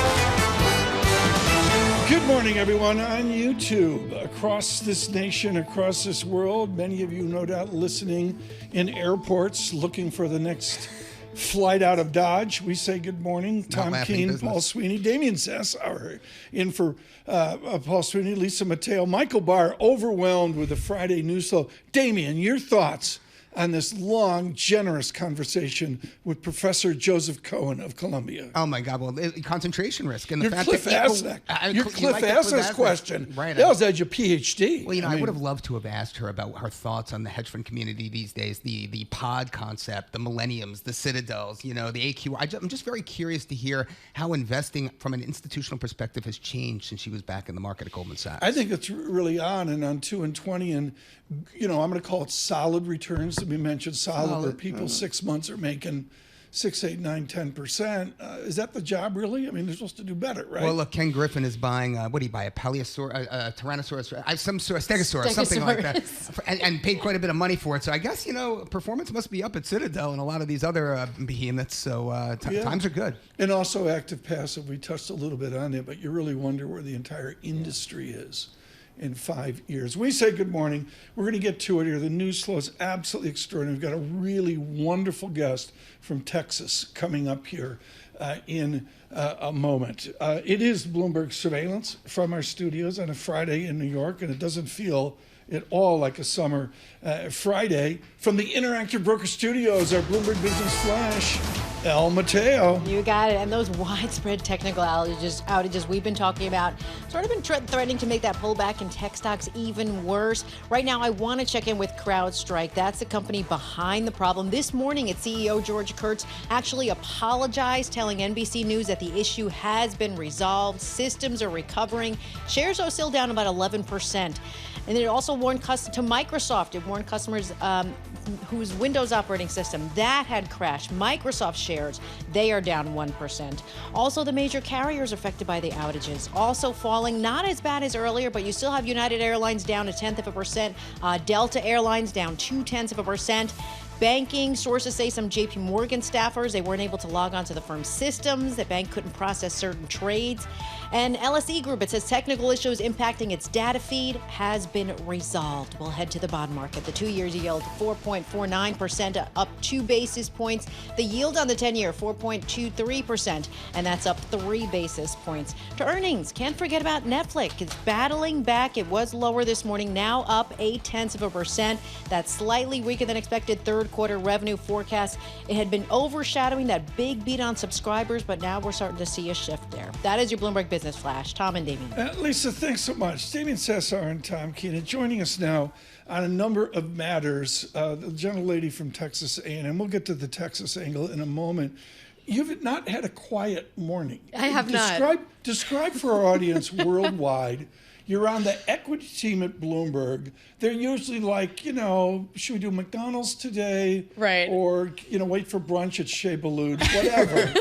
S2: Good morning, everyone on YouTube. Across this nation, across this world, many of you no doubt listening in airports, looking for the next flight out of Dodge. We say good morning. Tom Keene, Paul Sweeney, Damian Sassower in for Paul Sweeney, Lisa Mateo, Michael Barr, overwhelmed with the Friday news flow. Damian, your thoughts on this long, generous conversation with Professor Joseph Cohen of Columbia.
S6: Oh my God! Well, concentration risk and the
S2: your
S6: fact
S2: Cliff
S6: that
S2: your Cliff Asnick question.
S6: Right?
S2: That was at your PhD.
S6: Well, I would have loved to have asked her about her thoughts on the hedge fund community these days, the pod concept, the millenniums, the citadels, the AQ. I'm just very curious to hear how investing from an institutional perspective has changed since she was back in the market at Goldman Sachs.
S2: I think it's really on 2 and 20, and I'm going to call it solid returns. To be mentioned, solid where people 6 months are making 6, 8, 9, 10%. Is that the job really? I mean, they're supposed to do better, right?
S6: Well, look, Ken Griffin is buying what did he buy? A Paleosaurus, a Tyrannosaurus, some sort of Stegosaurus, something like that, and paid quite a bit of money for it. So I guess performance must be up at Citadel and a lot of these other behemoths. So times are good.
S2: And also active passive. We touched a little bit on it, but you really wonder where the entire industry is in 5 years. We say good morning. We're going to get to it here. The news flow is absolutely extraordinary. We've got a really wonderful guest from Texas coming up here in a moment. It is Bloomberg Surveillance from our studios on a Friday in New York, and it doesn't feel at all like a summer Friday. From the Interactive Broker Studios, our Bloomberg Business Flash, El Mateo.
S4: You got it. And those widespread technical outages we've been talking about sort of been threatening to make that pullback in tech stocks even worse. Right now, I want to check in with CrowdStrike. That's the company behind the problem. This morning, its CEO, George Kurtz, actually apologized, telling NBC News that the issue has been resolved. Systems are recovering. Shares are still down about 11%. And it also warned to Microsoft. It warned customers whose Windows operating system that had crashed. Microsoft shares, they are down 1%. Also, the major carriers affected by the outages also falling, not as bad as earlier, but you still have United Airlines down 0.1%, Delta Airlines down 0.2%. Banking sources say some JP Morgan staffers, they weren't able to log on to the firm's systems. The bank couldn't process certain trades. And LSE Group, it says technical issues impacting its data feed has been resolved. We'll head to the bond market. The 2-year yield 4.49%, up 2 basis points. The yield on the 10-year 4.23%, and that's up 3 basis points. To earnings, can't forget about Netflix. It's battling back. It was lower this morning, now up 0.8%. That's slightly weaker than expected third quarter revenue forecast. It had been overshadowing that big beat on subscribers, but now we're starting to see a shift there. That is your Bloomberg Business Flash. Tom and Damian.
S2: Lisa, thanks so much. Damian Sassower and Tom Keene joining us now on a number of matters. The gentlelady from Texas A&M. We'll get to the Texas angle in a moment. You've not had a quiet morning.
S7: I have not.
S2: Describe for our audience worldwide. You're on the equity team at Bloomberg. They're usually like, should we do McDonald's today?
S7: Right.
S2: Or, wait for brunch at Shea Balloon, whatever.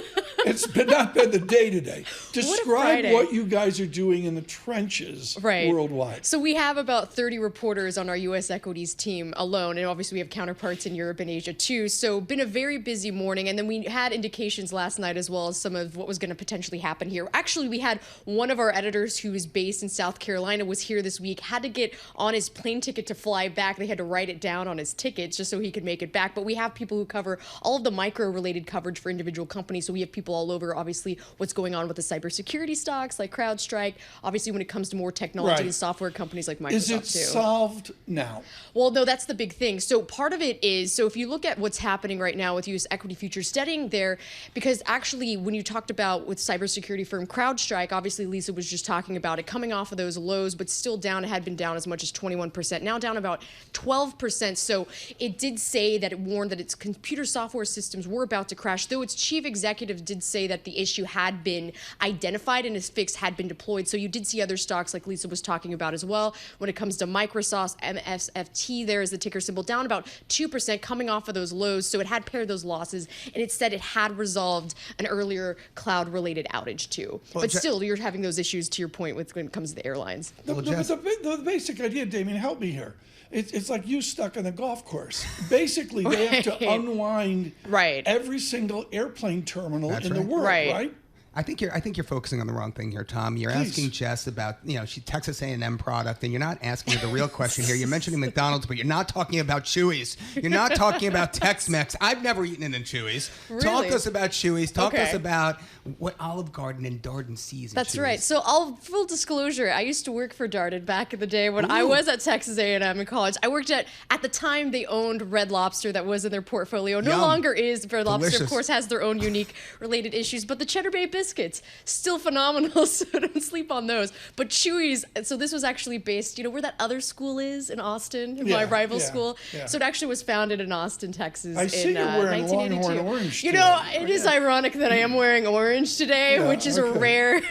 S2: It's not been the day today. Describe what you guys are doing in the trenches worldwide.
S7: So we have about 30 reporters on our U.S. equities team alone, and obviously we have counterparts in Europe and Asia too. So been a very busy morning, and then we had indications last night as well as some of what was going to potentially happen here. Actually, we had one of our editors who is based in South Carolina was here this week, had to get on his plane ticket to fly back. They had to write it down on his tickets just so he could make it back. But we have people who cover all of the micro-related coverage for individual companies. So we have people all over, obviously, what's going on with the cybersecurity stocks like CrowdStrike. Obviously, when it comes to more technology and software companies like Microsoft,
S2: Is it solved now?
S7: Well, no, that's the big thing. So part of it is, so if you look at what's happening right now with U.S. equity futures studying there, because actually when you talked about with cybersecurity firm CrowdStrike, obviously Lisa was just talking about it coming off of those lows, but still down. It had been down as much as 21%, now down about 12%. So it did say that it warned that its computer software systems were about to crash, though its chief executive did say that the issue had been identified and its fix had been deployed. So you did see other stocks like Lisa was talking about as well. When it comes to Microsoft, MSFT, there is the ticker symbol, down about 2% coming off of those lows. So it had paired those losses, and it said it had resolved an earlier cloud-related outage too.
S2: Well,
S7: but still, you're having those issues to your point with when it comes to the airlines.
S2: The basic idea, Damian, help me here. It's like you stuck on the golf course. Basically, they have to unwind every single airplane terminal in the world, right?
S6: I think you're focusing on the wrong thing here, Tom. You're asking Jess about Texas A&M product, and you're not asking her the real question here. You're mentioning McDonald's, but you're not talking about Chewy's. You're not talking about Tex-Mex. I've never eaten in Chewy's.
S7: Really?
S6: Talk to us about Chewy's. Talk to us
S7: Okay.
S6: about what Olive Garden and Darden sees.
S7: That's right. So, full disclosure, I used to work for Darden back in the day when I was at Texas A&M in college. I worked at the time they owned Red Lobster, that was in their portfolio. No
S6: Yum.
S7: longer is. Red Lobster,
S6: Delicious.
S7: of course, has their own unique related issues, but the Cheddar Bay biscuits, still phenomenal, so don't sleep on those. But Chewy's, so this was actually based, where that other school is in Austin, my rival school.
S2: Yeah.
S7: So it actually was founded in Austin, Texas
S2: I see
S7: in
S2: you're wearing
S7: 1982.
S2: Longhorn orange
S7: It is ironic that I am wearing orange today, which is a rare.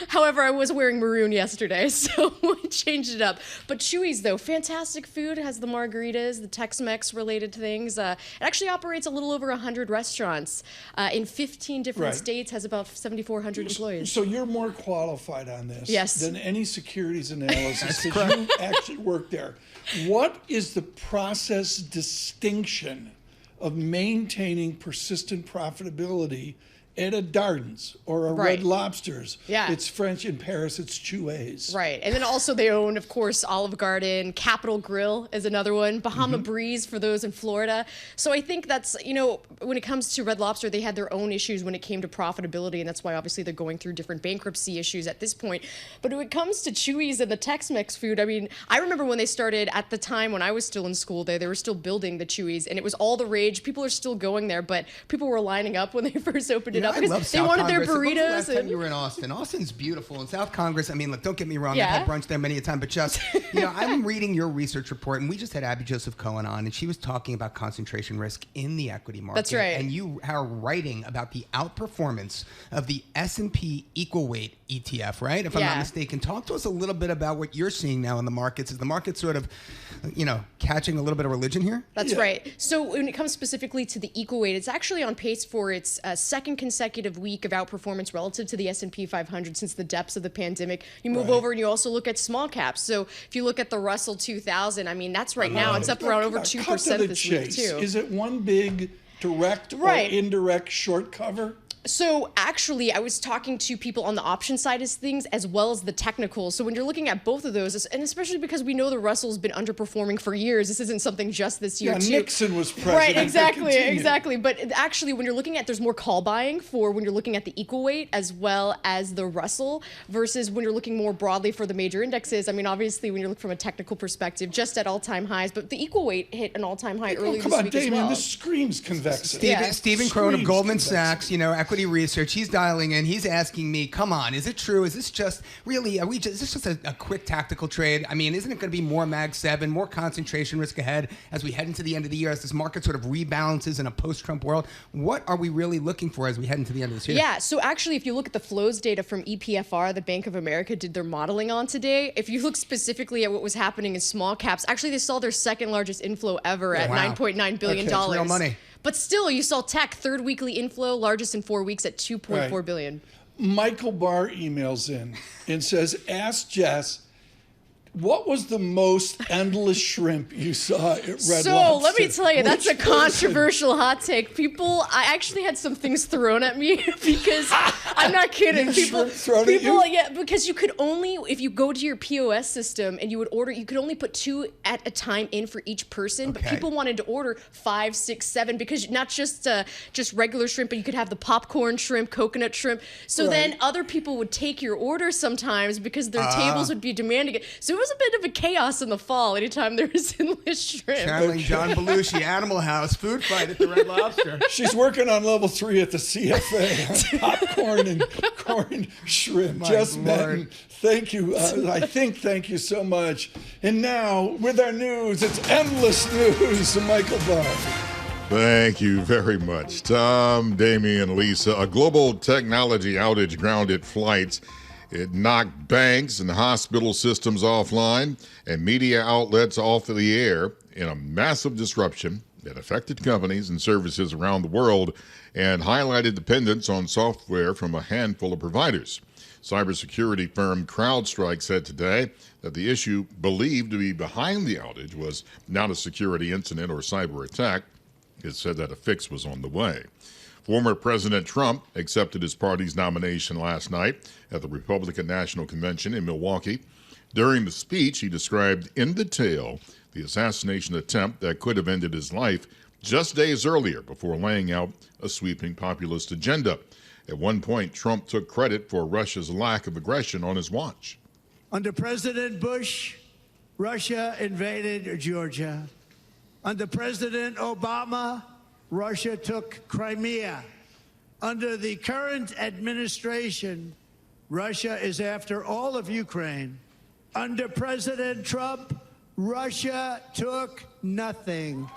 S7: However, I was wearing maroon yesterday, so we changed it up. But Chewy's, though, fantastic food. It has the margaritas, the Tex-Mex related things. It actually operates a little over 100 restaurants in 15 different states, has about 7,400 employees.
S2: So you're more qualified on this
S7: Yes.
S2: than any securities analysis because you actually work there. What is the process distinction of maintaining persistent profitability at a Darden's or a Red Lobster's?
S7: Yeah.
S2: It's French. In Paris, it's Chewy's.
S7: Right. And then also they own, of course, Olive Garden. Capital Grill is another one. Bahama Breeze for those in Florida. So I think that's, when it comes to Red Lobster, they had their own issues when it came to profitability. And that's why obviously they're going through different bankruptcy issues at this point. But when it comes to Chewy's and the Tex-Mex food, I remember when they started at the time when I was still in school there, they were still building the Chewy's and it was all the rage. People are still going there, but people were lining up when they first opened it up
S6: I
S7: because
S6: love
S7: they
S6: South
S7: wanted
S6: Congress.
S7: their
S6: When was the
S7: burritos.
S6: last time you were in Austin? Austin's beautiful. And South Congress, look, don't get me wrong. I've had brunch there many a time. But just, I'm reading your research report, and we just had Abby Joseph Cohen on, and she was talking about concentration risk in the equity market.
S7: That's right.
S6: And you are writing about the outperformance of the S&P equal weight ETF, right? If I'm not mistaken. Talk to us a little bit about what you're seeing now in the markets. Is the market sort of, catching a little bit of religion here?
S7: That's right. So when it comes specifically to the equal weight, it's actually on pace for its second consecutive week of outperformance relative to the S&P 500 since the depths of the pandemic. You move over and you also look at small caps. So if you look at the Russell 2000, that's right now. It's up around over 2% this week, too.
S2: Is it one big direct or indirect short cover?
S7: So actually, I was talking to people on the option side of things as well as the technical. So when you're looking at both of those, and especially because we know the Russell's been underperforming for years, this isn't something just this year too.
S2: Nixon was president.
S7: Right, exactly. But actually, when you're looking at, there's more call buying for when you're looking at the equal weight as well as the Russell versus when you're looking more broadly for the major indexes. Obviously, when you look from a technical perspective, just at all-time highs, but the equal weight hit an all-time high earlier this week
S2: Damian,
S7: as well.
S2: this screams convexity.
S6: Stephen Crone of Goldman Sachs, equity research, he's dialing in. He's asking me, come on, is it true? Is this just really, is this just a quick tactical trade? Isn't it going to be more Mag 7, more concentration risk ahead as we head into the end of the year, as this market sort of rebalances in a post-Trump world? What are we really looking for as we head into the end of this year?
S7: Yeah, so actually, if you look at the flows data from EPFR, the Bank of America did their modeling on today, if you look specifically at what was happening in small caps, actually they saw their second largest inflow ever at $9.9 billion.
S6: That's real money.
S7: But still, you saw tech, third weekly inflow, largest in 4 weeks at $2.4 billion.
S2: Michael Barr emails in and says, ask Jess, what was the most endless shrimp you saw at Red Lobster?
S7: So let me tell you, that's a controversial hot take. I actually had some things thrown at me because I'm not kidding. People, because you could only, if you go to your POS system and you would order, you could only put 2 at a time in for each person. But people wanted to order 5, 6, 7 because not just regular shrimp, but you could have the popcorn shrimp, coconut shrimp. So then other people would take your order sometimes because their tables would be demanding it. So it was a bit of a chaos in the fall anytime there was endless shrimp.
S6: Channeling John Belushi, Animal House, food fight at the Red Lobster.
S2: She's working on level 3 at the CFA on popcorn and corn shrimp. Jess Benton, thank you. Thank you so much. And now, with our news, it's endless news. Michael Barr.
S5: Thank you very much, Tom, Damian, Lisa. A global technology outage grounded flights. It knocked banks and hospital systems offline and media outlets off of the air in a massive disruption that affected companies and services around the world and highlighted dependence on software from a handful of providers. Cybersecurity firm CrowdStrike said today that the issue believed to be behind the outage was not a security incident or cyber attack. It said that a fix was on the way. Former President Trump accepted his party's nomination last night at the Republican National Convention in Milwaukee. During the speech, he described in detail the assassination attempt that could have ended his life just days earlier before laying out a sweeping populist agenda. At one point, Trump took credit for Russia's lack of aggression on his watch.
S12: Under President Bush, Russia invaded Georgia. Under President Obama, Russia took Crimea. Under the current administration, Russia is after all of Ukraine. Under President Trump, Russia took nothing.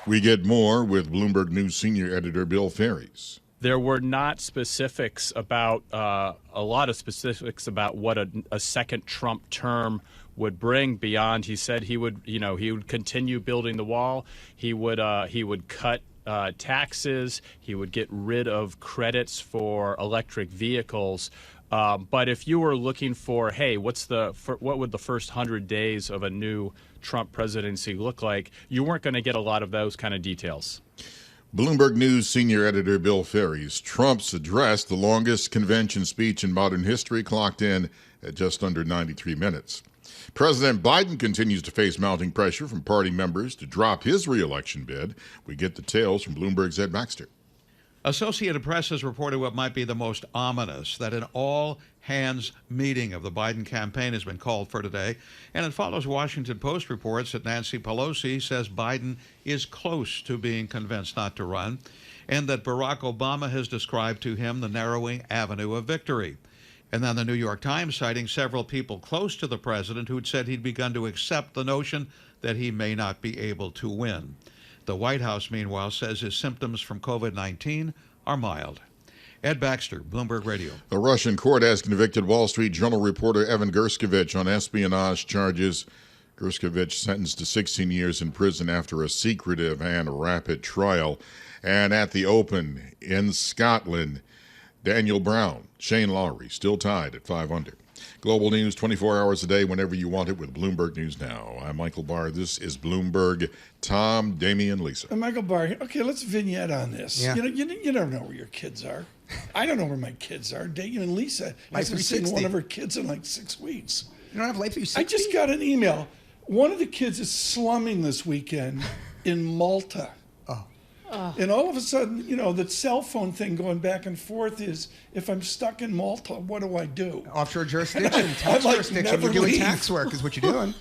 S5: We get more with Bloomberg News senior editor Bill Ferries.
S17: There were not specifics about a lot of specifics about what a second Trump term would bring beyond. He said he would continue building the wall. He would cut taxes. He would get rid of credits for electric vehicles. But if you were looking for, hey, what would the first 100 days of a new Trump presidency look like, you weren't going to get a lot of those kind of details.
S5: Bloomberg News senior editor Bill Ferries. Trump's address, the longest convention speech in modern history, clocked in at just under 93 minutes. President Biden continues to face mounting pressure from party members to drop his re-election bid. We get details from Bloomberg's Ed Baxter.
S8: Associated Press has reported what might be the most ominous, that an all-hands meeting of the Biden campaign has been called for today. And it follows Washington Post reports that Nancy Pelosi says Biden is close to being convinced not to run, and that Barack Obama has described to him the narrowing avenue of victory. And then the New York Times citing several people close to the president who'd said he'd begun to accept the notion that he may not be able to win. The White House, meanwhile, says his symptoms from COVID-19 are mild. Ed Baxter, Bloomberg Radio.
S5: A Russian court has convicted Wall Street Journal reporter Evan Gershkovich on espionage charges. Gershkovich sentenced to 16 years in prison after a secretive and rapid trial. And at the Open in Scotland, Daniel Brown, Shane Lowry, still tied at 5 under. Global news 24 hours a day whenever you want it with Bloomberg News Now. I'm Michael Barr. This is Bloomberg. Tom, Damian, Lisa.
S2: And Michael Barr. Okay, let's vignette on this.
S6: Yeah.
S2: You never know where your kids are. I don't know where my kids are. Damian, Lisa hasn't seen one of her kids in like 6 weeks.
S6: You don't have Life 360?
S2: I just got an email. One of the kids is slumming this weekend in Malta. And all of a sudden, the cell phone thing going back and forth is, if I'm stuck in Malta, what do I do?
S6: Offshore jurisdiction, tax jurisdiction. You're doing tax work is what you're doing.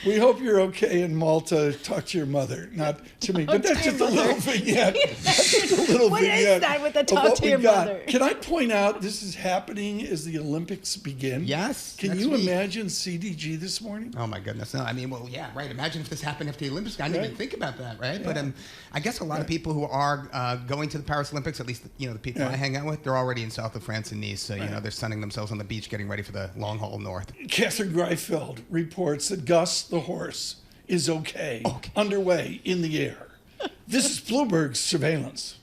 S2: We hope you're okay in Malta. Talk to your mother, not to me. But that's just a little vignette. That's just a little
S4: What
S2: vignette
S4: is that with the
S2: of
S4: talk
S2: what
S4: to
S2: we
S4: your
S2: got.
S4: mother?
S2: Can I point out this is happening as the Olympics begin?
S6: Yes.
S2: Can you imagine CDG this morning?
S6: Oh, my goodness. No, I mean, well, yeah, right. Imagine if this happened after the Olympics. I didn't even think about that, right?
S2: Yeah.
S6: But I guess a lot of people who are going to the Paris Olympics, at least, the people I hang out with, they're already in south of France and Nice. So, they're sunning themselves on the beach, getting ready for the long haul north.
S2: Catherine Greifeld reports that Gus the horse is okay, underway in the air. This is Bloomberg Surveillance.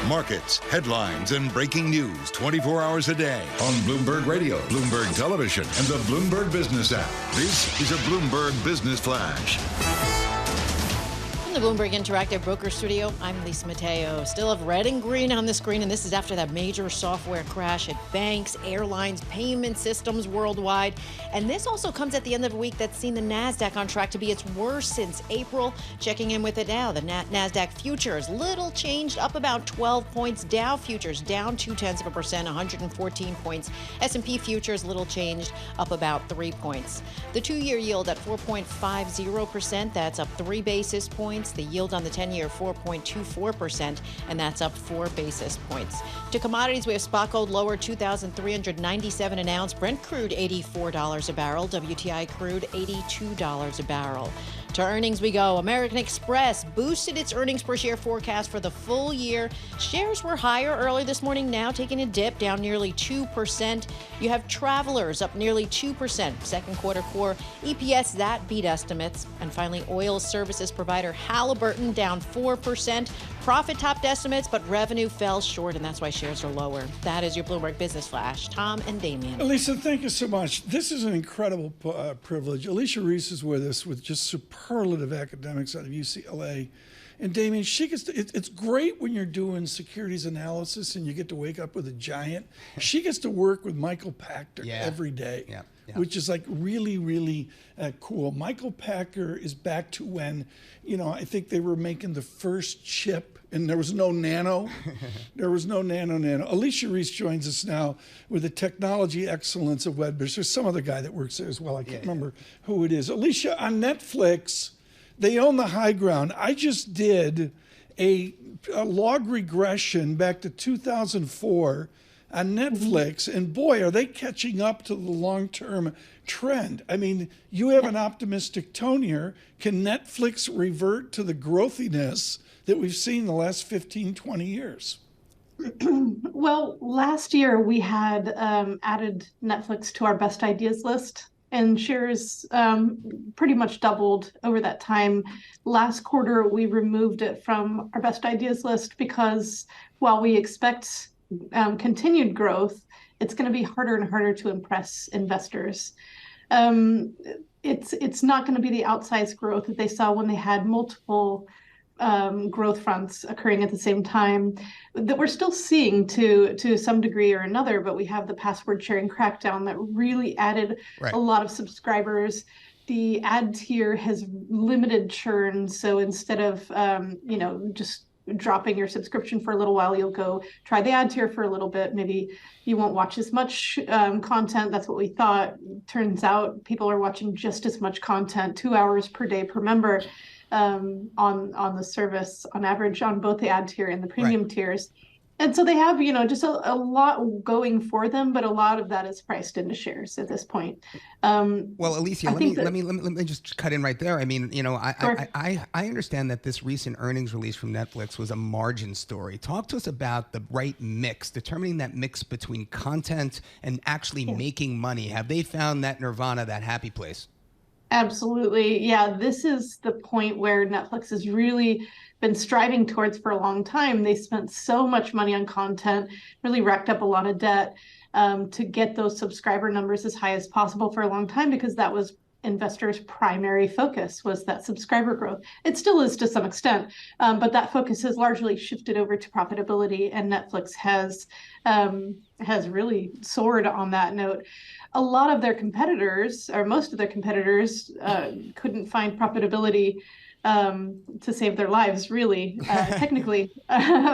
S1: Markets, headlines, and breaking news 24 hours a day on Bloomberg Radio, Bloomberg Television, and the Bloomberg Business app. This is a Bloomberg Business Flash.
S4: From the Bloomberg Interactive Broker Studio, I'm Lisa Mateo. Still have red and green on the screen, and this is after that major software crash at banks, airlines, payment systems worldwide. And this also comes at the end of a week that's seen the NASDAQ on track to be its worst since April. Checking in with it now, the NASDAQ futures, little changed, up about 12 points. Dow futures down 0.2%, 114 points. S&P futures, little changed, up about 3 points. The 2-year yield at 4.50%, that's up 3 basis points. The yield on the 10-year 4.24%, and that's up 4 basis points. To commodities, we have spot gold lower, $2,397 an ounce. Brent crude $84 a barrel. WTI crude $82 a barrel. To earnings we go. American Express boosted its earnings per share forecast for the full year. Shares were higher early this morning, now taking a dip, down nearly 2%. You have Travelers up nearly 2%. Second quarter core EPS, that beat estimates. And finally, oil services provider Halliburton down 4%. Profit topped estimates, but revenue fell short, and that's why shares are lower. That is your Bloomberg Business Flash. Tom and Damian.
S2: Alicia, thank you so much. This is an incredible privilege. Alicia Reese is with us with just superlative academics out of UCLA. And Damian, she gets to, it's great when you're doing securities analysis and you get to wake up with a giant. She gets to work with Michael Pachter every day, which is like really, really cool. Michael Pachter is back to when, I think they were making the first chip and there was no nano. There was no nano. Alicia Reese joins us now with the technology excellence of Wedbush. There's some other guy that works there as well. I can't remember who it is. Alicia, on Netflix, they own the high ground. I just did a log regression back to 2004 on Netflix, and boy, are they catching up to the long-term trend. I mean, you have an optimistic tone here. Can Netflix revert to the growthiness that we've seen the last 15, 20 years?
S9: Well, last year we had added Netflix to our best ideas list, and shares pretty much doubled over that time. Last quarter, we removed it from our best ideas list because while we expect continued growth, it's going to be harder and harder to impress investors. It's not going to be the outsized growth that they saw when they had multiple growth fronts occurring at the same time that we're still seeing to some degree or another, but we have the password sharing crackdown that really added a lot of subscribers. The ad tier has limited churn, so instead of just dropping your subscription for a little while, you'll go try the ad tier for a little bit. Maybe you won't watch as much content. That's what we thought. Turns out people are watching just as much content, 2 hours per day per member on the service on average on both the ad tier and the premium tiers. And so they have, just a lot going for them, but a lot of that is priced into shares at this point.
S6: Well, Alicia, let me just cut in right there. I mean, I understand that this recent earnings release from Netflix was a margin story. Talk to us about the right mix, determining that mix between content and actually making money. Have they found that nirvana, that happy place?
S9: Absolutely. Yeah, this is the point where Netflix has really been striving towards for a long time. They spent so much money on content, really racked up a lot of debt to get those subscriber numbers as high as possible for a long time, because that was investors' primary focus, was that subscriber growth. It still is to some extent, but that focus has largely shifted over to profitability, and Netflix has really soared on that note. A lot of their competitors, or most of their competitors, couldn't find profitability to save their lives, really, technically.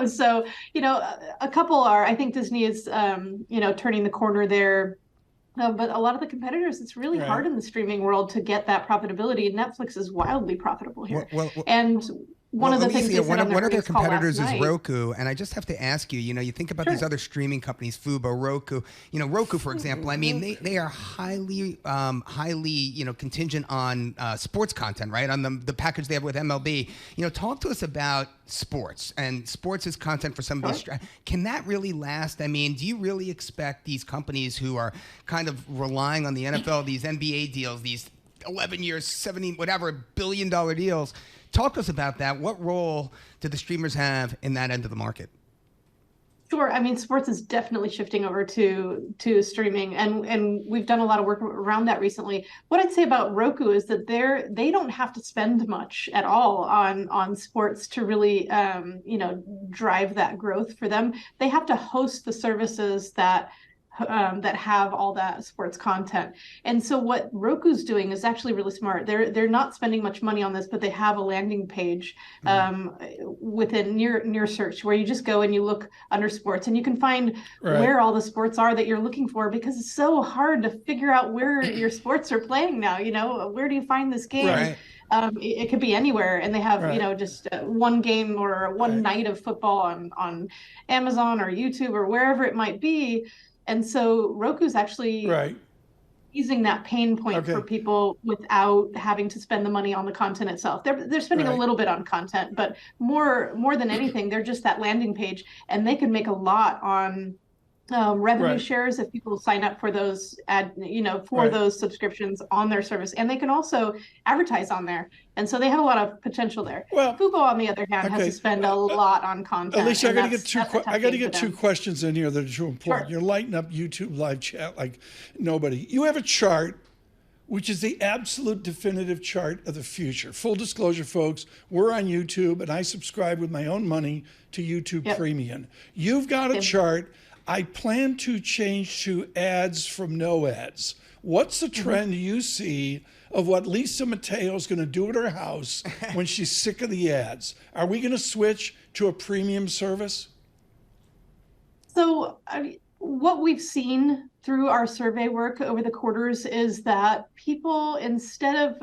S9: So, a couple are, I think Disney is, turning the corner there. But a lot of the competitors, it's really hard in the streaming world to get that profitability. Netflix is wildly profitable here. And one of the things they said on
S6: one of their competitors is Roku, and I just have to ask you, you think about these other streaming companies, Fubo, Roku. Roku, for example, I mean, they are highly, contingent on sports content, right? On the package they have with MLB. Talk to us about sports, and sports is content for some of these. Can that really last? I mean, do you really expect these companies who are kind of relying on the NFL, these NBA deals, these 11 years, 70, whatever, billion-dollar deals? Talk to us about that. What role do the streamers have in that end of the market?
S9: Sure. I mean, sports is definitely shifting over to streaming, and we've done a lot of work around that recently. What I'd say about Roku is that they don't have to spend much at all on sports to really drive that growth for them. They have to host the services that have all that sports content. And so what Roku's doing is actually really smart. They're not spending much money on this, but they have a landing page within near search where you just go and you look under sports and you can find where all the sports are that you're looking for, because it's so hard to figure out where your sports are playing now. Where do you find this game?
S2: Right.
S9: It could be anywhere, and they have just one game or one night of football on Amazon or YouTube or wherever it might be. And so Roku's actually easing that pain point for people without having to spend the money on the content itself. They're spending a little bit on content, but more than anything, they're just that landing page, and they can make a lot on revenue shares if people sign up for those those subscriptions on their service, and they can also advertise on there, and so they have a lot of potential there. Well, Fubo, on the other hand, has to spend a lot on content.
S2: Alicia, I got to get two questions in here that are too important.
S9: Sure.
S2: You're lighting up YouTube live chat like nobody. You have a chart which is the absolute definitive chart of the future. Full disclosure, folks, we're on YouTube, and I subscribe with my own money to YouTube Premium. You've got a chart. I plan to change to ads from no ads. What's the trend you see of what Lisa Matteo's going to do at her house when she's sick of the ads? Are we going to switch to a premium service?
S9: So what we've seen through our survey work over the quarters is that people, instead of,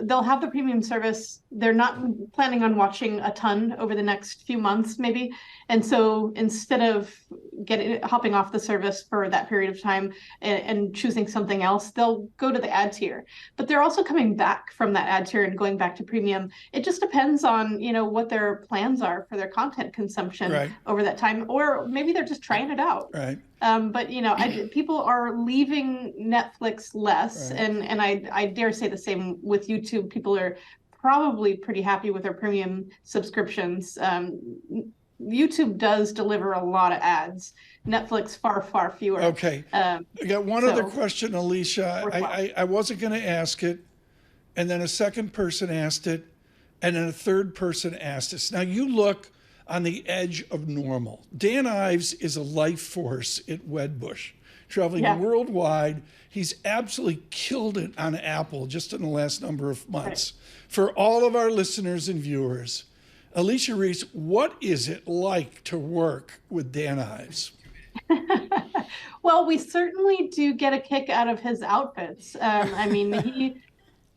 S9: they'll have the premium service, they're not planning on watching a ton over the next few months, maybe. And so instead of hopping off the service for that period of time and choosing something else, they'll go to the ad tier. But they're also coming back from that ad tier and going back to premium. It just depends on, what their plans are for their content consumption over that time, or maybe they're just trying it out.
S2: Right.
S9: But people are leaving Netflix less, and I dare say the same with YouTube. People are probably pretty happy with their premium subscriptions. YouTube does deliver a lot of ads. Netflix far fewer.
S2: Okay. I got one other question, Alicia. I wasn't going to ask it, and then a second person asked it, and then a third person asked us. Now you look on the edge of normal. Dan Ives is a life force at Wedbush, traveling worldwide. He's absolutely killed it on Apple just in the last number of months. For all of our listeners and viewers, Alicia Reese, what is it like to work with Dan Ives?
S9: Well, we certainly do get a kick out of his outfits. I mean,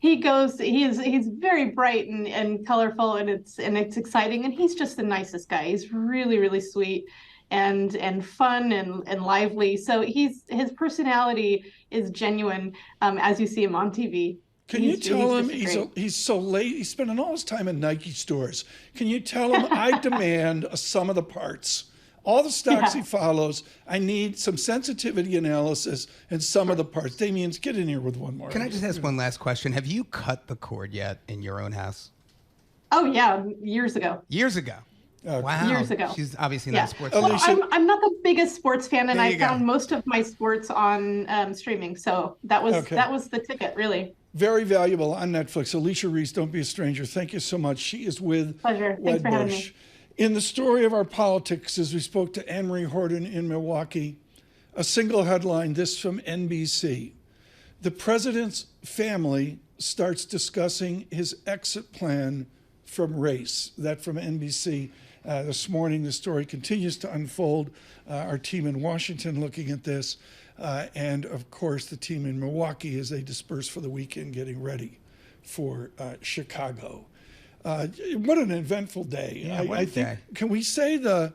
S9: he's very bright and colorful, and it's exciting, and he's just the nicest guy. He's really sweet and fun and lively. So his personality is genuine, as you see him on TV.
S2: Can you tell him he's so late? He's spending all his time in Nike stores. Can you tell him I demand a sum of the parts? All the stocks he follows, I need some sensitivity analysis and some of the parts. Damian, get in here with one more.
S6: Can I just ask one last question? Have you cut the cord yet in your own house?
S9: Oh, yeah, years ago.
S6: Years ago? Wow.
S9: Years ago.
S6: She's obviously not a sports
S9: fan.
S6: Well,
S9: I'm not the biggest sports fan, and I found most of my sports on streaming. So that was the ticket, really.
S2: Very valuable on Netflix. Alicia Reese, don't be a stranger. Thank you so much. She is with
S9: Pleasure. Thanks for having me.
S2: In the story of our politics, as we spoke to Anne-Marie Horton in Milwaukee, a single headline, this from NBC. The president's family starts discussing his exit plan from race. That from NBC. This morning, the story continues to unfold. Our team in Washington looking at this. And, of course, the team in Milwaukee as they disperse for the weekend getting ready for Chicago. What an eventful day.
S6: Yeah,
S2: I think, can we say the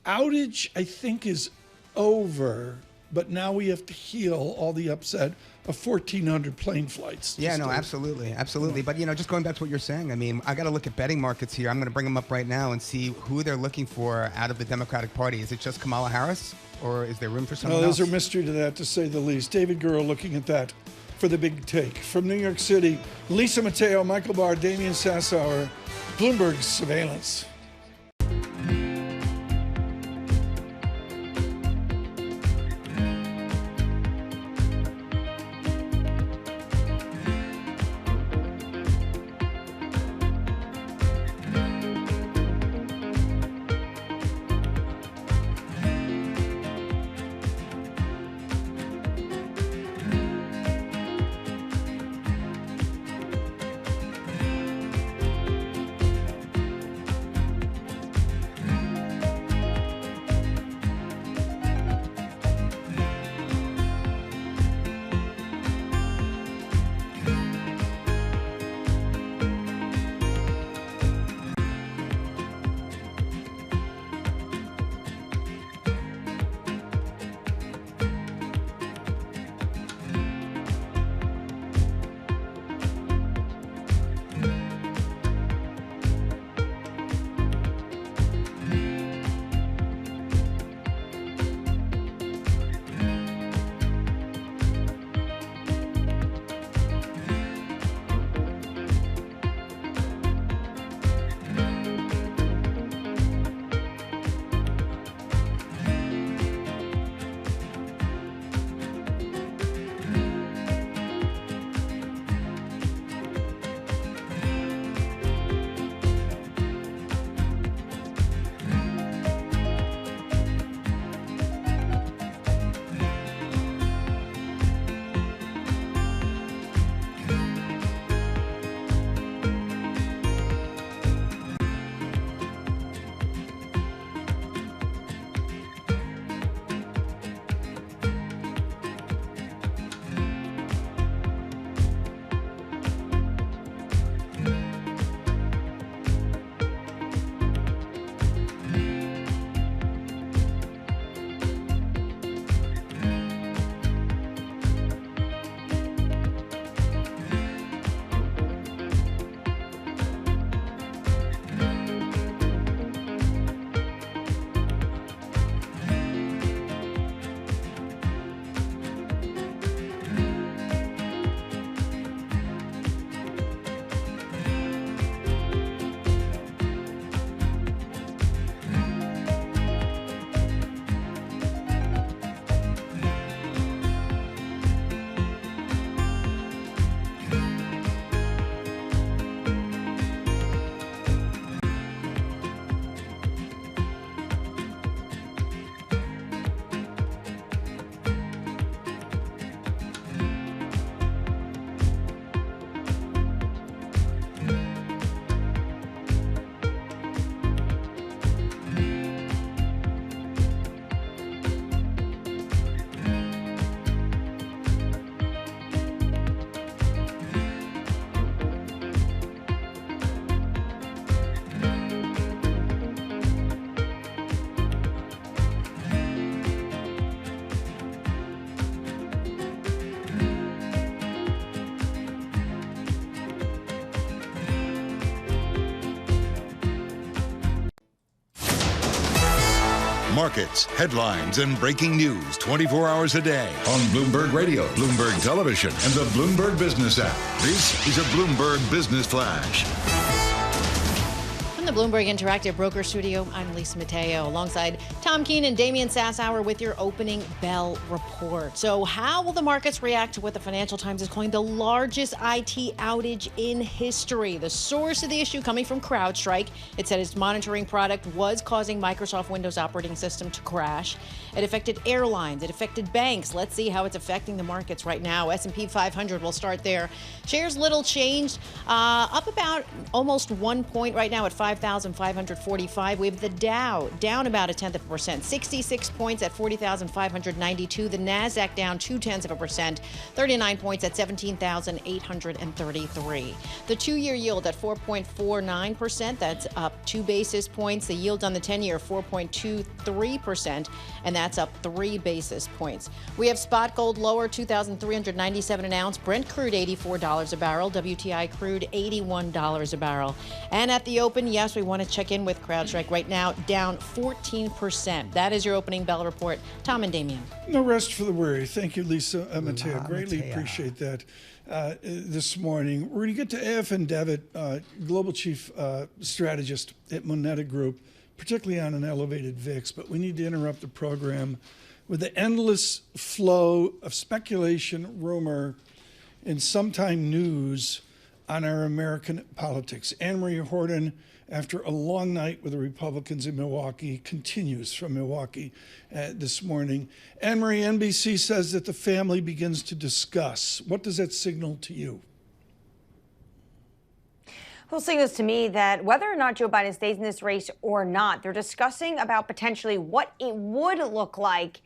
S2: outage, I think, is over, but now we have to heal all the upset of 1,400 plane flights.
S6: Yeah, no, absolutely. Absolutely. But, just going back to what you're saying, I mean, I got to look at betting markets here. I'm going to bring them up right now and see who they're looking for out of the Democratic Party. Is it just Kamala Harris, or is there room for someone else?
S2: There's a mystery to that, to say the least. David Gurrow looking at that for the big take. From New York City, Lisa Matteo, Michael Barr, Damian Sassower, Bloomberg Surveillance.
S1: Markets, headlines, and breaking news 24 hours a day on Bloomberg Radio, Bloomberg Television, and the Bloomberg Business app. This is a Bloomberg Business Flash.
S4: From the Bloomberg Interactive Broker Studio, I'm Lisa Mateo, alongside Tom Keene and Damian Sassower with your opening bell report. So how will the markets react to what the Financial Times is calling the largest IT outage in history? The source of the issue coming from CrowdStrike. It said its monitoring product was causing Microsoft Windows operating system to crash. It affected airlines. It affected banks. Let's see how it's affecting the markets right now. S&P 500, we'll start there. Shares little changed, up about almost 1 point right now at 5,545. We have the Dow down about 0.1%, 66 points at 40,592. The Nasdaq down 0.2%, 39 points at 17,833. The 2-year yield at 4.49%. That's up 2 basis points. The yield on the 10-year 4.23%, and that's up 3 basis points. We have spot gold lower, 2,397 an ounce. Brent crude $84 a barrel. WTI crude $81 a barrel. And at the open, yes, we want to check in with CrowdStrike right now, down 14%. That is your opening bell report. Tom and Damian.
S2: No rest for the weary. Thank you, Lisa Mateo. Greatly appreciate that this morning. We're going to get to AFN Devitt, Global Chief Strategist at Moneta Group, particularly on an elevated VIX, but we need to interrupt the program with the endless flow of speculation, rumor, and sometime news on our American politics. Anne-Marie Horton, after a long night with the Republicans in Milwaukee, continues from Milwaukee this morning. Anne-Marie, NBC says that the family begins to discuss. What does that signal to you?
S15: Well, it signals to me that whether or not Joe Biden stays in this race or not, they're discussing about potentially what it would look like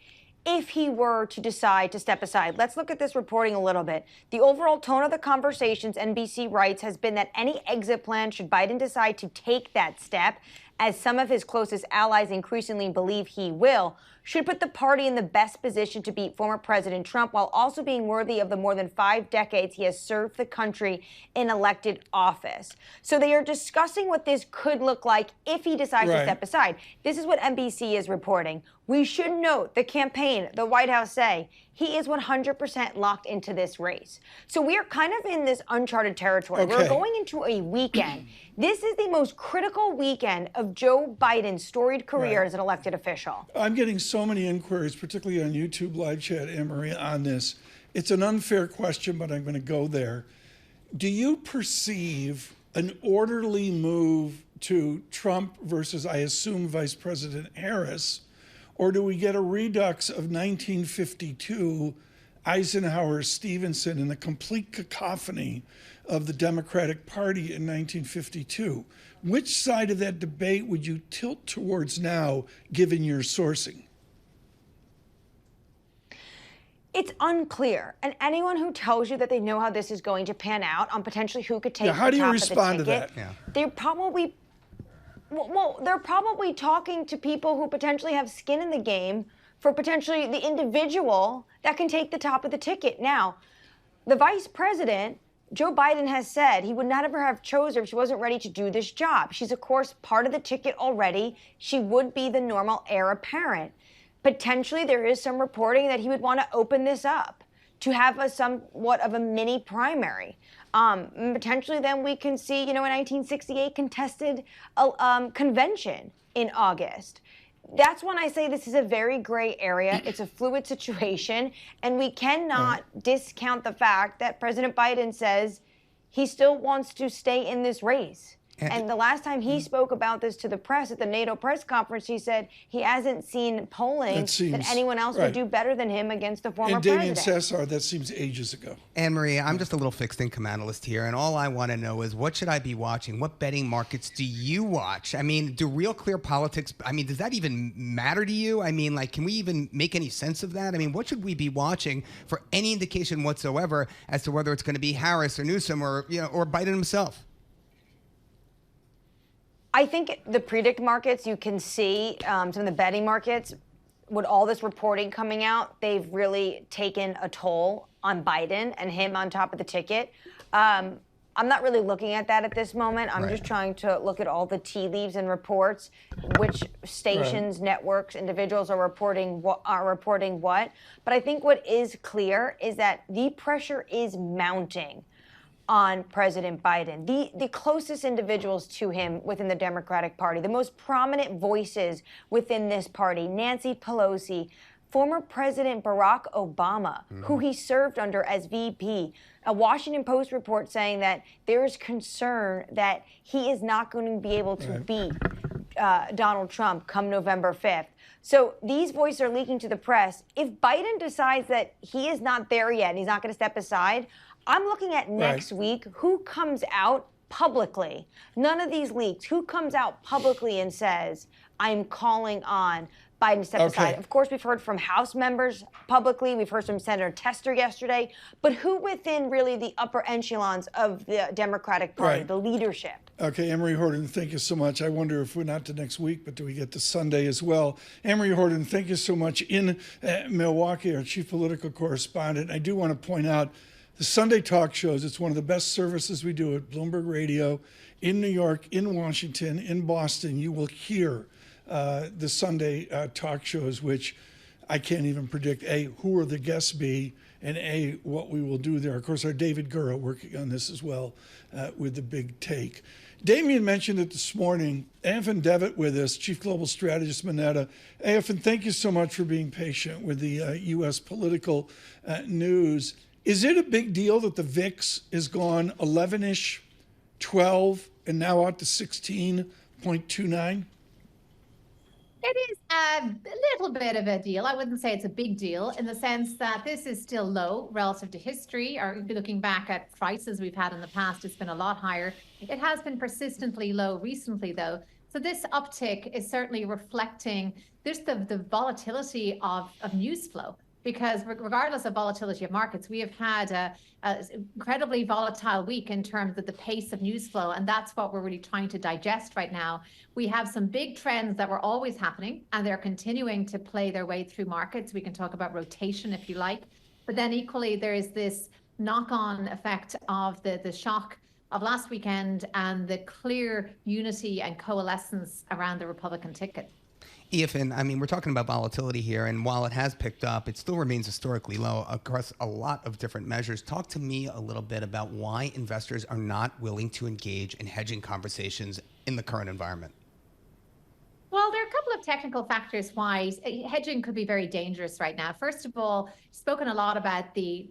S15: if he were to decide to step aside. Let's look at this reporting a little bit. The overall tone of the conversations, NBC writes, has been that any exit plan, should Biden decide to take that step, as some of his closest allies increasingly believe he will, should put the party in the best position to beat former President Trump, while also being worthy of the more than 5 decades he has served the country in elected office. So they are discussing what this could look like if he decides to step aside. This is what NBC is reporting. We should note the campaign, the White House say, he is 100% locked into this race. So we are kind of in this uncharted territory. Okay. We're going into a weekend. This is the most critical weekend of Joe Biden's storied career as an elected official.
S2: I'm getting so many inquiries, particularly on YouTube live chat, Anne-Marie, on this. It's an unfair question, but I'm going to go there. Do you perceive an orderly move to Trump versus, I assume, Vice President Harris, or do we get a redux of 1952, Eisenhower, Stevenson, and the complete cacophony of the Democratic Party in 1952? Which side of that debate would you tilt towards now, given your sourcing?
S15: It's unclear. And anyone who tells you that they know how this is going to pan out on potentially who could take the top of the ticket,
S2: how do you respond to that?
S15: They're probably... Well, they're probably talking to people who potentially have skin in the game for potentially the individual that can take the top of the ticket. Now, the vice president, Joe Biden, has said he would not ever have chosen her if she wasn't ready to do this job. She's, of course, part of the ticket already. She would be the normal heir apparent. Potentially, there is some reporting that he would want to open this up to have a somewhat of a mini primary. Potentially then we can see, a 1968 contested convention in August. That's when I say this is a very gray area. It's a fluid situation, and we cannot discount the fact that President Biden says he still wants to stay in this race. And the last time he spoke about this to the press at the NATO press conference, he said he hasn't seen polling that anyone else would do better than him against the former president.
S2: And Damian Sassower, that seems ages ago.
S6: Anne-Marie, I'm just a little fixed income analyst here, and all I want to know is what should I be watching? What betting markets do you watch? I mean, do Real Clear Politics, does that even matter to you? Can we even make any sense of that? What should we be watching for any indication whatsoever as to whether it's going to be Harris or Newsom or Biden himself?
S15: I think the predict markets, you can see some of the betting markets, with all this reporting coming out, they've really taken a toll on Biden and him on top of the ticket. I'm not really looking at that at this moment. I'm
S6: Right.
S15: just trying to look at all the tea leaves and reports, which stations, networks, individuals are reporting what. But I think what is clear is that the pressure is mounting on President Biden. The closest individuals to him within the Democratic Party, the most prominent voices within this party, Nancy Pelosi, former President Barack Obama, who he served under as VP. A Washington Post report saying that there is concern that he is not going to be able to beat Donald Trump come November 5th. So these voices are leaking to the press. If Biden decides that he is not there yet and he's not going to step aside, I'm looking at next week who comes out publicly. None of these leaks. Who comes out publicly and says, I'm calling on Biden to step aside? Of course, we've heard from House members publicly. We've heard from Senator Tester yesterday. But who within really the upper echelons of the Democratic Party, the leadership?
S2: Okay, Emery Horton, thank you so much. I wonder if we're not to next week, but do we get to Sunday as well? Emery Horton, thank you so much. In Milwaukee, our chief political correspondent, I do want to point out the Sunday talk shows. It's one of the best services we do at Bloomberg Radio in New York, in Washington, in Boston. You will hear the Sunday talk shows, which I can't even predict, A, who will the guests be, and A, what we will do there. Of course, our David Gura working on this as well with the big take. Damian mentioned it this morning. Afin Devitt with us, Chief Global Strategist, Moneta. Afin, thank you so much for being patient with the U.S. political news. Is it a big deal that the VIX is gone 11-ish, 12, and now out to 16.29?
S10: It is a little bit of a deal. I wouldn't say it's a big deal in the sense that this is still low relative to history, or looking back at prices we've had in the past, it's been a lot higher. It has been persistently low recently, though. So this uptick is certainly reflecting just the volatility of news flow. Because regardless of volatility of markets, we have had an incredibly volatile week in terms of the pace of news flow, and that's what we're really trying to digest right now. We have some big trends that were always happening, and they're continuing to play their way through markets. We can talk about rotation if you like, but then equally there is this knock-on effect of the shock of last weekend and the clear unity and coalescence around the Republican ticket.
S6: Ethan, I mean, we're talking about volatility here, and while it has picked up, it still remains historically low across a lot of different measures. Talk to me a little bit about why investors are not willing to engage in hedging conversations in the current environment.
S10: Well, there are a couple of technical factors why hedging could be very dangerous right now. First of all, spoken a lot about the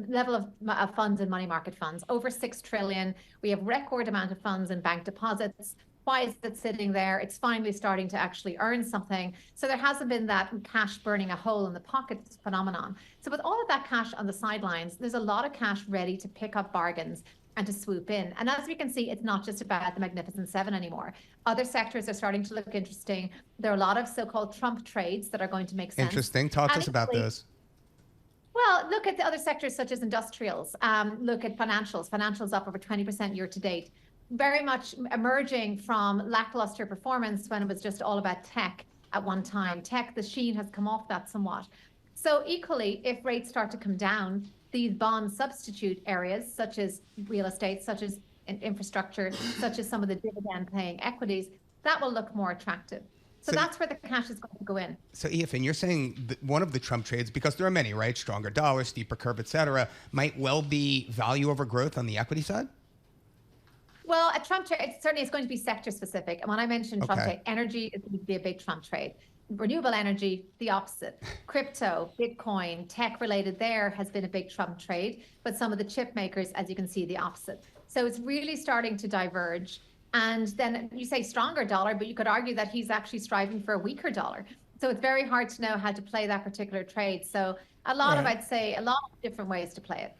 S10: level of funds in money market funds, over 6 trillion. We have record amount of funds in bank deposits. Why is it sitting there? It's finally starting to actually earn something. So there hasn't been that cash burning a hole in the pockets phenomenon. So with all of that cash on the sidelines, there's a lot of cash ready to pick up bargains and to swoop in. And as we can see, it's not just about the Magnificent Seven anymore. Other sectors are starting to look interesting. There are a lot of so-called Trump trades that are going to make sense.
S6: Interesting. Talk to us about those.
S10: Well, look at the other sectors such as industrials. Look at financials. Financials up over 20% year to date. Very much emerging from lackluster performance when it was just all about tech at one time. Tech, the sheen has come off that somewhat. So equally, if rates start to come down, these bond substitute areas, such as real estate, such as infrastructure, such as some of the dividend paying equities, that will look more attractive. So that's where the cash is going to go in.
S6: So, Ethan, you're saying that one of the Trump trades, because there are many, right? Stronger dollar, steeper curve, et cetera, might well be value over growth on the equity side?
S10: Well, a Trump trade certainly is going to be sector specific. And when I mentioned Trump trade, energy is going to be a big Trump trade. Renewable energy, the opposite. Crypto, Bitcoin, tech related there has been a big Trump trade. But some of the chip makers, as you can see, the opposite. So it's really starting to diverge. And then you say stronger dollar, but you could argue that he's actually striving for a weaker dollar. So it's very hard to know how to play that particular trade. So a lot of, I'd say, a lot of different ways to play it.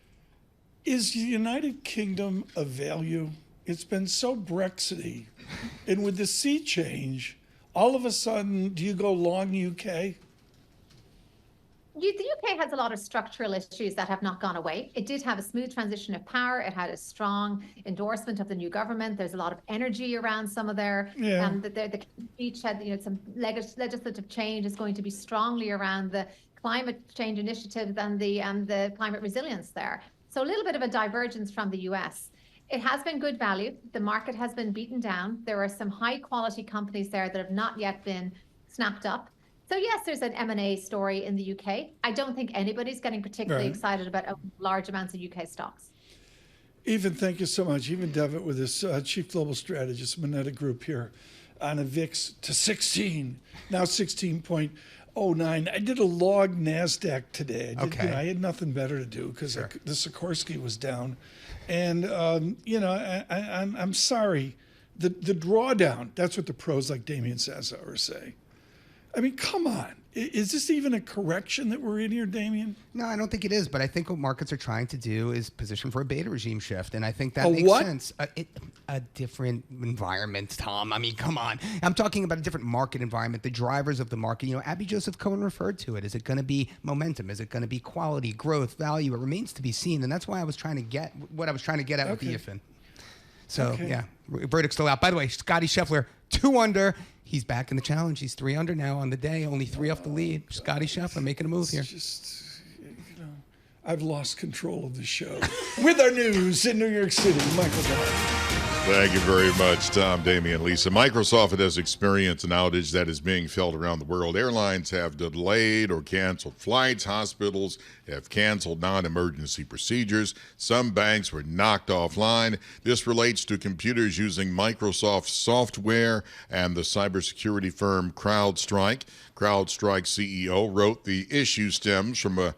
S2: Is the United Kingdom a value? It's been so Brexity. And with the sea change, all of a sudden, do you go long UK?
S10: The UK has a lot of structural issues that have not gone away. It did have a smooth transition of power. It had a strong endorsement of the new government. There's a lot of energy around some of their, the speech had, some legislative change is going to be strongly around the climate change initiatives and the climate resilience there. So a little bit of a divergence from the US. It has been good value. The market has been beaten down. There are some high quality companies there that have not yet been snapped up. So yes, there's an M&A story in the UK. I don't think anybody's getting particularly excited about large amounts of UK stocks.
S2: Ethan, thank you so much. Ethan Devitt with his Chief Global Strategist, Moneta Group here on a VIX to 16, now 16.09. I did a log NASDAQ today. I had nothing better to do because the Sikorsky was down. And, I'm sorry. The drawdown, that's what the pros like Damian Sassower say. I mean, come on. Is this even a correction that we're in here, Damian?
S6: No, I don't think it is. But I think what markets are trying to do is position for a beta regime shift. And I think that makes sense. A different environment, Tom. I mean, come on. I'm talking about a different market environment, the drivers of the market. Abby Joseph Cohen referred to it. Is it going to be momentum? Is it going to be quality, growth, value? It remains to be seen. And that's why I was trying to get at with Ethan. So, verdict's still out. By the way, Scotty Scheffler, 2 under. He's back in the challenge. He's 3 under now on the day, only 3 off the lead. Scotty Scheffler making a move here.
S2: I've lost control of the show. With our news in New York City, Michael Barr.
S5: Thank you very much, Tom, Damian, Lisa. Microsoft has experienced an outage that is being felt around the world. Airlines have delayed or canceled flights. Hospitals have canceled non-emergency procedures. Some banks were knocked offline. This relates to computers using Microsoft software and the cybersecurity firm CrowdStrike. CrowdStrike CEO wrote the issue stems from a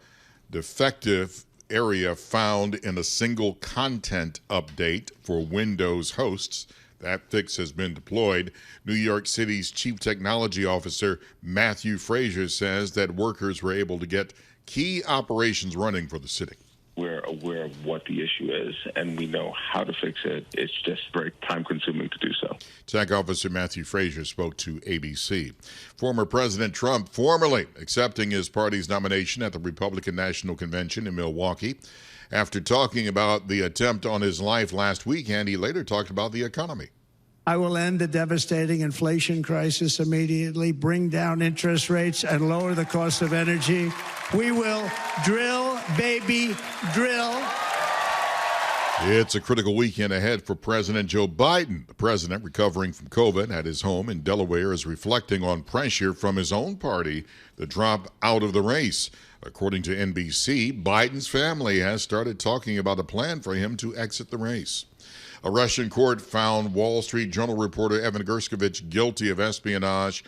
S5: defective area found in a single content update for Windows hosts. That fix has been deployed. New York City's Chief Technology Officer Matthew Frazier says that workers were able to get key operations running for the city.
S16: We're aware of what the issue is, and we know how to fix it. It's just very time-consuming to do so.
S5: Tech Officer Matthew Frazier spoke to ABC. Former President Trump formally accepting his party's nomination at the Republican National Convention in Milwaukee. After talking about the attempt on his life last weekend, he later talked about the economy.
S12: I will end the devastating inflation crisis immediately, bring down interest rates, and lower the cost of energy. We will drill, baby, drill.
S5: It's a critical weekend ahead for President Joe Biden. The president, recovering from COVID at his home in Delaware, is reflecting on pressure from his own party to drop out of the race. According to NBC, Biden's family has started talking about a plan for him to exit the race. A Russian court found Wall Street Journal reporter Evan Gershkovich guilty of espionage.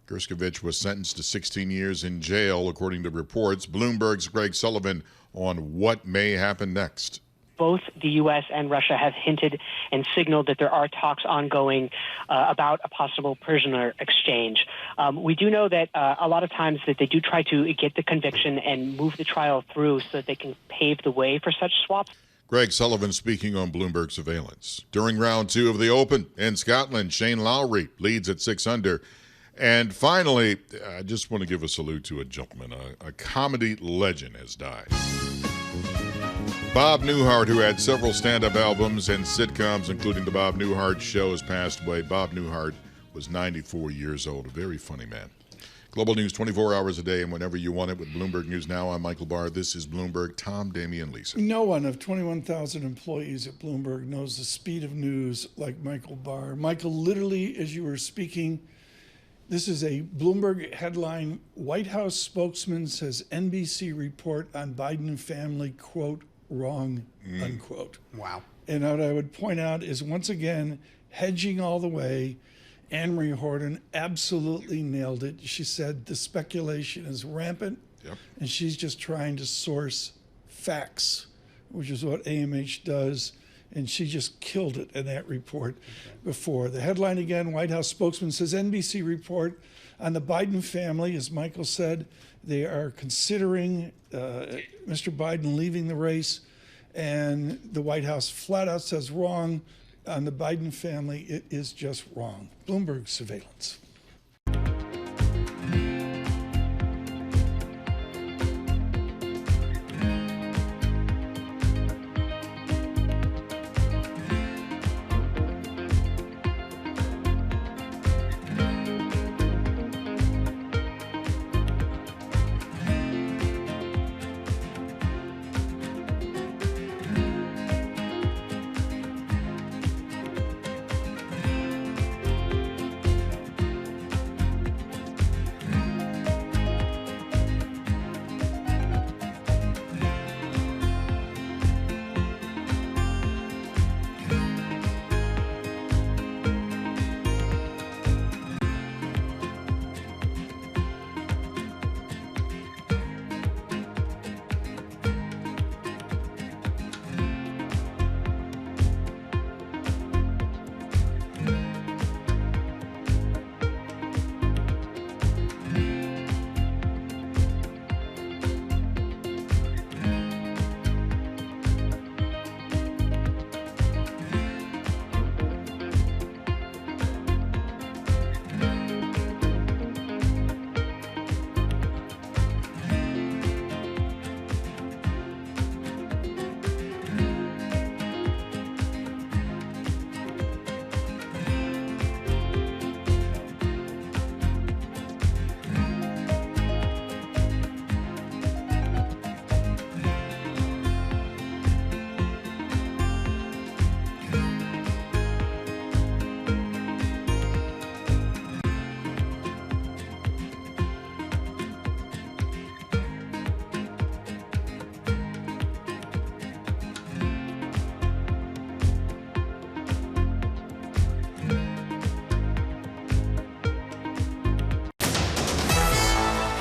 S5: Gershkovich was sentenced to 16 years in jail, according to reports. Bloomberg's Greg Sullivan on what may happen next.
S18: Both the U.S. and Russia have hinted and signaled that there are talks ongoing about a possible prisoner exchange. We do know that a lot of times that they do try to get the conviction and move the trial through so that they can pave the way for such swaps.
S5: Greg Sullivan speaking on Bloomberg Surveillance. During round 2 of the Open in Scotland, Shane Lowry leads at 6 under. And finally, I just want to give a salute to a gentleman. A comedy legend has died. Bob Newhart, who had several stand-up albums and sitcoms, including The Bob Newhart Show, has passed away. Bob Newhart was 94 years old, a very funny man. Global news 24 hours a day and whenever you want it with Bloomberg News Now. I'm Michael Barr. This is Bloomberg. Tom, Damian, Lisa.
S2: No one of 21,000 employees at Bloomberg knows the speed of news like Michael Barr. Michael, literally, as you were speaking, this is a Bloomberg headline. White House spokesman says NBC report on Biden family, quote, wrong, unquote.
S6: Wow.
S2: And what I would point out is, once again, hedging all the way, Anne-Marie Horton absolutely nailed it. She said the speculation is rampant, and she's just trying to source facts, which is what AMH does, and she just killed it in that report before. The headline again, White House spokesman says NBC report on the Biden family, as Michael said, they are considering Mr. Biden leaving the race, and the White House flat out says wrong. On the Biden family, it is just wrong. Bloomberg Surveillance.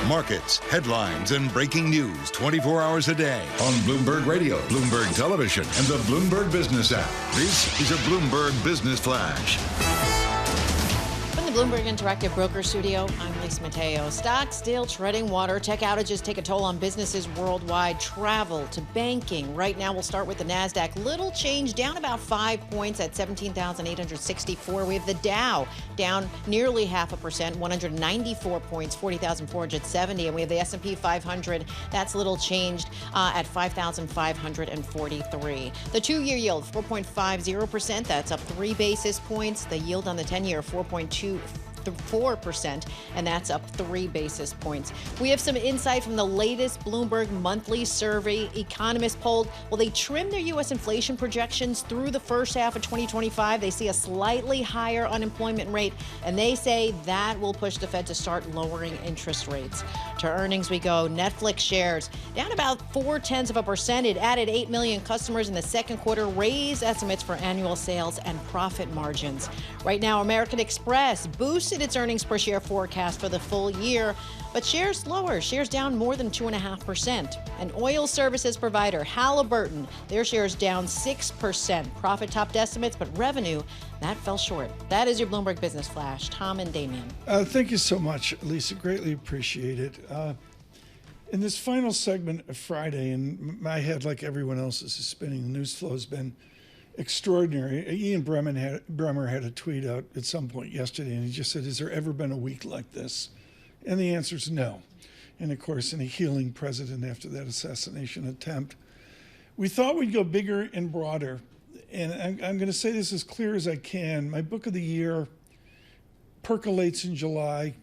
S1: Markets, headlines, and breaking news 24 hours a day on Bloomberg Radio, Bloomberg Television, and the Bloomberg Business app. This is a Bloomberg Business Flash.
S4: From the Bloomberg Interactive Broker Studio, I'm Lisa Mateo. Stocks still treading water. Tech outages take a toll on businesses worldwide. Travel to banking. Right now, we'll start with the NASDAQ. Little change, down about 5 points at 17,864. We have the Dow down nearly 0.5%, 194 points, 40,470. And we have the S&P 500. That's little changed at 5,543. The two-year yield, 4.50%. That's up 3 basis points. The yield on the 10-year, 4.24%, and that's up 3 basis points. We have some insight from the latest Bloomberg monthly survey. Economists polled, will they trim their U.S. inflation projections through the first half of 2025? They see a slightly higher unemployment rate, and they say that will push the Fed to start lowering interest rates. To earnings we go. Netflix shares down about 0.4%. It added 8 million customers in the second quarter, raised estimates for annual sales and profit margins. Right now, American Express boosted its earnings per share forecast for the full year, but shares lower, shares down more than 2.5%. An oil services provider, Halliburton, their shares down 6%. Profit topped estimates, but revenue, that fell short. That is your Bloomberg Business Flash. Tom and Damian.
S2: Thank you so much, Lisa. Greatly appreciate it. In this final segment of Friday, and my head, like everyone else's, is spinning. The news flow has been extraordinary. Ian Bremmer had a tweet out at some point yesterday, and he just said, has there ever been a week like this? And the answer is no. And of course, in a healing president after that assassination attempt, we thought we'd go bigger and broader. And I'm going to say this as clear as I can. My book of the year percolates in July.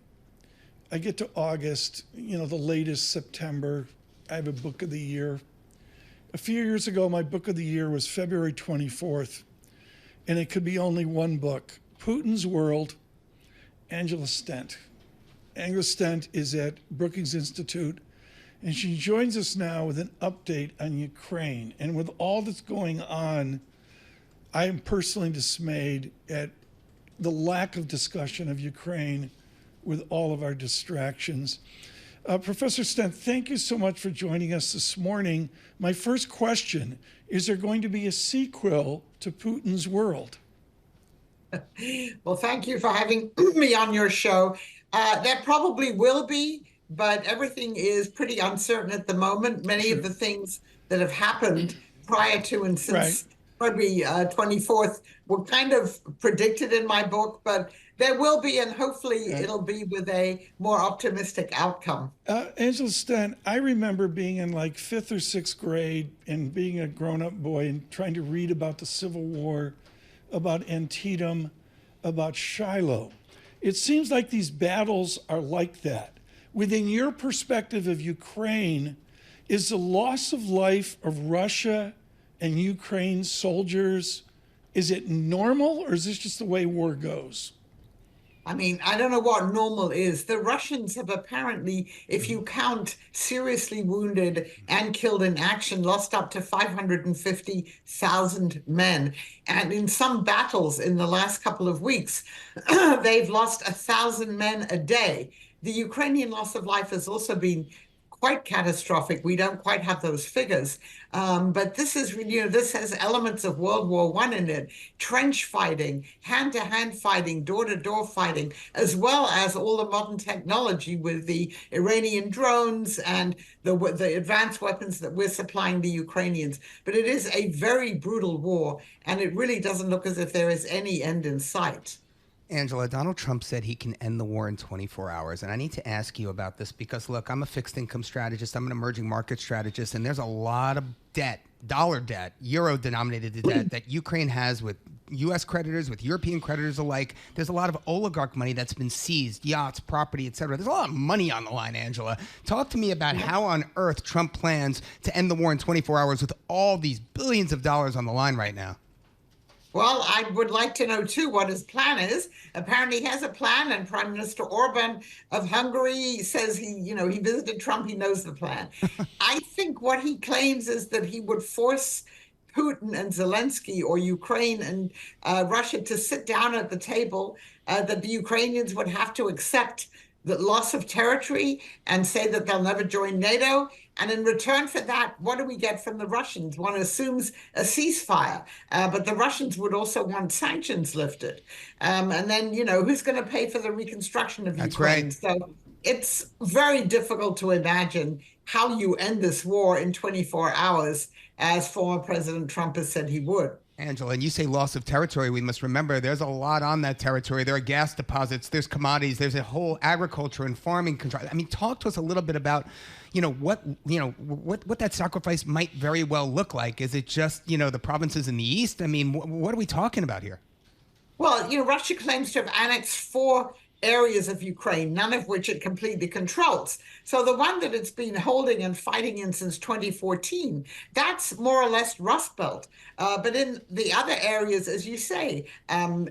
S2: I get to August, the latest September, I have a book of the year. A few years ago, my book of the year was February 24th, and it could be only one book, Putin's World, Angela Stent. Angela Stent is at Brookings Institute, and she joins us now with an update on Ukraine. And with all that's going on, I am personally dismayed at the lack of discussion of Ukraine with all of our distractions. Professor Stent, thank you so much for joining us this morning. My first question, is there going to be a sequel to Putin's World?
S11: Well, thank you for having me on your show. There probably will be, but everything is pretty uncertain at the moment. Many of the things that have happened prior to and since February 24th were kind of predicted in my book, but there will be, and hopefully it'll be with a more optimistic outcome.
S2: Angela Stent, I remember being in like 5th or 6th grade and being a grown-up boy and trying to read about the Civil War, about Antietam, about Shiloh. It seems like these battles are like that. Within your perspective of Ukraine, is the loss of life of Russia and Ukraine soldiers, is it normal, or is this just the way war goes?
S11: I mean, I don't know what normal is. The Russians have apparently, if you count seriously wounded and killed in action, lost up to 550,000 men. And in some battles in the last couple of weeks, they've lost 1,000 men a day. The Ukrainian loss of life has also been quite catastrophic. We don't quite have those figures. But this is, this has elements of World War I in it, trench fighting, hand-to-hand fighting, door-to-door fighting, as well as all the modern technology with the Iranian drones and the advanced weapons that we're supplying the Ukrainians. But it is a very brutal war, and it really doesn't look as if there is any end in sight.
S6: Angela, Donald Trump said he can end the war in 24 hours. And I need to ask you about this because, look, I'm a fixed income strategist. I'm an emerging market strategist. And there's a lot of debt, dollar debt, euro-denominated debt that Ukraine has with U.S. creditors, with European creditors alike. There's a lot of oligarch money that's been seized, yachts, property, et cetera. There's a lot of money on the line, Angela. Talk to me about how on earth Trump plans to end the war in 24 hours with all these billions of dollars on the line right now.
S11: Well, I would like to know, too, what his plan is. Apparently he has a plan, and Prime Minister Orban of Hungary says he visited Trump, he knows the plan. I think what he claims is that he would force Putin and Zelensky, or Ukraine and Russia, to sit down at the table, that the Ukrainians would have to accept the loss of territory and say that they'll never join NATO. And in return for that, what do we get from the Russians? One assumes a ceasefire, but the Russians would also want sanctions lifted. And then, who's going to pay for the reconstruction of Ukraine?
S6: Right.
S11: So it's very difficult to imagine how you end this war in 24 hours, as former President Trump has said he would.
S6: Angela, and you say loss of territory. We must remember there's a lot on that territory. There are gas deposits, there's commodities, there's a whole agriculture and farming control. I mean, talk to us a little bit about, what that sacrifice might very well look like. Is it just, the provinces in the east? I mean, what are we talking about here?
S11: Well, Russia claims to have annexed 4 areas of Ukraine, none of which it completely controls. So the one that it's been holding and fighting in since 2014, that's more or less Rust Belt. But in the other areas, as you say,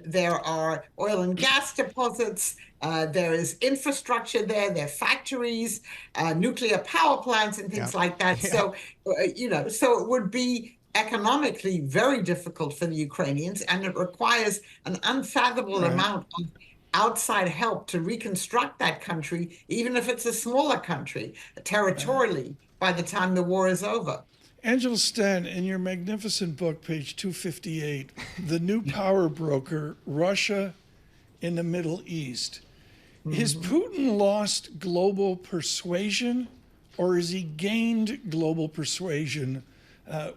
S11: there are oil and gas deposits, there is infrastructure there are factories, nuclear power plants and things like that. Yeah. So, so it would be economically very difficult for the Ukrainians, and it requires an unfathomable amount of outside help to reconstruct that country, even if it's a smaller country, territorially, by the time the war is over.
S2: Angela Sten, in your magnificent book, page 258, The New Power Broker, Russia in the Middle East. Has Putin lost global persuasion, or has he gained global persuasion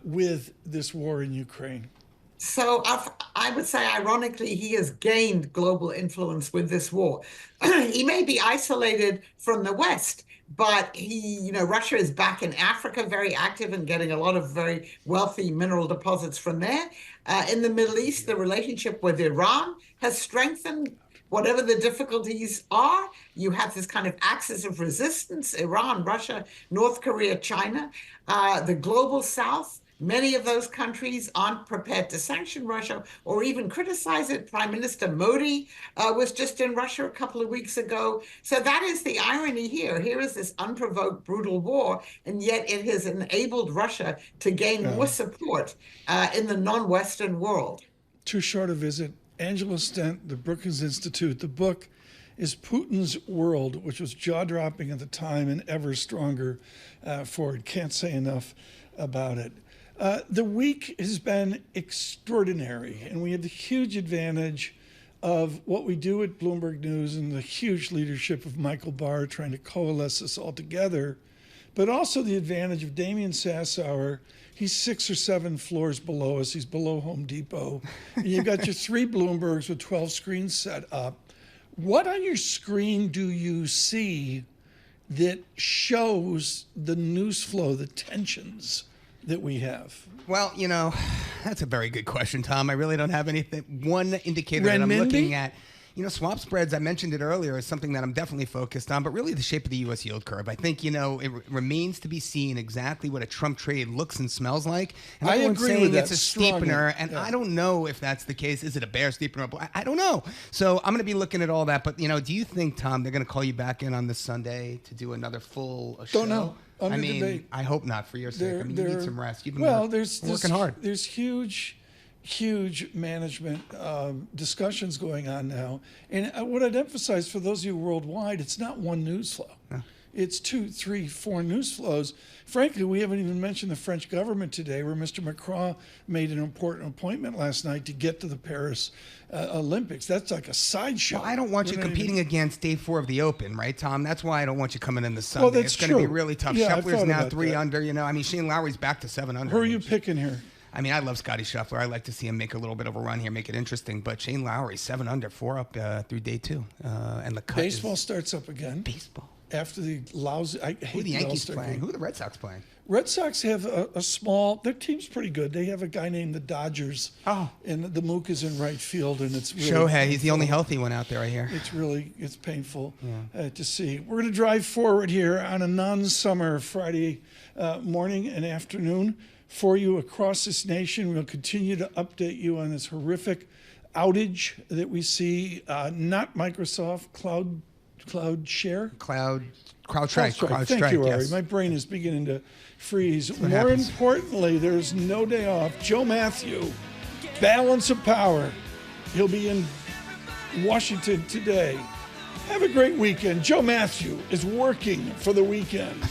S2: with this war in Ukraine?
S11: So I would say, ironically, he has gained global influence with this war. He may be isolated from the West, but Russia is back in Africa, very active and getting a lot of very wealthy mineral deposits from there. In the Middle East, the relationship with Iran has strengthened. Whatever the difficulties are, you have this kind of axis of resistance: Iran, Russia, North Korea, China, the global South. Many of those countries aren't prepared to sanction Russia or even criticize it. Prime Minister Modi was just in Russia a couple of weeks ago. So that is the irony here. Here is this unprovoked, brutal war, and yet it has enabled Russia to gain more support in the non-Western world.
S2: Too short a visit. Angela Stent, the Brookings Institute. The book is Putin's World, which was jaw-dropping at the time and ever stronger for it. Can't say enough about it. The week has been extraordinary, and we have the huge advantage of what we do at Bloomberg News and the huge leadership of Michael Barr trying to coalesce us all together, but also the advantage of Damian Sassower. He's 6 or 7 floors below us. He's below Home Depot. And you've got your 3 Bloombergs with 12 screens set up. What on your screen do you see that shows the news flow, the tensions that we have?
S6: Well, that's a very good question, Tom. I really don't have anything. One indicator that I'm looking at, swap spreads, I mentioned it earlier, is something that I'm definitely focused on, but really the shape of the U.S. yield curve. I think, it remains to be seen exactly what a Trump trade looks and smells like. And
S2: I agree with that.
S6: It's a steepener, and I don't know if that's the case. Is it a bear steepener? I don't know. So I'm going to be looking at all that. But, do you think, Tom, they're going to call you back in on this Sunday to do another full show?
S2: Don't know. Debate.
S6: I hope not, for your sake. You need some rest. You've been
S2: working
S6: hard.
S2: There's huge management discussions going on now. And what I'd emphasize for those of you worldwide, it's not one news flow. No. It's 2, 3, 4 news flows. Frankly, we haven't even mentioned the French government today, where Mr. Macron made an important appointment last night to get to the Paris Olympics. That's like a sideshow.
S6: Well, I don't want you competing against day 4 of the Open, right, Tom? That's why I don't want you coming in the Sunday. Well, it's going to be really tough.
S2: Yeah,
S6: Scheffler's now 3 under. Shane Lowry's back to 7 under.
S2: Who are you picking here?
S6: I love Scotty Scheffler. I like to see him make a little bit of a run here, make it interesting. But Shane Lowry, 7 under, 4 up through day 2. And the cut
S2: Baseball starts up again.
S6: Baseball.
S2: After the lousy,
S6: who are the Yankees playing? Who are the Red Sox playing?
S2: Red Sox have a small. Their team's pretty good. They have a guy named the Dodgers.
S6: Oh,
S2: and the Mook is in right field, and it's really
S6: Shohei.
S2: Painful.
S6: He's the only healthy one out there, I hear.
S2: It's painful to see. We're going to drive forward here on a non-summer Friday morning and afternoon for you across this nation. We'll continue to update you on this horrific outage that we see. Not Microsoft CrowdStrike. Thank you, Ari.
S6: Yes.
S2: My brain is beginning to freeze. More importantly, there's no day off. Joe Matthew, balance of power. He'll be in Washington today. Have a great weekend. Joe Matthew is working for the weekend.